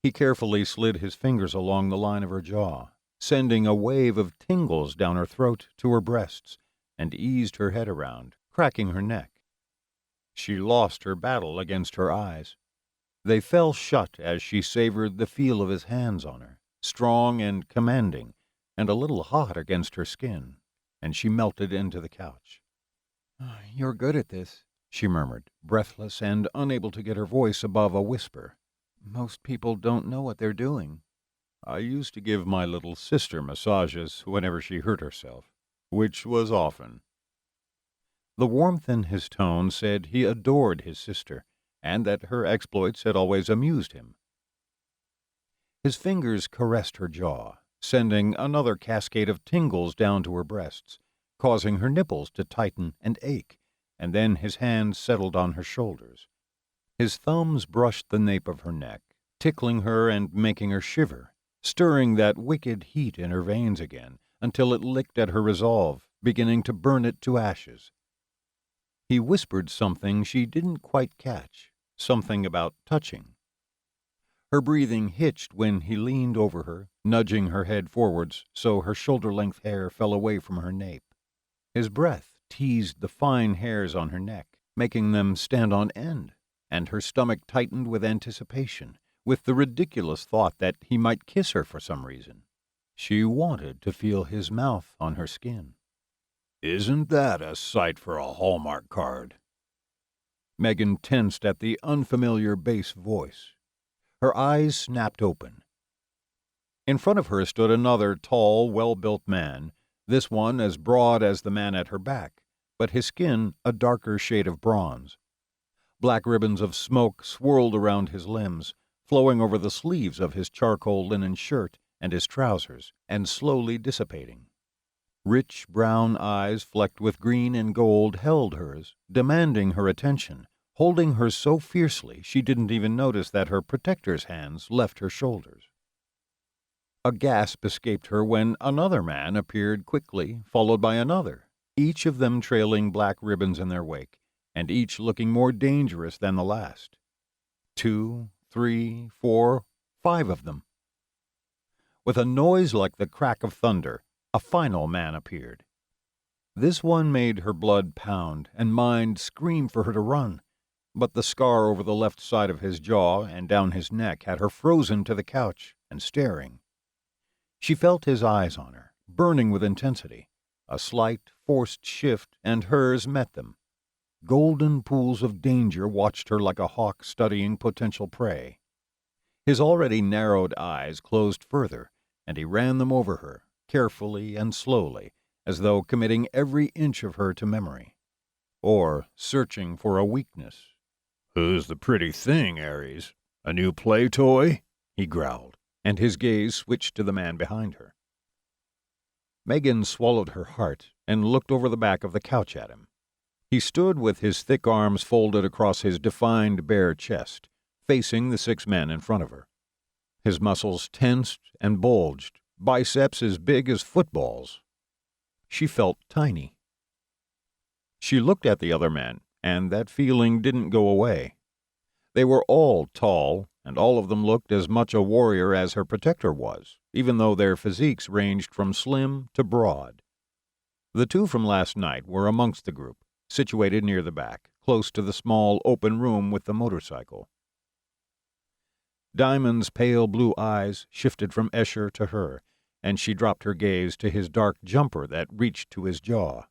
Speaker 1: He carefully slid his fingers along the line of her jaw, sending a wave of tingles down her throat to her breasts, and eased her head around, cracking her neck. She lost her battle against her eyes. They fell shut as she savored the feel of his hands on her, strong and commanding, and a little hot against her skin, and she melted into the couch. "You're good at this," she murmured, breathless and unable to get her voice above a whisper. "Most people don't know what they're doing." "I used to give my little sister massages whenever she hurt herself, which was often." The warmth in his tone said he adored his sister, and that her exploits had always amused him. His fingers caressed her jaw, sending another cascade of tingles down to her breasts, causing her nipples to tighten and ache, and then his hands settled on her shoulders. His thumbs brushed the nape of her neck, tickling her and making her shiver, stirring that wicked heat in her veins again, until it licked at her resolve, beginning to burn it to ashes. He whispered something she didn't quite catch, something about touching. Her breathing hitched when he leaned over her, nudging her head forwards so her shoulder-length hair fell away from her nape. His breath teased the fine hairs on her neck, making them stand on end, and her stomach tightened with anticipation, with the ridiculous thought that he might kiss her for some reason. She wanted to feel his mouth on her skin. "Isn't that a sight for a Hallmark card?" Megan tensed at the unfamiliar bass voice. Her eyes snapped open. In front of her stood another tall, well-built man, this one as broad as the man at her back, but his skin a darker shade of bronze. Black ribbons of smoke swirled around his limbs, flowing over the sleeves of his charcoal linen shirt and his trousers, and slowly dissipating. Rich brown eyes flecked with green and gold held hers, demanding her attention, holding her so fiercely she didn't even notice that her protector's hands left her shoulders. A gasp escaped her when another man appeared quickly, followed by another, each of them trailing black ribbons in their wake, and each looking more dangerous than the last. 2, 3, 4, 5 of them. With a noise like the crack of thunder, a final man appeared. This one made her blood pound and mind scream for her to run, but the scar over the left side of his jaw and down his neck had her frozen to the couch and staring. She felt his eyes on her, burning with intensity. A slight, forced shift, and hers met them. Golden pools of danger watched her like a hawk studying potential prey. His already narrowed eyes closed further, and he ran them over her, carefully and slowly, as though committing every inch of her to memory, or searching for a weakness. "Who's the pretty thing, Aries? A new play toy?" he growled, and his gaze switched to the man behind her. Megan swallowed her heart and looked over the back of the couch at him. He stood with his thick arms folded across his defined bare chest, facing the 6 men in front of her. His muscles tensed and bulged, biceps as big as footballs. She felt tiny. She looked at the other men, and that feeling didn't go away. They were all tall, and all of them looked as much a warrior as her protector was, even though their physiques ranged from slim to broad. The 2 from last night were amongst the group, situated near the back, close to the small open room with the motorcycle. Diamond's pale blue eyes shifted from Escher to her, and she dropped her gaze to his dark jumper that reached to his jaw.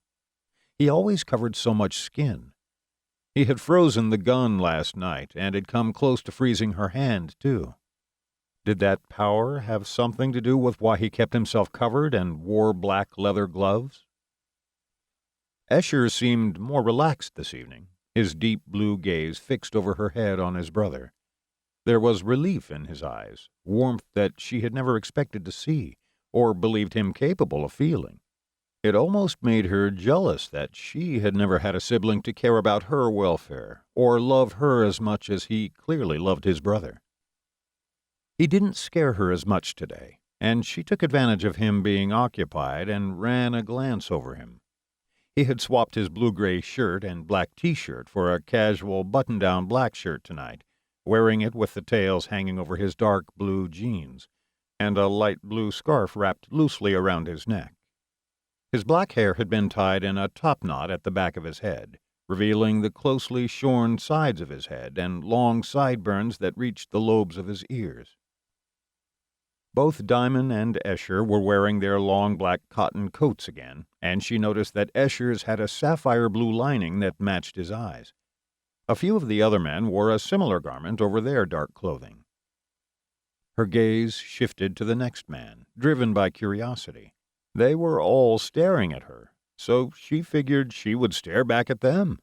Speaker 1: He always covered so much skin. He had frozen the gun last night, and had come close to freezing her hand, too. Did that power have something to do with why he kept himself covered and wore black leather gloves? Escher seemed more relaxed this evening, his deep blue gaze fixed over her head on his brother. There was relief in his eyes, warmth that she had never expected to see, or believed him capable of feeling. It almost made her jealous that she had never had a sibling to care about her welfare, or love her as much as he clearly loved his brother. He didn't scare her as much today, and she took advantage of him being occupied and ran a glance over him. He had swapped his blue-gray shirt and black T-shirt for a casual button-down black shirt tonight, wearing it with the tails hanging over his dark blue jeans, and a light blue scarf wrapped loosely around his neck. His black hair had been tied in a topknot at the back of his head, revealing the closely shorn sides of his head and long sideburns that reached the lobes of his ears. Both Diamond and Escher were wearing their long black cotton coats again, and she noticed that Escher's had a sapphire blue lining that matched his eyes. A few of the other men wore a similar garment over their dark clothing. Her gaze shifted to the next man, driven by curiosity. They were all staring at her, so she figured she would stare back at them.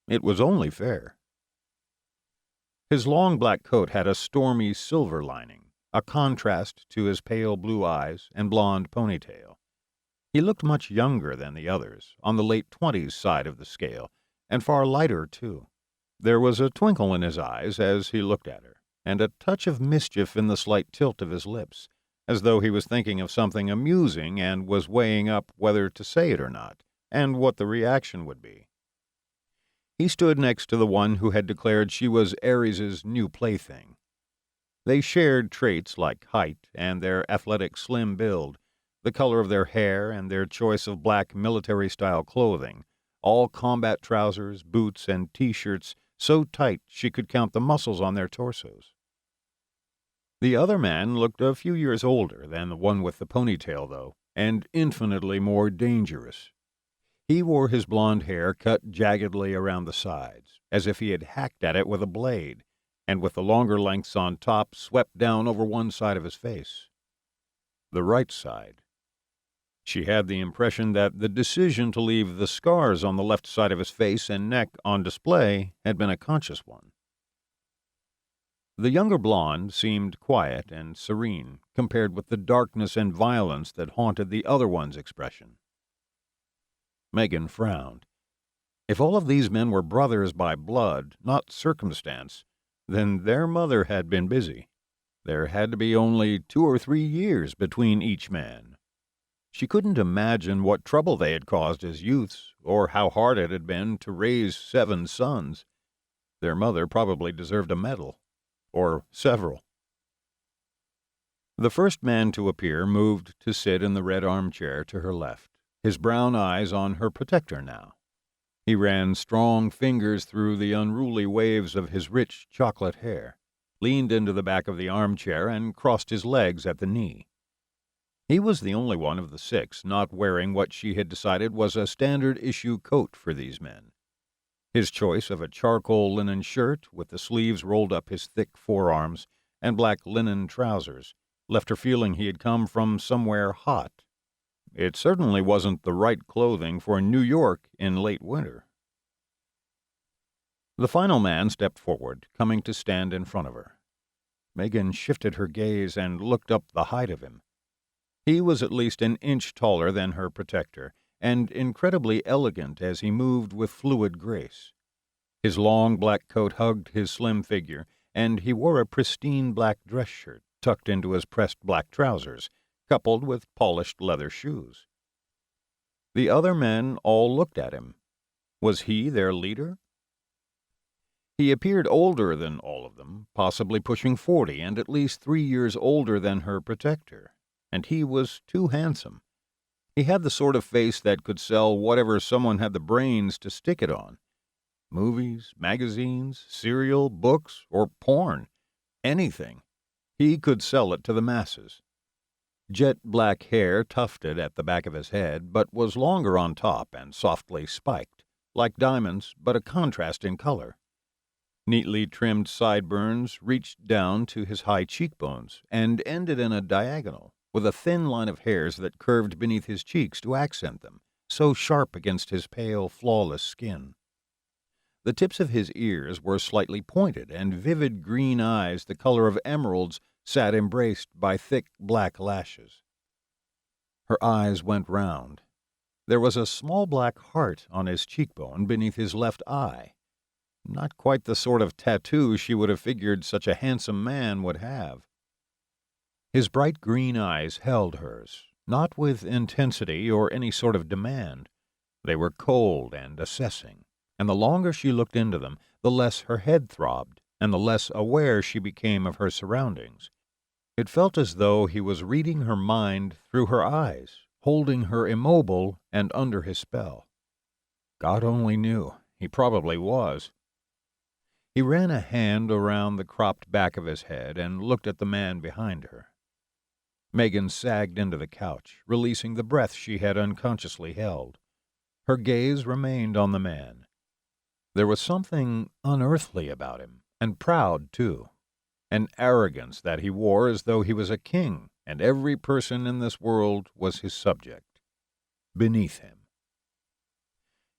Speaker 1: It was only fair. His long black coat had a stormy silver lining, a contrast to his pale blue eyes and blonde ponytail. He looked much younger than the others, on the late 20s side of the scale, and far lighter, too. There was a twinkle in his eyes as he looked at her, and a touch of mischief in the slight tilt of his lips, as though he was thinking of something amusing and was weighing up whether to say it or not, and what the reaction would be. He stood next to the one who had declared she was Ares's new plaything. They shared traits like height and their athletic slim build, the color of their hair and their choice of black military-style clothing, all combat trousers, boots, and T-shirts so tight she could count the muscles on their torsos. The other man looked a few years older than the one with the ponytail, though, and infinitely more dangerous. He wore his blonde hair cut jaggedly around the sides, as if he had hacked at it with a blade, and with the longer lengths on top swept down over one side of his face. The right side. She had the impression that the decision to leave the scars on the left side of his face and neck on display had been a conscious one. The younger blonde seemed quiet and serene compared with the darkness and violence that haunted the other one's expression. Megan frowned. If all of these men were brothers by blood, not circumstance, then their mother had been busy. There had to be only 2 or 3 years between each man. She couldn't imagine what trouble they had caused as youths, or how hard it had been to raise 7 sons. Their mother probably deserved a medal. Or several. The first man to appear moved to sit in the red armchair to her left, his brown eyes on her protector now. He ran strong fingers through the unruly waves of his rich chocolate hair, leaned into the back of the armchair, and crossed his legs at the knee. He was the only one of the 6 not wearing what she had decided was a standard-issue coat for these men. His choice of a charcoal linen shirt with the sleeves rolled up his thick forearms and black linen trousers left her feeling he had come from somewhere hot. It certainly wasn't the right clothing for New York in late winter. The final man stepped forward, coming to stand in front of her. Megan shifted her gaze and looked up the height of him. He was at least an inch taller than her protector, and incredibly elegant as he moved with fluid grace. His long black coat hugged his slim figure, and he wore a pristine black dress shirt tucked into his pressed black trousers, coupled with polished leather shoes. The other men all looked at him. Was he their leader? He appeared older than all of them, possibly pushing 40, and at least 3 years older than her protector, and he was too handsome. He had the sort of face that could sell whatever someone had the brains to stick it on. Movies, magazines, cereal, books, or porn. Anything. He could sell it to the masses. Jet black hair tufted at the back of his head, but was longer on top and softly spiked, like diamonds, but a contrast in color. Neatly trimmed sideburns reached down to his high cheekbones and ended in a diagonal, with a thin line of hairs that curved beneath his cheeks to accent them, so sharp against his pale, flawless skin. The tips of his ears were slightly pointed, and vivid green eyes the color of emeralds sat embraced by thick black lashes. Her eyes went round. There was a small black heart on his cheekbone beneath his left eye. Not quite the sort of tattoo she would have figured such a handsome man would have. His bright green eyes held hers, not with intensity or any sort of demand. They were cold and assessing, and the longer she looked into them, the less her head throbbed, and the less aware she became of her surroundings. It felt as though he was reading her mind through her eyes, holding her immobile and under his spell. God only knew. He probably was. He ran a hand around the cropped back of his head and looked at the man behind her. Megan sagged into the couch, releasing the breath she had unconsciously held. Her gaze remained on the man. There was something unearthly about him, and proud, too. An arrogance that he wore as though he was a king, and every person in this world was his subject, beneath him.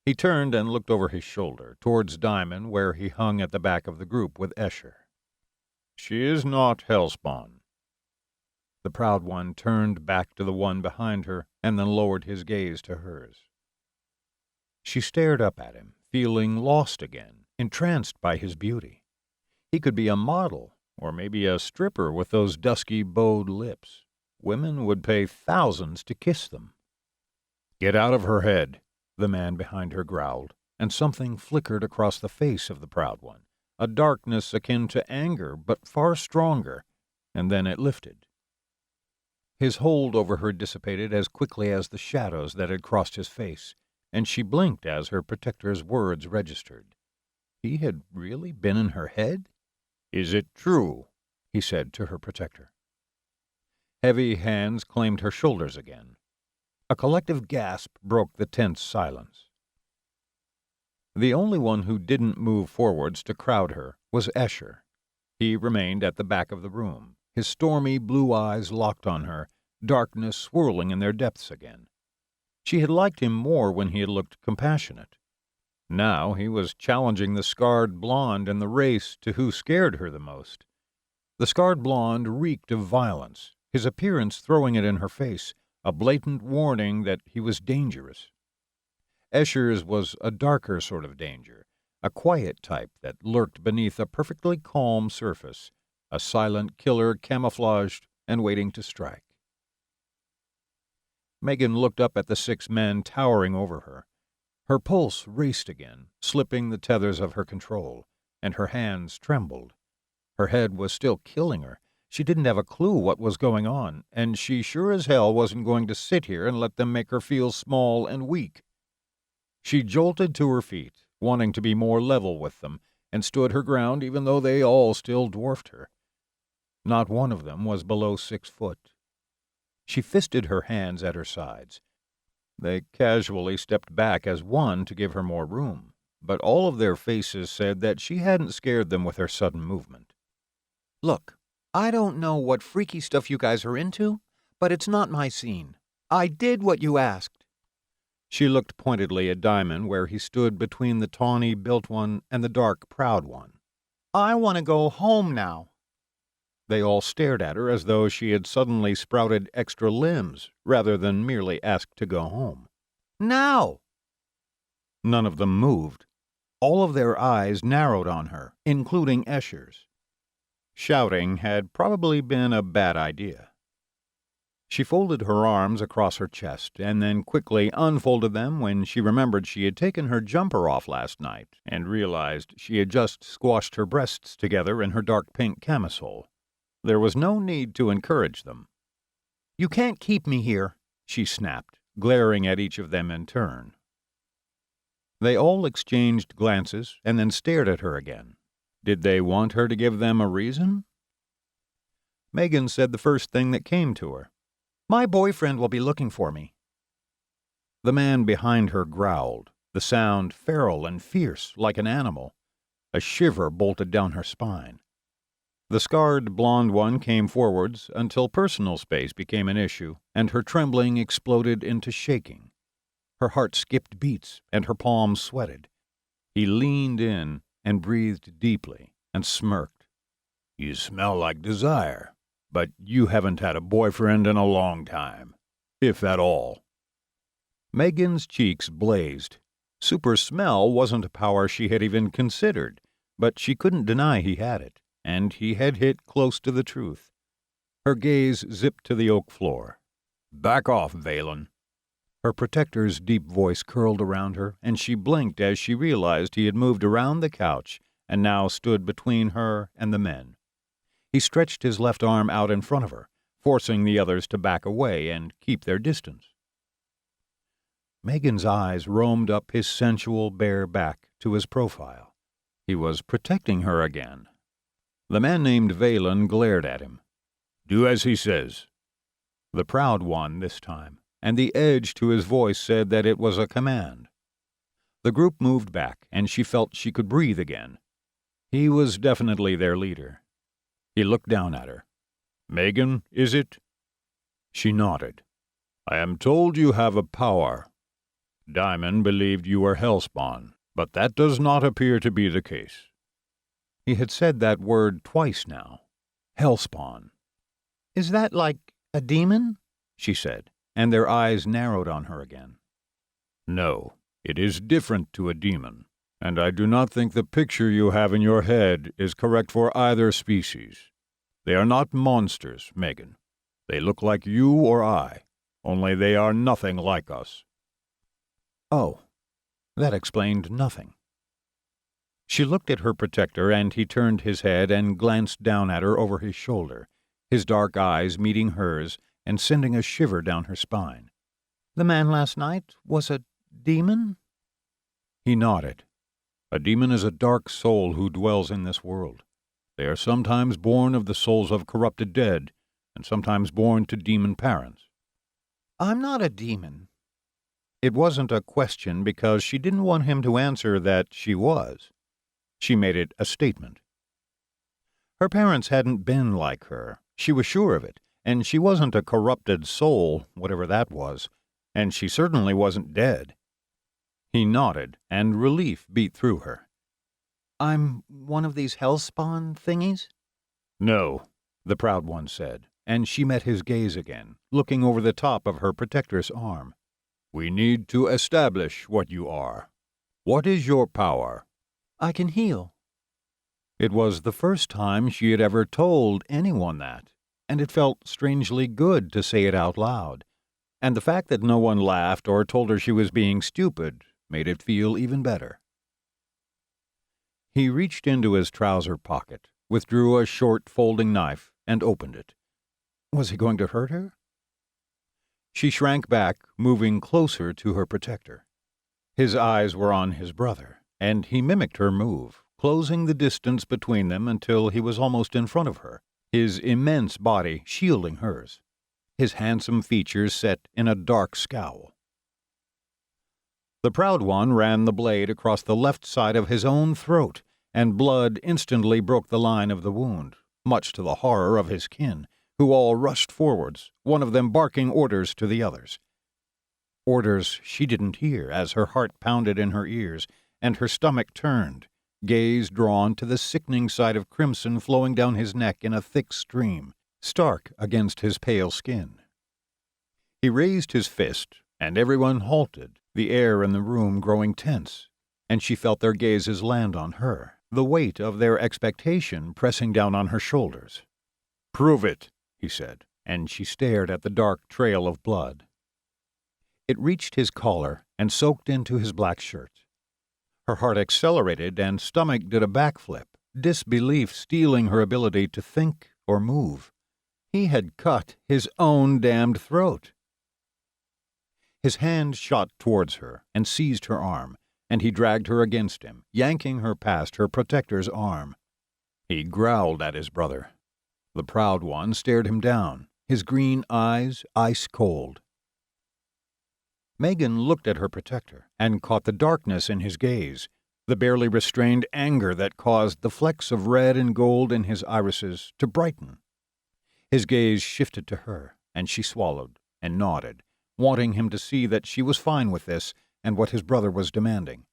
Speaker 1: He turned and looked over his shoulder, towards Diamond, where he hung at the back of the group with Escher. "She is not hellspawn." The proud one turned back to the one behind her, and then lowered his gaze to hers. She stared up at him, feeling lost again, entranced by his beauty. He could be a model, or maybe a stripper with those dusky bowed lips. Women would pay thousands to kiss them. "Get out of her head," the man behind her growled, and something flickered across the face of the proud one, a darkness akin to anger, but far stronger, and then it lifted. His hold over her dissipated as quickly as the shadows that had crossed his face, and she blinked as her protector's words registered. He had really been in her head? "Is it true?" he said to her protector. Heavy hands claimed her shoulders again. A collective gasp broke the tense silence. The only one who didn't move forwards to crowd her was Escher. He remained at the back of the room, his stormy blue eyes locked on her, darkness swirling in their depths again. She had liked him more when he had looked compassionate. Now he was challenging the scarred blonde in the race to who scared her the most. The scarred blonde reeked of violence, his appearance throwing it in her face, a blatant warning that he was dangerous. Escher's was a darker sort of danger, a quiet type that lurked beneath a perfectly calm surface, a silent killer camouflaged and waiting to strike. Megan looked up at the 6 men towering over her. Her pulse raced again, slipping the tethers of her control, and her hands trembled. Her head was still killing her. She didn't have a clue what was going on, and she sure as hell wasn't going to sit here and let them make her feel small and weak. She jolted to her feet, wanting to be more level with them, and stood her ground even though they all still dwarfed her. Not one of them was below 6 foot. She fisted her hands at her sides. They casually stepped back as one to give her more room, but all of their faces said that she hadn't scared them with her sudden movement.
Speaker 2: "Look, I don't know what freaky stuff you guys are into, but it's not my scene. I did what you asked."
Speaker 1: She looked pointedly at Diamond, where he stood between the tawny built one and the dark proud one.
Speaker 2: "I want to go home now."
Speaker 1: They all stared at her as though she had suddenly sprouted extra limbs, rather than merely asked to go home.
Speaker 2: "Now!"
Speaker 1: None of them moved. All of their eyes narrowed on her, including Escher's. Shouting had probably been a bad idea. She folded her arms across her chest and then quickly unfolded them when she remembered she had taken her jumper off last night and realized she had just squashed her breasts together in her dark pink camisole. There was no need to encourage them.
Speaker 2: "You can't keep me here,"
Speaker 1: she snapped, glaring at each of them in turn. They all exchanged glances and then stared at her again. Did they want her to give them a reason? Megan said the first thing that came to her.
Speaker 2: "My boyfriend will be looking for me."
Speaker 1: The man behind her growled, the sound feral and fierce like an animal. A shiver bolted down her spine. The scarred blonde one came forwards until personal space became an issue, and her trembling exploded into shaking. Her heart skipped beats, and her palms sweated. He leaned in and breathed deeply and smirked. "You smell like desire, but you haven't had a boyfriend in a long time, if at all." Megan's cheeks blazed. Super smell wasn't a power she had even considered, but she couldn't deny he had it, and he had hit close to the truth. Her gaze zipped to the oak floor. "Back off, Valen." Her protector's deep voice curled around her, and she blinked as she realized he had moved around the couch and now stood between her and the men. He stretched his left arm out in front of her, forcing the others to back away and keep their distance. Megan's eyes roamed up his sensual bare back to his profile. He was protecting her again. The man named Valen glared at him. "Do as he says." The proud one this time, and the edge to his voice said that it was a command. The group moved back, and she felt she could breathe again. He was definitely their leader. He looked down at her. "Megan, is it?" She nodded. "I am told you have a power. Diamond believed you were hellspawn, but that does not appear to be the case." He had said that word twice now. Hellspawn.
Speaker 2: "Is that like a demon?"
Speaker 1: she said, and their eyes narrowed on her again. "No, it is different to a demon, and I do not think the picture you have in your head is correct for either species. They are not monsters, Megan. They look like you or I, only they are nothing like us."
Speaker 2: Oh, that explained nothing.
Speaker 1: She looked at her protector, and he turned his head and glanced down at her over his shoulder, his dark eyes meeting hers and sending a shiver down her spine.
Speaker 2: "The man last night was a demon?"
Speaker 1: He nodded. "A demon is a dark soul who dwells in this world. They are sometimes born of the souls of corrupted dead, and sometimes born to demon parents."
Speaker 2: "I'm not a demon."
Speaker 1: It wasn't a question because she didn't want him to answer that she was. She made it a statement. Her parents hadn't been like her. She was sure of it, and she wasn't a corrupted soul, whatever that was, and she certainly wasn't dead. He nodded, and relief beat through her.
Speaker 2: "I'm one of these hellspawn thingies?"
Speaker 1: "No," the proud one said, and she met his gaze again, looking over the top of her protector's arm. "We need to establish what you are. What is your power?"
Speaker 2: "I can heal."
Speaker 1: It was the first time she had ever told anyone that, and it felt strangely good to say it out loud. And the fact that no one laughed or told her she was being stupid made it feel even better. He reached into his trouser pocket, withdrew a short folding knife, and opened it. Was he going to hurt her? She shrank back, moving closer to her protector. His eyes were on his brother, and he mimicked her move, closing the distance between them until he was almost in front of her, his immense body shielding hers, his handsome features set in a dark scowl. The proud one ran the blade across the left side of his own throat, and blood instantly broke the line of the wound, much to the horror of his kin, who all rushed forwards, one of them barking orders to the others. Orders she didn't hear as her heart pounded in her ears, and her stomach turned, gaze drawn to the sickening sight of crimson flowing down his neck in a thick stream, stark against his pale skin. He raised his fist, and everyone halted, the air in the room growing tense, and she felt their gazes land on her, the weight of their expectation pressing down on her shoulders. "Prove it," he said, and she stared at the dark trail of blood. It reached his collar and soaked into his black shirt. Her heart accelerated and stomach did a backflip, disbelief stealing her ability to think or move. He had cut his own damned throat. His hand shot towards her and seized her arm, and he dragged her against him, yanking her past her protector's arm. He growled at his brother. The proud one stared him down, his green eyes ice cold. Megan looked at her protector and caught the darkness in his gaze, the barely restrained anger that caused the flecks of red and gold in his irises to brighten. His gaze shifted to her, and she swallowed and nodded, wanting him to see that she was fine with this and what his brother was demanding.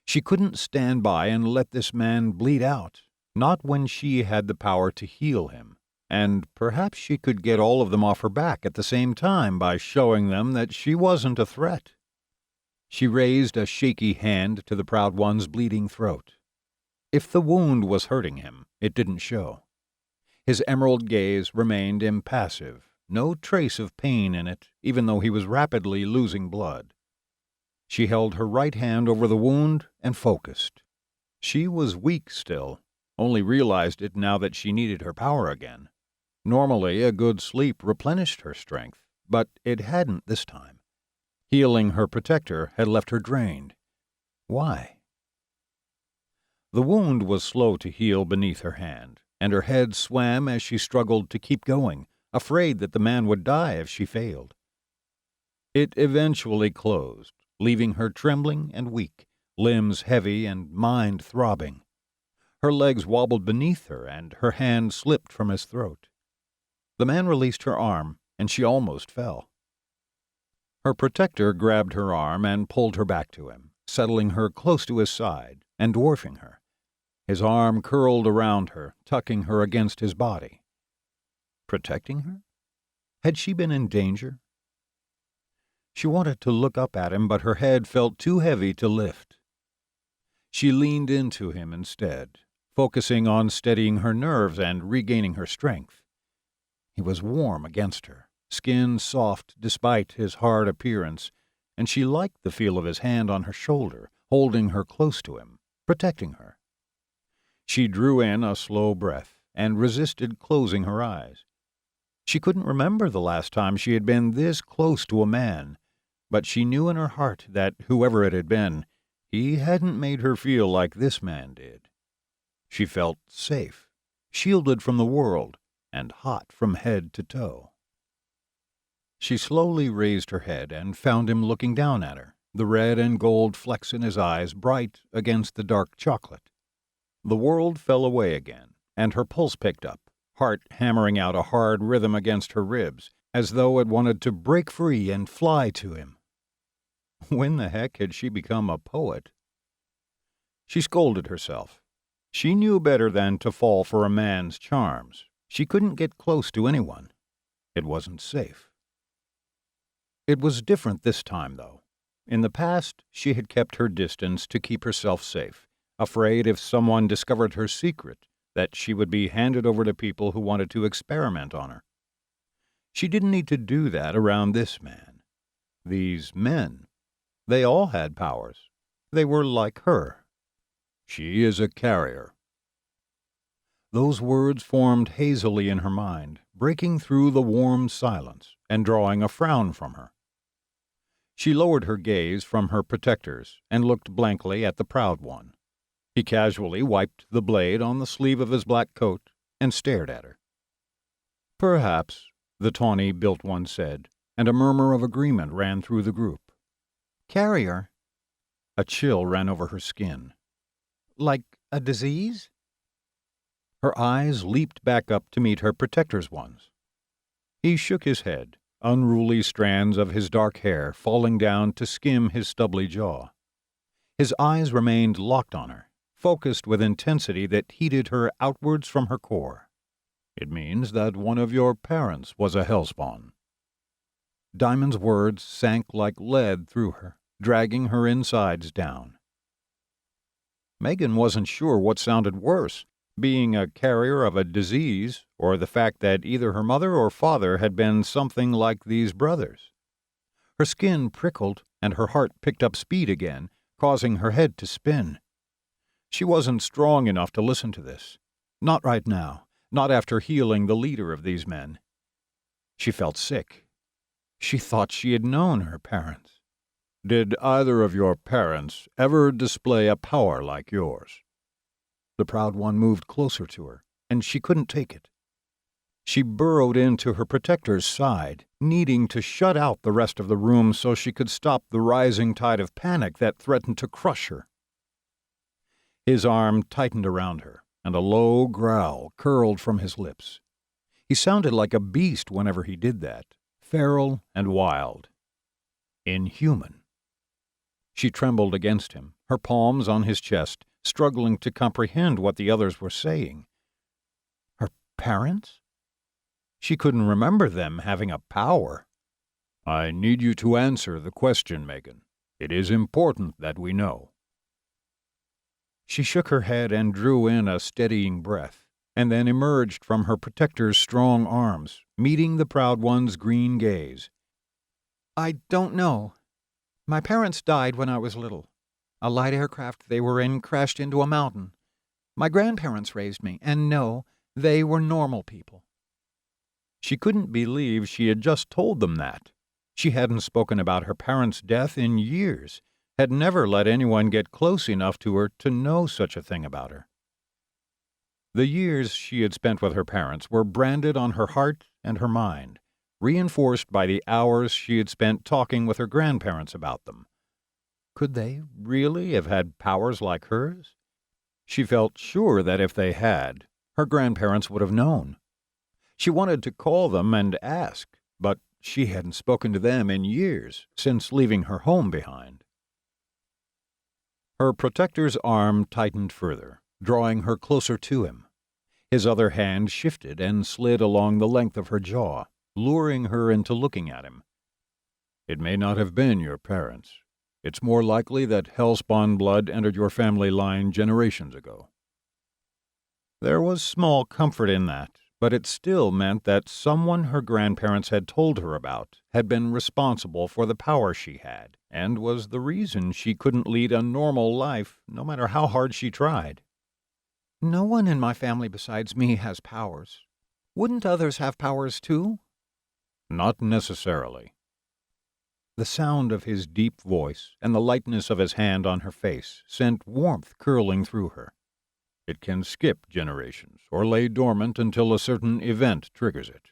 Speaker 1: She couldn't stand by and let this man bleed out, not when she had the power to heal him. And perhaps she could get all of them off her back at the same time by showing them that she wasn't a threat. She raised a shaky hand to the proud one's bleeding throat. If the wound was hurting him, it didn't show. His emerald gaze remained impassive, no trace of pain in it, even though he was rapidly losing blood. She held her right hand over the wound and focused. She was weak still, only realized it now that she needed her power again. Normally, a good sleep replenished her strength, but it hadn't this time. Healing her protector had left her drained. Why? The wound was slow to heal beneath her hand, and her head swam as she struggled to keep going, afraid that the man would die if she failed. It eventually closed, leaving her trembling and weak, limbs heavy and mind throbbing. Her legs wobbled beneath her, and her hand slipped from his throat. The man released her arm, and she almost fell. Her protector grabbed her arm and pulled her back to him, settling her close to his side and dwarfing her. His arm curled around her, tucking her against his body. Protecting her? Had she been in danger? She wanted to look up at him, but her head felt too heavy to lift. She leaned into him instead, focusing on steadying her nerves and regaining her strength. He was warm against her, skin soft despite his hard appearance, and she liked the feel of his hand on her shoulder, holding her close to him, protecting her. She drew in a slow breath and resisted closing her eyes. She couldn't remember the last time she had been this close to a man, but she knew in her heart that whoever it had been, he hadn't made her feel like this man did. She felt safe, shielded from the world, and hot from head to toe. She slowly raised her head and found him looking down at her, the red and gold flecks in his eyes bright against the dark chocolate. The world fell away again, and her pulse picked up, heart hammering out a hard rhythm against her ribs, as though it wanted to break free and fly to him. When the heck had she become a poet? She scolded herself. She knew better than to fall for a man's charms. She couldn't get close to anyone. It wasn't safe. It was different this time, though. In the past, she had kept her distance to keep herself safe, afraid if someone discovered her secret, that she would be handed over to people who wanted to experiment on her. She didn't need to do that around this man. These men, they all had powers. They were like her. She is a carrier. Those words formed hazily in her mind, breaking through the warm silence and drawing a frown from her. She lowered her gaze from her protectors and looked blankly at the proud one. He casually wiped the blade on the sleeve of his black coat and stared at her. Perhaps, the tawny built one said, and a murmur of agreement ran through the group.
Speaker 2: Carrier?
Speaker 1: A chill ran over her skin.
Speaker 2: Like a disease?
Speaker 1: Her eyes leaped back up to meet her protector's ones. He shook his head, unruly strands of his dark hair falling down to skim his stubbly jaw. His eyes remained locked on her, focused with intensity that heated her outwards from her core. It means that one of your parents was a hellspawn. Diamond's words sank like lead through her, dragging her insides down. Megan wasn't sure what sounded worse, being a carrier of a disease, or the fact that either her mother or father had been something like these brothers. Her skin prickled, and her heart picked up speed again, causing her head to spin. She wasn't strong enough to listen to this. Not right now, not after healing the leader of these men. She felt sick. She thought she had known her parents. Did either of your parents ever display a power like yours? The proud one moved closer to her, and she couldn't take it. She burrowed into her protector's side, needing to shut out the rest of the room so she could stop the rising tide of panic that threatened to crush her. His arm tightened around her, and a low growl curled from his lips. He sounded like a beast whenever he did that, feral and wild. Inhuman. She trembled against him, her palms on his chest, struggling to comprehend what the others were saying. Her parents? She couldn't remember them having a power. I need you to answer the question, Megan. It is important that we know. She shook her head and drew in a steadying breath, and then emerged from her protector's strong arms, meeting the proud one's green gaze.
Speaker 2: I don't know. My parents died when I was little. A light aircraft they were in crashed into a mountain. My grandparents raised me, and no, they were normal people.
Speaker 1: She couldn't believe she had just told them that. She hadn't spoken about her parents' death in years, had never let anyone get close enough to her to know such a thing about her. The years she had spent with her parents were branded on her heart and her mind, reinforced by the hours she had spent talking with her grandparents about them. Could they really have had powers like hers? She felt sure that if they had, her grandparents would have known. She wanted to call them and ask, but she hadn't spoken to them in years, since leaving her home behind. Her protector's arm tightened further, drawing her closer to him. His other hand shifted and slid along the length of her jaw, luring her into looking at him. It may not have been your parents. It's more likely that hellspawn blood entered your family line generations ago. There was small comfort in that, but it still meant that someone her grandparents had told her about had been responsible for the power she had, and was the reason she couldn't lead a normal life no matter how hard she tried.
Speaker 2: No one in my family besides me has powers. Wouldn't others have powers too?
Speaker 1: Not necessarily. The sound of his deep voice and the lightness of his hand on her face sent warmth curling through her. It can skip generations or lay dormant until a certain event triggers it.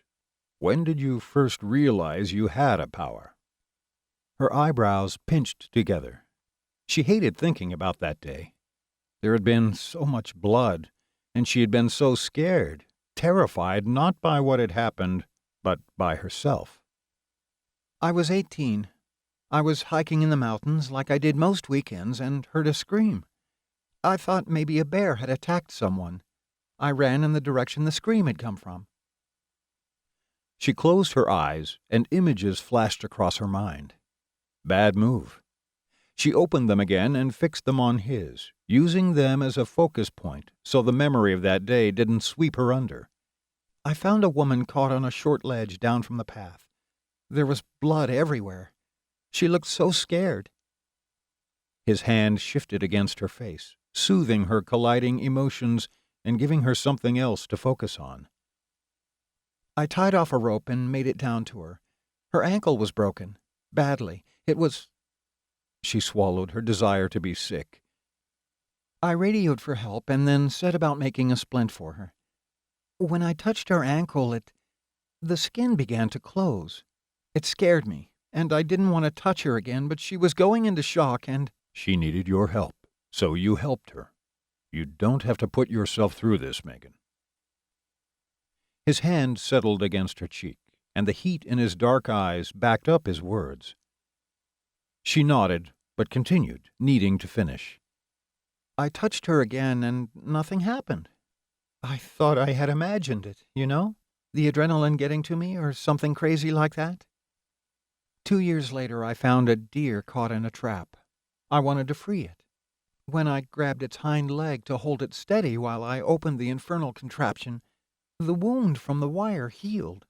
Speaker 1: When did you first realize you had a power? Her eyebrows pinched together. She hated thinking about that day. There had been so much blood, and she had been so scared, terrified not by what had happened, but by herself.
Speaker 2: I was 18. I was hiking in the mountains like I did most weekends and heard a scream. I thought maybe a bear had attacked someone. I ran in the direction the scream had come from.
Speaker 1: She closed her eyes, and images flashed across her mind. Bad move. She opened them again and fixed them on his, using them as a focus point so the memory of that day didn't sweep her under.
Speaker 2: I found a woman caught on a short ledge down from the path. There was blood everywhere. She looked so scared.
Speaker 1: His hand shifted against her face, soothing her colliding emotions and giving her something else to focus on.
Speaker 2: I tied off a rope and made it down to her. Her ankle was broken, badly. It was...
Speaker 1: She swallowed her desire to be sick.
Speaker 2: I radioed for help and then set about making a splint for her. When I touched her ankle, the skin began to close. It scared me, and I didn't want to touch her again, but she was going into shock and...
Speaker 1: She needed your help, so you helped her. You don't have to put yourself through this, Megan. His hand settled against her cheek, and the heat in his dark eyes backed up his words. She nodded, but continued, needing to finish.
Speaker 2: I touched her again, and nothing happened. I thought I had imagined it, you know? The adrenaline getting to me, or something crazy like that. 2 years later, I found a deer caught in a trap. I wanted to free it. When I grabbed its hind leg to hold it steady while I opened the infernal contraption, the wound from the wire healed.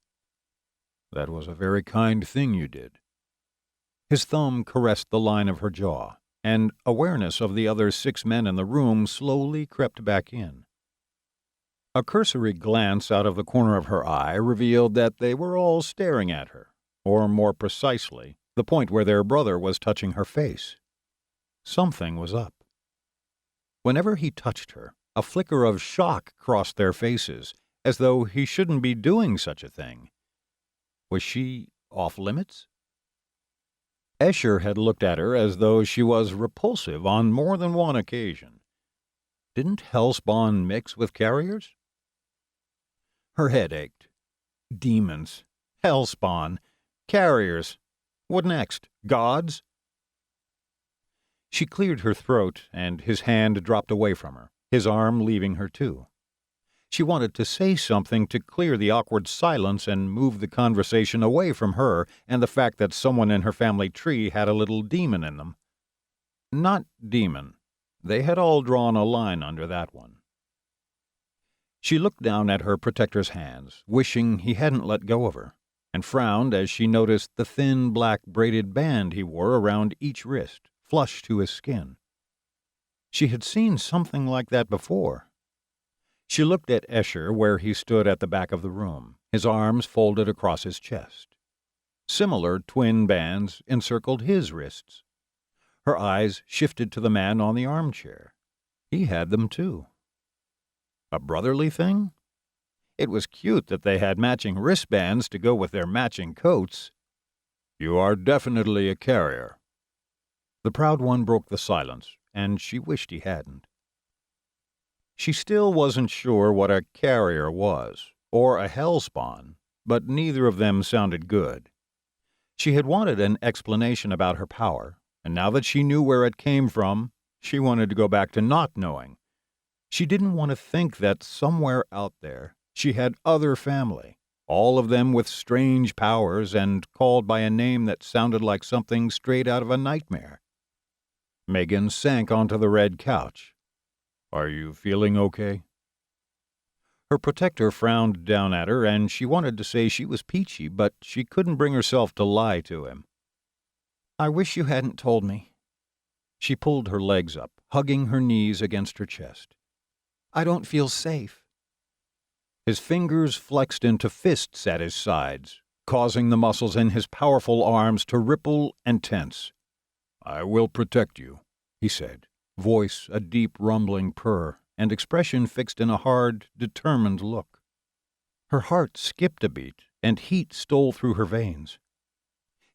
Speaker 1: That was a very kind thing you did. His thumb caressed the line of her jaw, and awareness of the other 6 men in the room slowly crept back in. A cursory glance out of the corner of her eye revealed that they were all staring at her, or more precisely, the point where their brother was touching her face. Something was up. Whenever he touched her, a flicker of shock crossed their faces, as though he shouldn't be doing such a thing. Was she off limits? Escher had looked at her as though she was repulsive on more than one occasion. Didn't hellspawn mix with carriers? Her head ached. Demons, hellspawn, carriers. What next? Gods? She cleared her throat, and his hand dropped away from her, his arm leaving her too. She wanted to say something to clear the awkward silence and move the conversation away from her and the fact that someone in her family tree had a little demon in them. Not demon. They had all drawn a line under that one. She looked down at her protector's hands, wishing he hadn't let go of her, and frowned as she noticed the thin black braided band he wore around each wrist, flush to his skin. She had seen something like that before. She looked at Escher where he stood at the back of the room, his arms folded across his chest. Similar twin bands encircled his wrists. Her eyes shifted to the man on the armchair. He had them too. A brotherly thing? It was cute that they had matching wristbands to go with their matching coats. "You are definitely a carrier." The proud one broke the silence, and she wished he hadn't. She still wasn't sure what a carrier was, or a hellspawn, but neither of them sounded good. She had wanted an explanation about her power, and now that she knew where it came from, she wanted to go back to not knowing. She didn't want to think that somewhere out there she had other family, all of them with strange powers and called by a name that sounded like something straight out of a nightmare. Megan sank onto the red couch. "Are you feeling okay?" Her protector frowned down at her, and she wanted to say she was peachy, but she couldn't bring herself to lie to him. "I wish you hadn't told me." She pulled her legs up, hugging her knees against her chest. "I don't feel safe." His fingers flexed into fists at his sides, causing the muscles in his powerful arms to ripple and tense. "I will protect you," he said, voice a deep rumbling purr, and expression fixed in a hard, determined look. Her heart skipped a beat, and heat stole through her veins.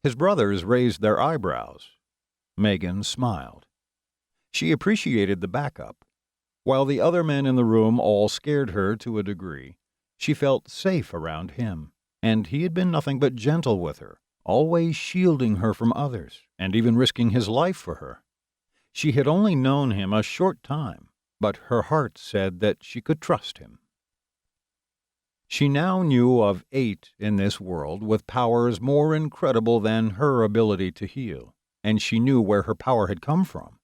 Speaker 1: His brothers raised their eyebrows. Megan smiled. She appreciated the backup. While the other men in the room all scared her to a degree, she felt safe around him, and he had been nothing but gentle with her, always shielding her from others, and even risking his life for her. She had only known him a short time, but her heart said that she could trust him. She now knew of 8 in this world with powers more incredible than her ability to heal, and she knew where her power had come from.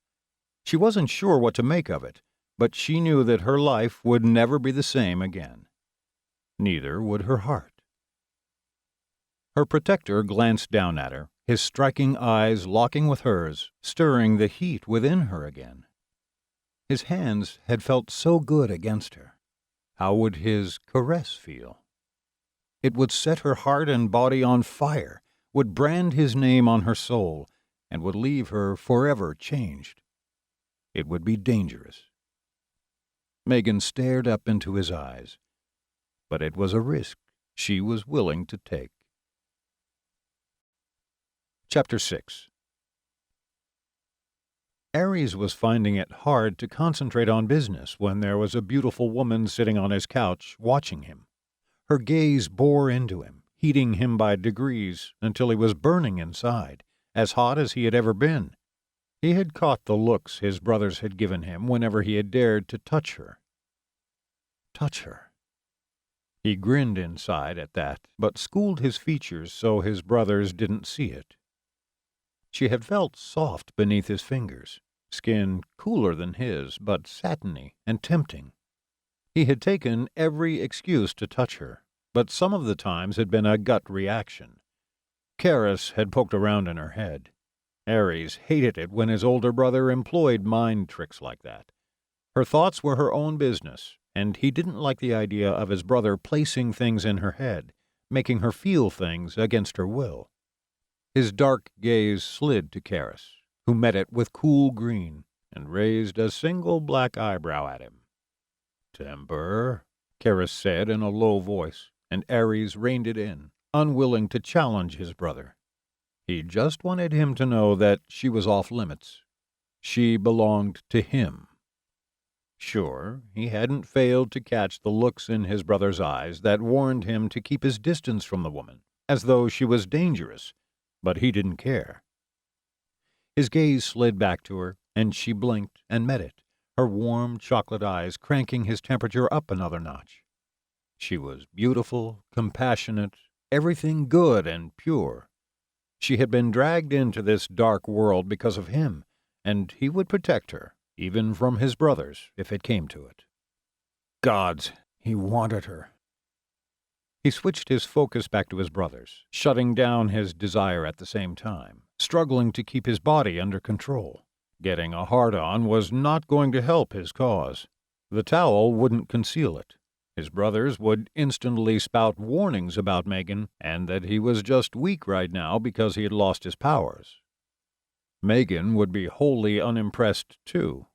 Speaker 1: She wasn't sure what to make of it, but she knew that her life would never be the same again. Neither would her heart. Her protector glanced down at her, his striking eyes locking with hers, stirring the heat within her again. His hands had felt so good against her. How would his caress feel? It would set her heart and body on fire, would brand his name on her soul, and would leave her forever changed. It would be dangerous. Megan stared up into his eyes, but it was a risk she was willing to take. Chapter 6. Aries was finding it hard to concentrate on business when there was a beautiful woman sitting on his couch watching him. Her gaze bore into him, heating him by degrees until he was burning inside, as hot as he had ever been. He had caught the looks his brothers had given him whenever he had dared to touch her. Touch her. He grinned inside at that, but schooled his features so his brothers didn't see it. She had felt soft beneath his fingers, skin cooler than his, but satiny and tempting. He had taken every excuse to touch her, but some of the times had been a gut reaction. Karis had poked around in her head. Aries hated it when his older brother employed mind tricks like that. Her thoughts were her own business, and he didn't like the idea of his brother placing things in her head, making her feel things against her will. His dark gaze slid to Karis, who met it with cool green and raised a single black eyebrow at him. "Temper," Karis said in a low voice, and Aries reined it in, unwilling to challenge his brother. He just wanted him to know that she was off limits. She belonged to him. Sure, he hadn't failed to catch the looks in his brother's eyes that warned him to keep his distance from the woman, as though she was dangerous, but he didn't care. His gaze slid back to her, and she blinked and met it, her warm chocolate eyes cranking his temperature up another notch. She was beautiful, compassionate, everything good and pure. She had been dragged into this dark world because of him, and he would protect her, even from his brothers, if it came to it. "Gods," He wanted her. He switched his focus back to his brothers, shutting down his desire at the same time, struggling to keep his body under control. Getting a hard-on was not going to help his cause. The towel wouldn't conceal it. His brothers would instantly spout warnings about Megan and that he was just weak right now because he had lost his powers. Megan would be wholly unimpressed, too.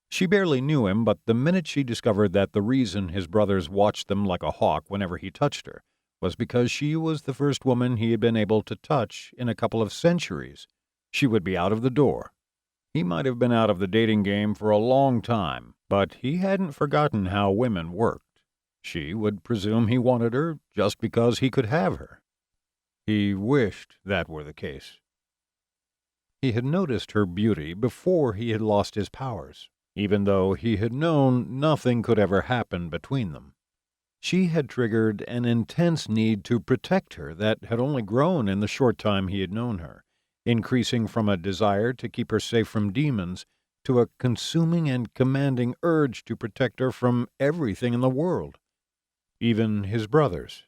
Speaker 1: She barely knew him, but the minute she discovered that the reason his brothers watched them like a hawk whenever he touched her was because she was the first woman he had been able to touch in a couple of centuries, she would be out of the door. He might have been out of the dating game for a long time, but he hadn't forgotten how women worked. She would presume he wanted her just because he could have her. He wished that were the case. He had noticed her beauty before he had lost his powers, even though he had known nothing could ever happen between them. She had triggered an intense need to protect her that had only grown in the short time he had known her, increasing from a desire to keep her safe from demons to a consuming and commanding urge to protect her from everything in the world, even his brothers.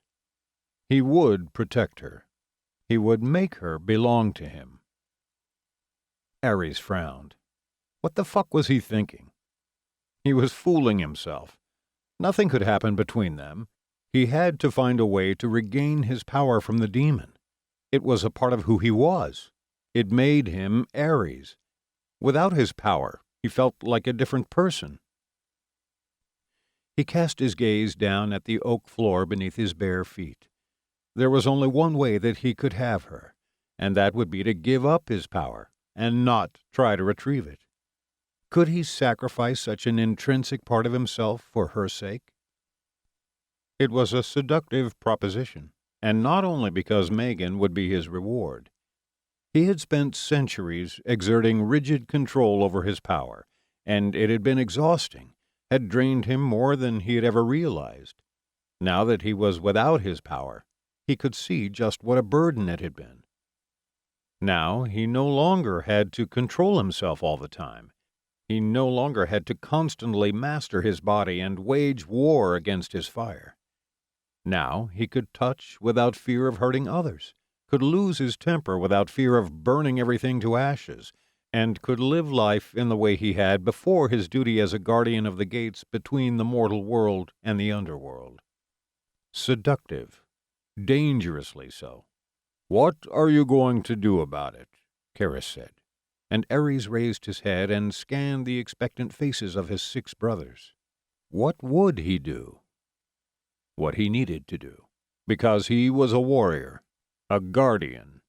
Speaker 1: He would protect her. He would make her belong to him. Ares frowned. What the fuck was he thinking? He was fooling himself. Nothing could happen between them. He had to find a way to regain his power from the demon. It was a part of who he was. It made him Ares. Without his power, he felt like a different person. He cast his gaze down at the oak floor beneath his bare feet. There was only one way that he could have her, and that would be to give up his power and not try to retrieve it. Could he sacrifice such an intrinsic part of himself for her sake? It was a seductive proposition, and not only because Megan would be his reward. He had spent centuries exerting rigid control over his power, and it had been exhausting, had drained him more than he had ever realized. Now that he was without his power, he could see just what a burden it had been. Now he no longer had to control himself all the time. He no longer had to constantly master his body and wage war against his fire. Now he could touch without fear of hurting others, could lose his temper without fear of burning everything to ashes, and could live life in the way he had before his duty as a guardian of the gates between the mortal world and the underworld. Seductive. Dangerously so. "What are you going to do about it?" Karis said, and Ares raised his head and scanned the expectant faces of his 6 brothers. What would he do? What he needed to do, because he was a warrior, a guardian.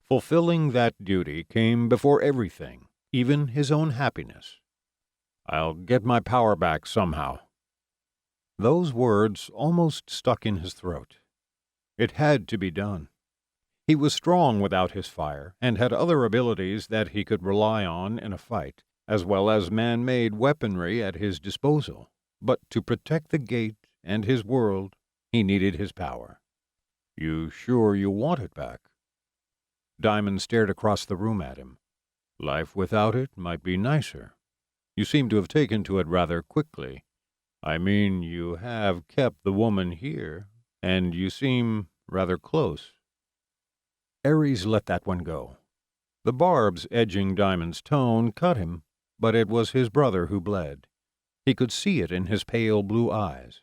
Speaker 1: Fulfilling that duty came before everything, even his own happiness. "I'll get my power back somehow." Those words almost stuck in his throat. It had to be done. He was strong without his fire, and had other abilities that he could rely on in a fight, as well as man-made weaponry at his disposal. But to protect the gate and his world, he needed his power. "You sure you want it back?" Diamond stared across the room at him. "Life without it might be nicer. You seem to have taken to it rather quickly. I mean, you have kept the woman here, and you seem rather close." Ares let that one go. The barbs edging Diamond's tone cut him, but it was his brother who bled. He could see it in his pale blue eyes.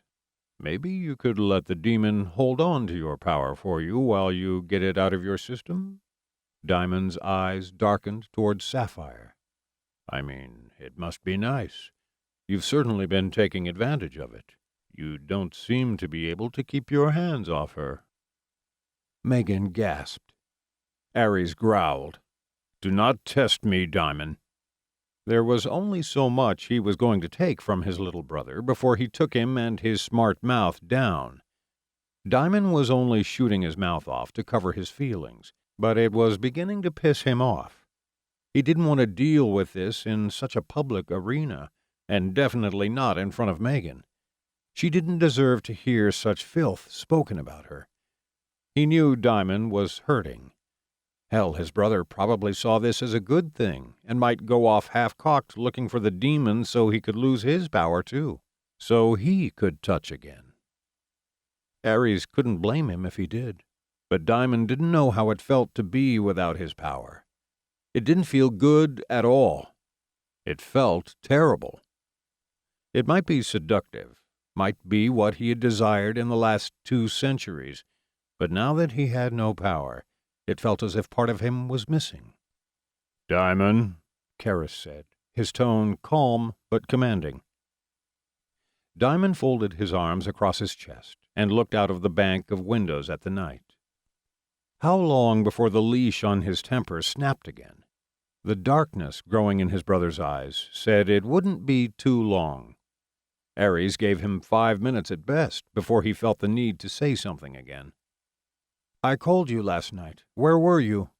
Speaker 1: "Maybe you could let the demon hold on to your power for you while you get it out of your system?" Diamond's eyes darkened towards Sapphire. "I mean, it must be nice. You've certainly been taking advantage of it. You don't seem to be able to keep your hands off her." Megan gasped. Ares growled, "Do not test me, Diamond." There was only so much he was going to take from his little brother before he took him and his smart mouth down. Diamond was only shooting his mouth off to cover his feelings, but it was beginning to piss him off. He didn't want to deal with this in such a public arena, and definitely not in front of Megan. She didn't deserve to hear such filth spoken about her. He knew Diamond was hurting. Hell, his brother probably saw this as a good thing, and might go off half-cocked looking for the demon so he could lose his power, too. so he could touch again. Ares couldn't blame him if he did, but Diamond didn't know how it felt to be without his power. It didn't feel good at all. It felt terrible. It might be seductive, might be what he had desired in the last 2 centuries, but now that he had no power, it felt as if part of him was missing. "Diamond," Karis said, his tone calm but commanding. Diamond folded his arms across his chest and looked out of the bank of windows at the night. How long before the leash on his temper snapped again? The darkness growing in his brother's eyes said it wouldn't be too long. Ares gave him 5 minutes at best before he felt the need to say something again. "I called you last night. Where were you?"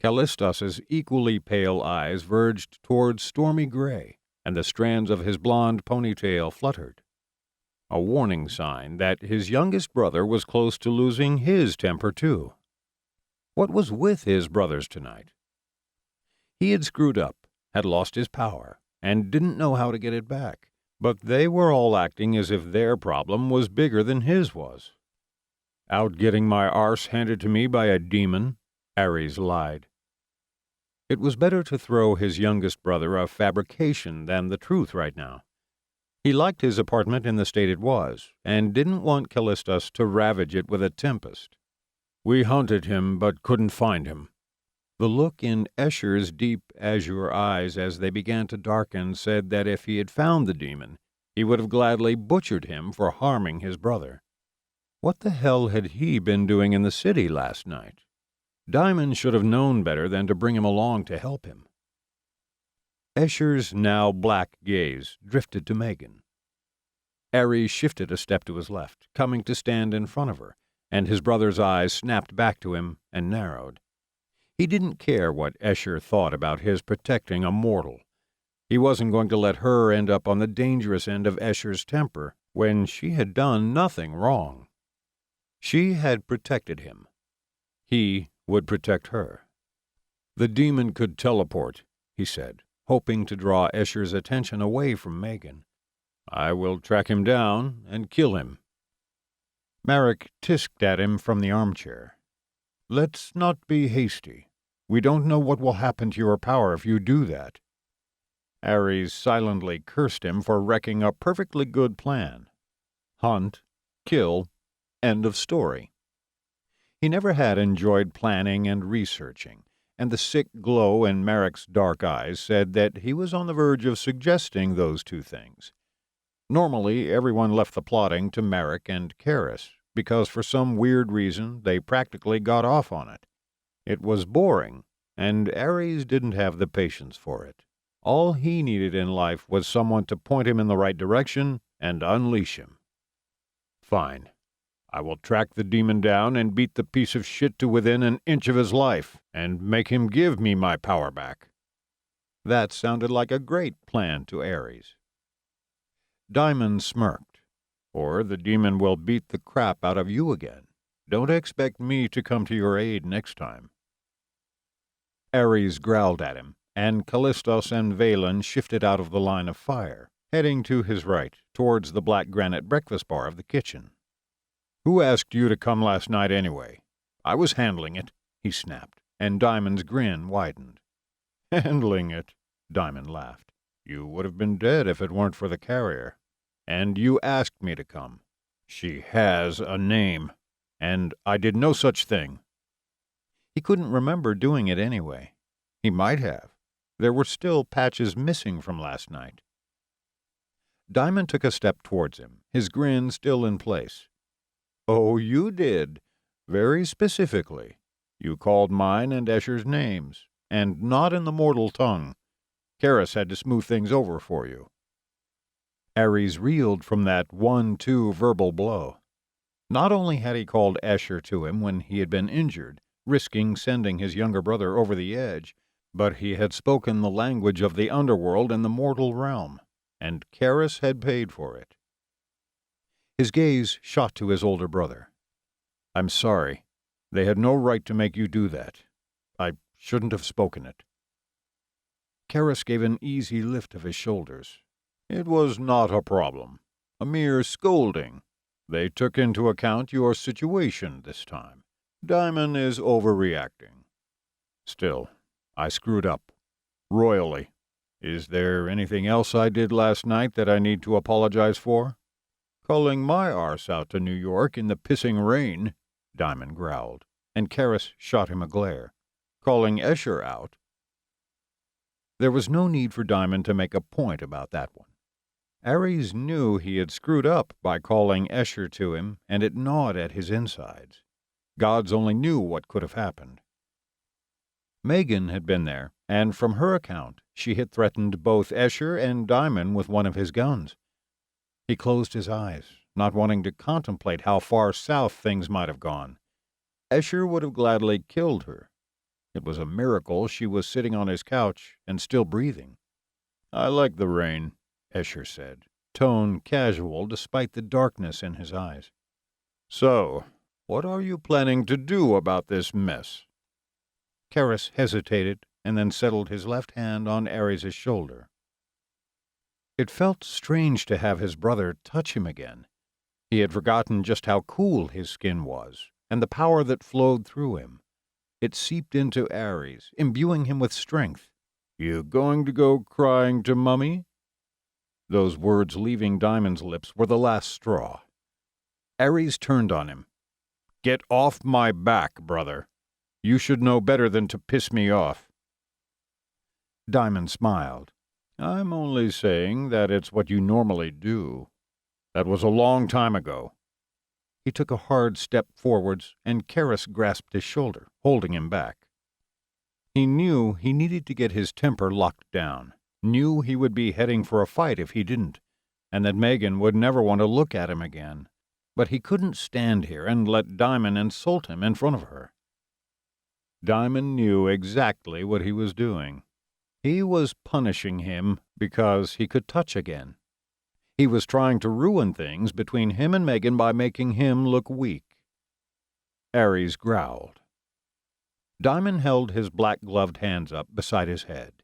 Speaker 1: Callistus's equally pale eyes verged towards stormy gray, and the strands of his blonde ponytail fluttered. A warning sign that his youngest brother was close to losing his temper, too. What was with his brothers tonight? He had screwed up, had lost his power, and didn't know how to get it back, but they were all acting as if their problem was bigger than his was. "Out getting my arse handed to me by a demon," Ares lied. It was better to throw his youngest brother a fabrication than the truth right now. He liked his apartment in the state it was, and didn't want Callistus to ravage it with a tempest. "We hunted him, but couldn't find him." The look in Escher's deep azure eyes as they began to darken said that if he had found the demon, he would have gladly butchered him for harming his brother. What the hell had he been doing in the city last night? Diamond should have known better than to bring him along to help him. Escher's now black gaze drifted to Megan. Ares shifted a step to his left, coming to stand in front of her, and his brother's eyes snapped back to him and narrowed. He didn't care what Escher thought about his protecting a mortal. He wasn't going to let her end up on the dangerous end of Escher's temper when she had done nothing wrong. She had protected him. He would protect her. "The demon could teleport," he said, hoping to draw Escher's attention away from Megan. "I will track him down and kill him." Marek tisked at him from the armchair. "Let's not be hasty. We don't know what will happen to your power if you do that." Ares silently cursed him for wrecking a perfectly good plan. Hunt, kill, end of story. He never had enjoyed planning and researching, and the sick glow in Marek's dark eyes said that he was on the verge of suggesting those 2 things. Normally, everyone left the plotting to Marek and Karis, because for some weird reason they practically got off on it. It was boring, and Ares didn't have the patience for it. All he needed in life was someone to point him in the right direction and unleash him. "Fine. I will track the demon down and beat the piece of shit to within an inch of his life, and make him give me my power back." That sounded like a great plan to Ares. Diamond smirked. "Or the demon will beat the crap out of you again. Don't expect me to come to your aid next time." Ares growled at him, and Callistus and Valen shifted out of the line of fire, heading to his right, towards the black granite breakfast bar of the kitchen. "Who asked you to come last night anyway? I was handling it," he snapped, and Diamond's grin widened. "Handling it?" Diamond laughed. "You would have been dead if it weren't for the carrier. And you asked me to come. She has a name, and I did no such thing." He couldn't remember doing it anyway. He might have. There were still patches missing from last night. Diamond took a step towards him, his grin still in place. "Oh, you did. Very specifically. You called mine and Escher's names, and not in the mortal tongue. Karis had to smooth things over for you." Ares reeled from that 1-2 verbal blow. Not only had he called Escher to him when he had been injured, risking sending his younger brother over the edge, but he had spoken the language of the underworld and the mortal realm, and Karis had paid for it. His gaze shot to his older brother. "I'm sorry. They had no right to make you do that. I shouldn't have spoken it." Karis gave an easy lift of his shoulders. "It was not a problem. A mere scolding. They took into account your situation this time. Diamond is overreacting. Still, I screwed up. Royally. Is there anything else I did last night that I need to apologize for? Calling my arse out to New York in the pissing rain, Diamond growled, and Karras shot him a glare. Calling Escher out? There was no need for Diamond to make a point about that one. Ares knew he had screwed up by calling Escher to him, and it gnawed at his insides. Gods only knew what could have happened. Megan had been there, and from her account, she had threatened both Escher and Diamond with one of his guns. He closed his eyes, not wanting to contemplate how far south things might have gone. Escher would have gladly killed her. It was a miracle she was sitting on his couch and still breathing. "I like the rain," Escher said, tone casual despite the darkness in his eyes. "So, what are you planning to do about this mess?" Karras hesitated and then settled his left hand on Ares' shoulder. It felt strange to have his brother touch him again. He had forgotten just how cool his skin was, and the power that flowed through him. It seeped into Ares, imbuing him with strength. "You going to go crying to Mummy?" Those words leaving Diamond's lips were the last straw. Ares turned on him. "Get off my back, brother. You should know better than to piss me off." Diamond smiled. "I'm only saying that it's what you normally do. That was a long time ago." He took a hard step forwards, and Karras grasped his shoulder, holding him back. He knew he needed to get his temper locked down, knew he would be heading for a fight if he didn't, and that Megan would never want to look at him again. But he couldn't stand here and let Diamond insult him in front of her. Diamond knew exactly what he was doing. He was punishing him because he could touch again. He was trying to ruin things between him and Megan by making him look weak. Ares growled. Diamond held his black-gloved hands up beside his head.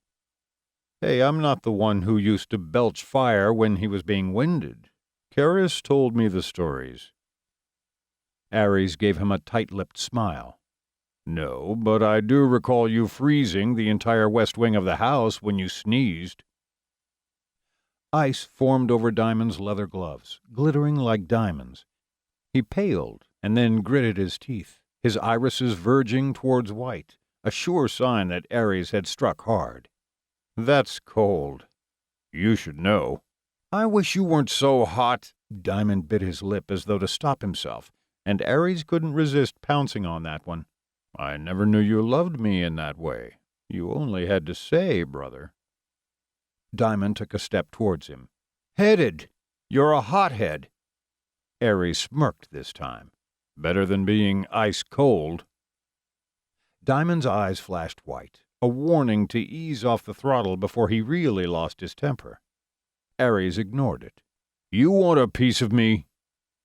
Speaker 1: "Hey, I'm not the one who used to belch fire when he was being winded. Karras told me the stories." Ares gave him a tight-lipped smile. "No, but I do recall you freezing the entire west wing of the house when you sneezed." Ice formed over Diamond's leather gloves, glittering like diamonds. He paled and then gritted his teeth, his irises verging towards white, a sure sign that Ares had struck hard. "That's cold. You should know." "I wish you weren't so hot." Diamond bit his lip as though to stop himself, and Ares couldn't resist pouncing on that one. "I never knew you loved me in that way. You only had to say, brother." Diamond took a step towards him. "Headed! You're a hothead." Ares smirked this time. "Better than being ice-cold." Diamond's eyes flashed white, a warning to ease off the throttle before he really lost his temper. Ares ignored it. "You want a piece of me?"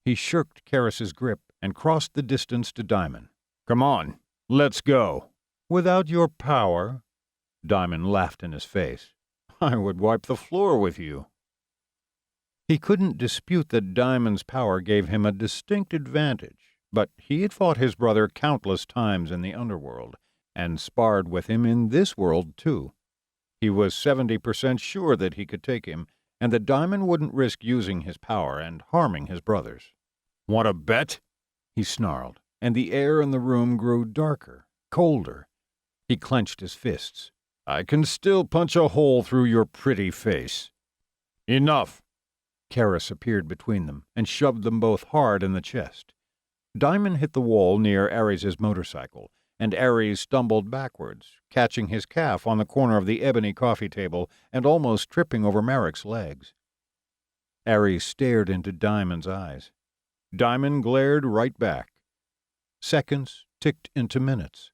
Speaker 1: He shirked Karras's grip and crossed the distance to Diamond. "Come on, let's go." "Without your power?" Diamond laughed in his face. "I would wipe the floor with you." He couldn't dispute that Diamond's power gave him a distinct advantage, but he had fought his brother countless times in the underworld, and sparred with him in this world, too. He was 70% sure that he could take him, and that Diamond wouldn't risk using his power and harming his brothers. "Want to bet?" he snarled, and the air in the room grew darker, colder. He clenched his fists. "I can still punch a hole through your pretty face." "Enough!" Karras appeared between them and shoved them both hard in the chest. Diamond hit the wall near Ares' motorcycle, and Ares stumbled backwards, catching his calf on the corner of the ebony coffee table and almost tripping over Marek's legs. Ares stared into Diamond's eyes. Diamond glared right back. Seconds ticked into minutes.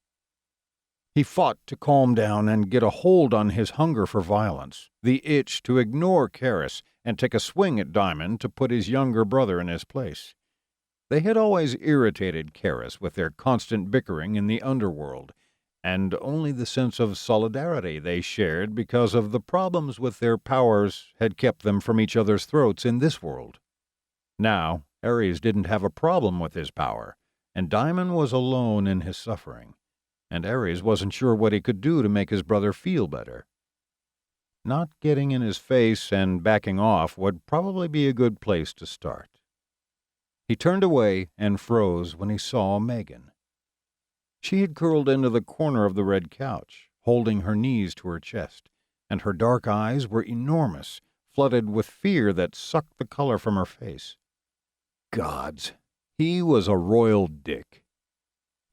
Speaker 1: He fought to calm down and get a hold on his hunger for violence, the itch to ignore Karras and take a swing at Diamond to put his younger brother in his place. They had always irritated Karras with their constant bickering in the underworld, and only the sense of solidarity they shared because of the problems with their powers had kept them from each other's throats in this world. Now, Ares didn't have a problem with his power, and Diamond was alone in his suffering, and Ares wasn't sure what he could do to make his brother feel better. Not getting in his face and backing off would probably be a good place to start. He turned away and froze when he saw Megan. She had curled into the corner of the red couch, holding her knees to her chest, and her dark eyes were enormous, flooded with fear that sucked the color from her face. Gods, he was a royal dick.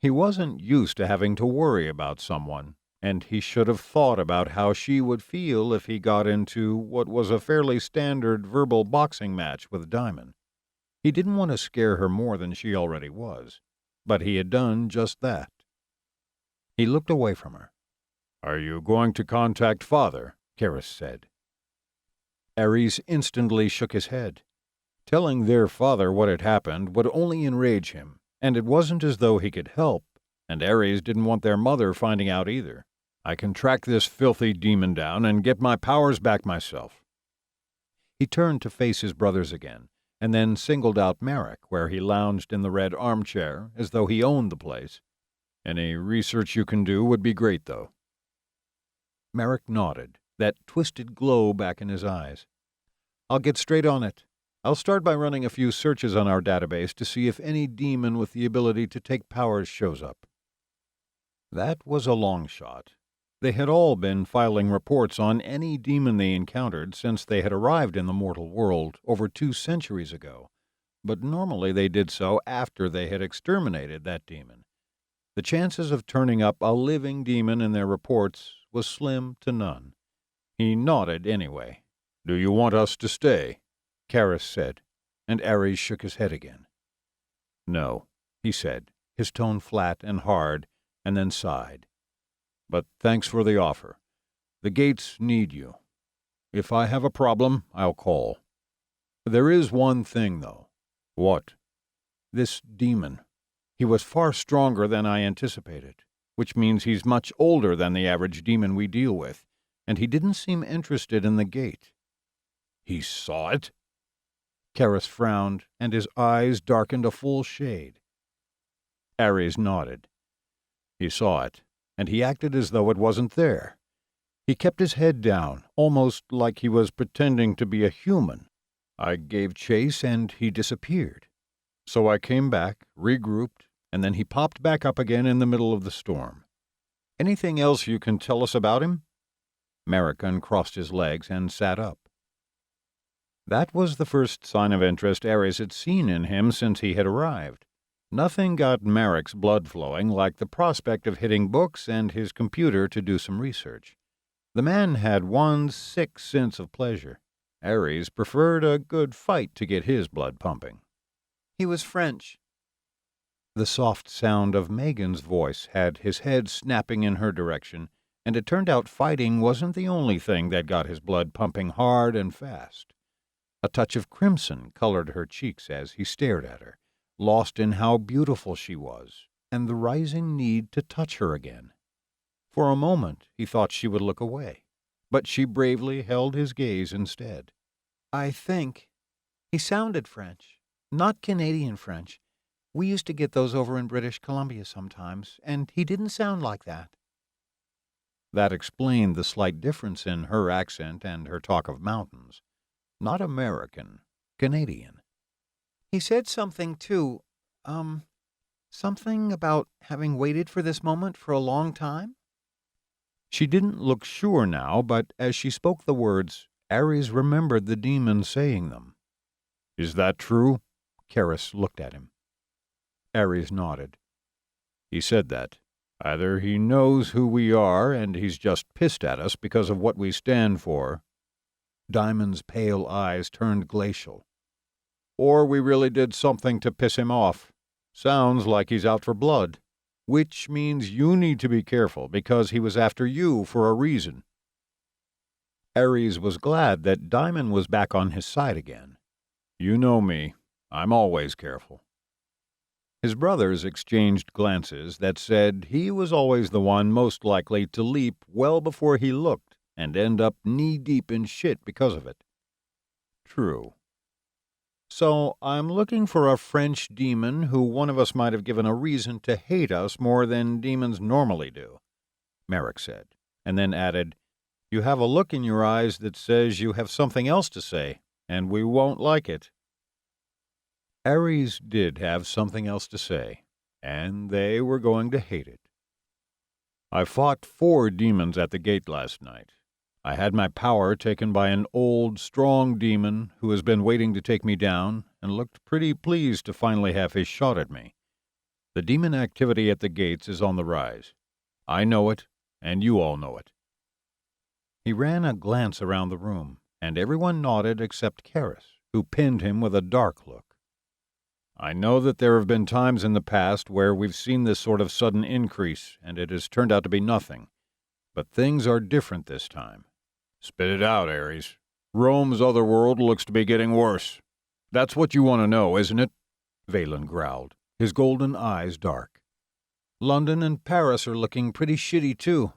Speaker 1: He wasn't used to having to worry about someone, and he should have thought about how she would feel if he got into what was a fairly standard verbal boxing match with Diamond. He didn't want to scare her more than she already was, but he had done just that. He looked away from her. "Are you going to contact Father?" Karis said. Ares instantly shook his head. Telling their father what had happened would only enrage him, and it wasn't as though he could help, and Ares didn't want their mother finding out either. "I can track this filthy demon down and get my powers back myself." He turned to face his brothers again, and then singled out Merrick, where he lounged in the red armchair as though he owned the place. "Any research you can do would be great, though." Merrick nodded, that twisted glow back in his eyes. "I'll get straight on it. I'll start by running a few searches on our database to see if any demon with the ability to take powers shows up." That was a long shot. They had all been filing reports on any demon they encountered since they had arrived in the mortal world over 2 centuries ago, but normally they did so after they had exterminated that demon. The chances of turning up a living demon in their reports was slim to none. He nodded anyway. "Do you want us to stay?" Karis said, and Ares shook his head again. "No," he said, his tone flat and hard, and then sighed. "But thanks for the offer. The gates need you. If I have a problem, I'll call. There is one thing, though." "What?" "This demon. He was far stronger than I anticipated, which means he's much older than the average demon we deal with, and he didn't seem interested in the gate." "He saw it?" Karis frowned, and his eyes darkened a full shade. Ares nodded. "He saw it, and he acted as though it wasn't there. He kept his head down, almost like he was pretending to be a human. I gave chase, and he disappeared. So I came back, regrouped, and then he popped back up again in the middle of the storm. Anything else you can tell us about him?" Merrick uncrossed his legs and sat up. That was the first sign of interest Ares had seen in him since he had arrived. Nothing got Merrick's blood flowing like the prospect of hitting books and his computer to do some research. The man had one sick sense of pleasure. Ares preferred a good fight to get his blood pumping.
Speaker 2: He was French.
Speaker 1: The soft sound of Megan's voice had his head snapping in her direction, and it turned out fighting wasn't the only thing that got his blood pumping hard and fast. A touch of crimson colored her cheeks as he stared at her, lost in how beautiful she was, and the rising need to touch her again. For a moment he thought she would look away, but she bravely held his gaze instead.
Speaker 2: "I think he sounded French, not Canadian French. We used to get those over in British Columbia sometimes, and he didn't sound like that."
Speaker 1: That explained the slight difference in her accent and her talk of mountains. Not American, Canadian.
Speaker 2: "He said something, too, something about having waited for this moment for a long time?"
Speaker 1: She didn't look sure now, but as she spoke the words, Ares remembered the demon saying them. "Is that true?" Karis looked at him. Ares nodded. "He said that. Either he knows who we are and he's just pissed at us because of what we stand for." Diamond's pale eyes turned glacial. "Or we really did something to piss him off. Sounds like he's out for blood. Which means you need to be careful because he was after you for a reason." Ares was glad that Diamond was back on his side again. "You know me. I'm always careful." His brothers exchanged glances that said he was always the one most likely to leap well before he looked and end up knee-deep in shit because of it. True. So I'm looking for a French demon who one of us might have given a reason to hate us more than demons normally do, Merrick said, and then added, You have a look in your eyes that says you have something else to say, and we won't like it. Ares did have something else to say, and they were going to hate it. I fought 4 demons at the gate last night. I had my power taken by an old, strong demon who has been waiting to take me down and looked pretty pleased to finally have his shot at me. The demon activity at the gates is on the rise. I know it, and you all know it. He ran a glance around the room, and everyone nodded except Karis, who pinned him with a dark look. I know that there have been times in the past where we've seen this sort of sudden increase, and it has turned out to be nothing. But things are different this time. Spit it out, Ares. Rome's other world looks to be getting worse. That's what you want to know, isn't it? Valen growled, his golden eyes dark. London and Paris are looking pretty shitty, too.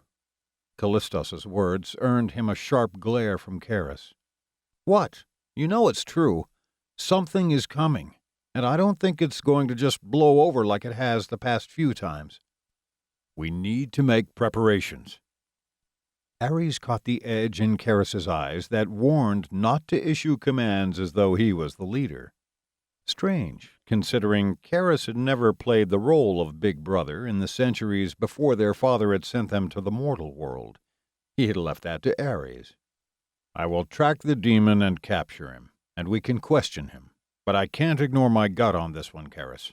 Speaker 1: Callistos' words earned him a sharp glare from Karis. What? You know it's true. Something is coming, and I don't think it's going to just blow over like it has the past few times. We need to make preparations. Ares caught the edge in Karis's eyes that warned not to issue commands as though he was the leader. Strange, considering Karis had never played the role of Big Brother in the centuries before their father had sent them to the mortal world. He had left that to Ares. I will track the demon and capture him, and we can question him. But I can't ignore my gut on this one, Karis.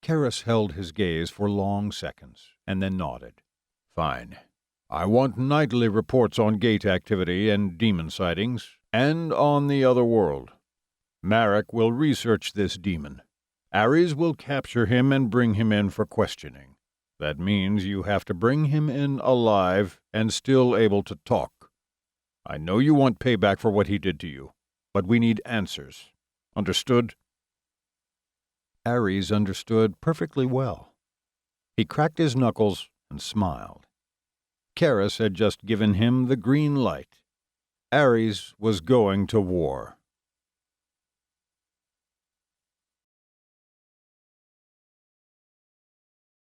Speaker 1: Karis held his gaze for long seconds, and then nodded. Fine. I want nightly reports on gate activity and demon sightings, and on the other world. Marek will research this demon. Ares will capture him and bring him in for questioning. That means you have to bring him in alive and still able to talk. I know you want payback for what he did to you, but we need answers. Understood? Ares understood perfectly well. He cracked his knuckles and smiled. Karis had just given him the green light. Ares was going to war.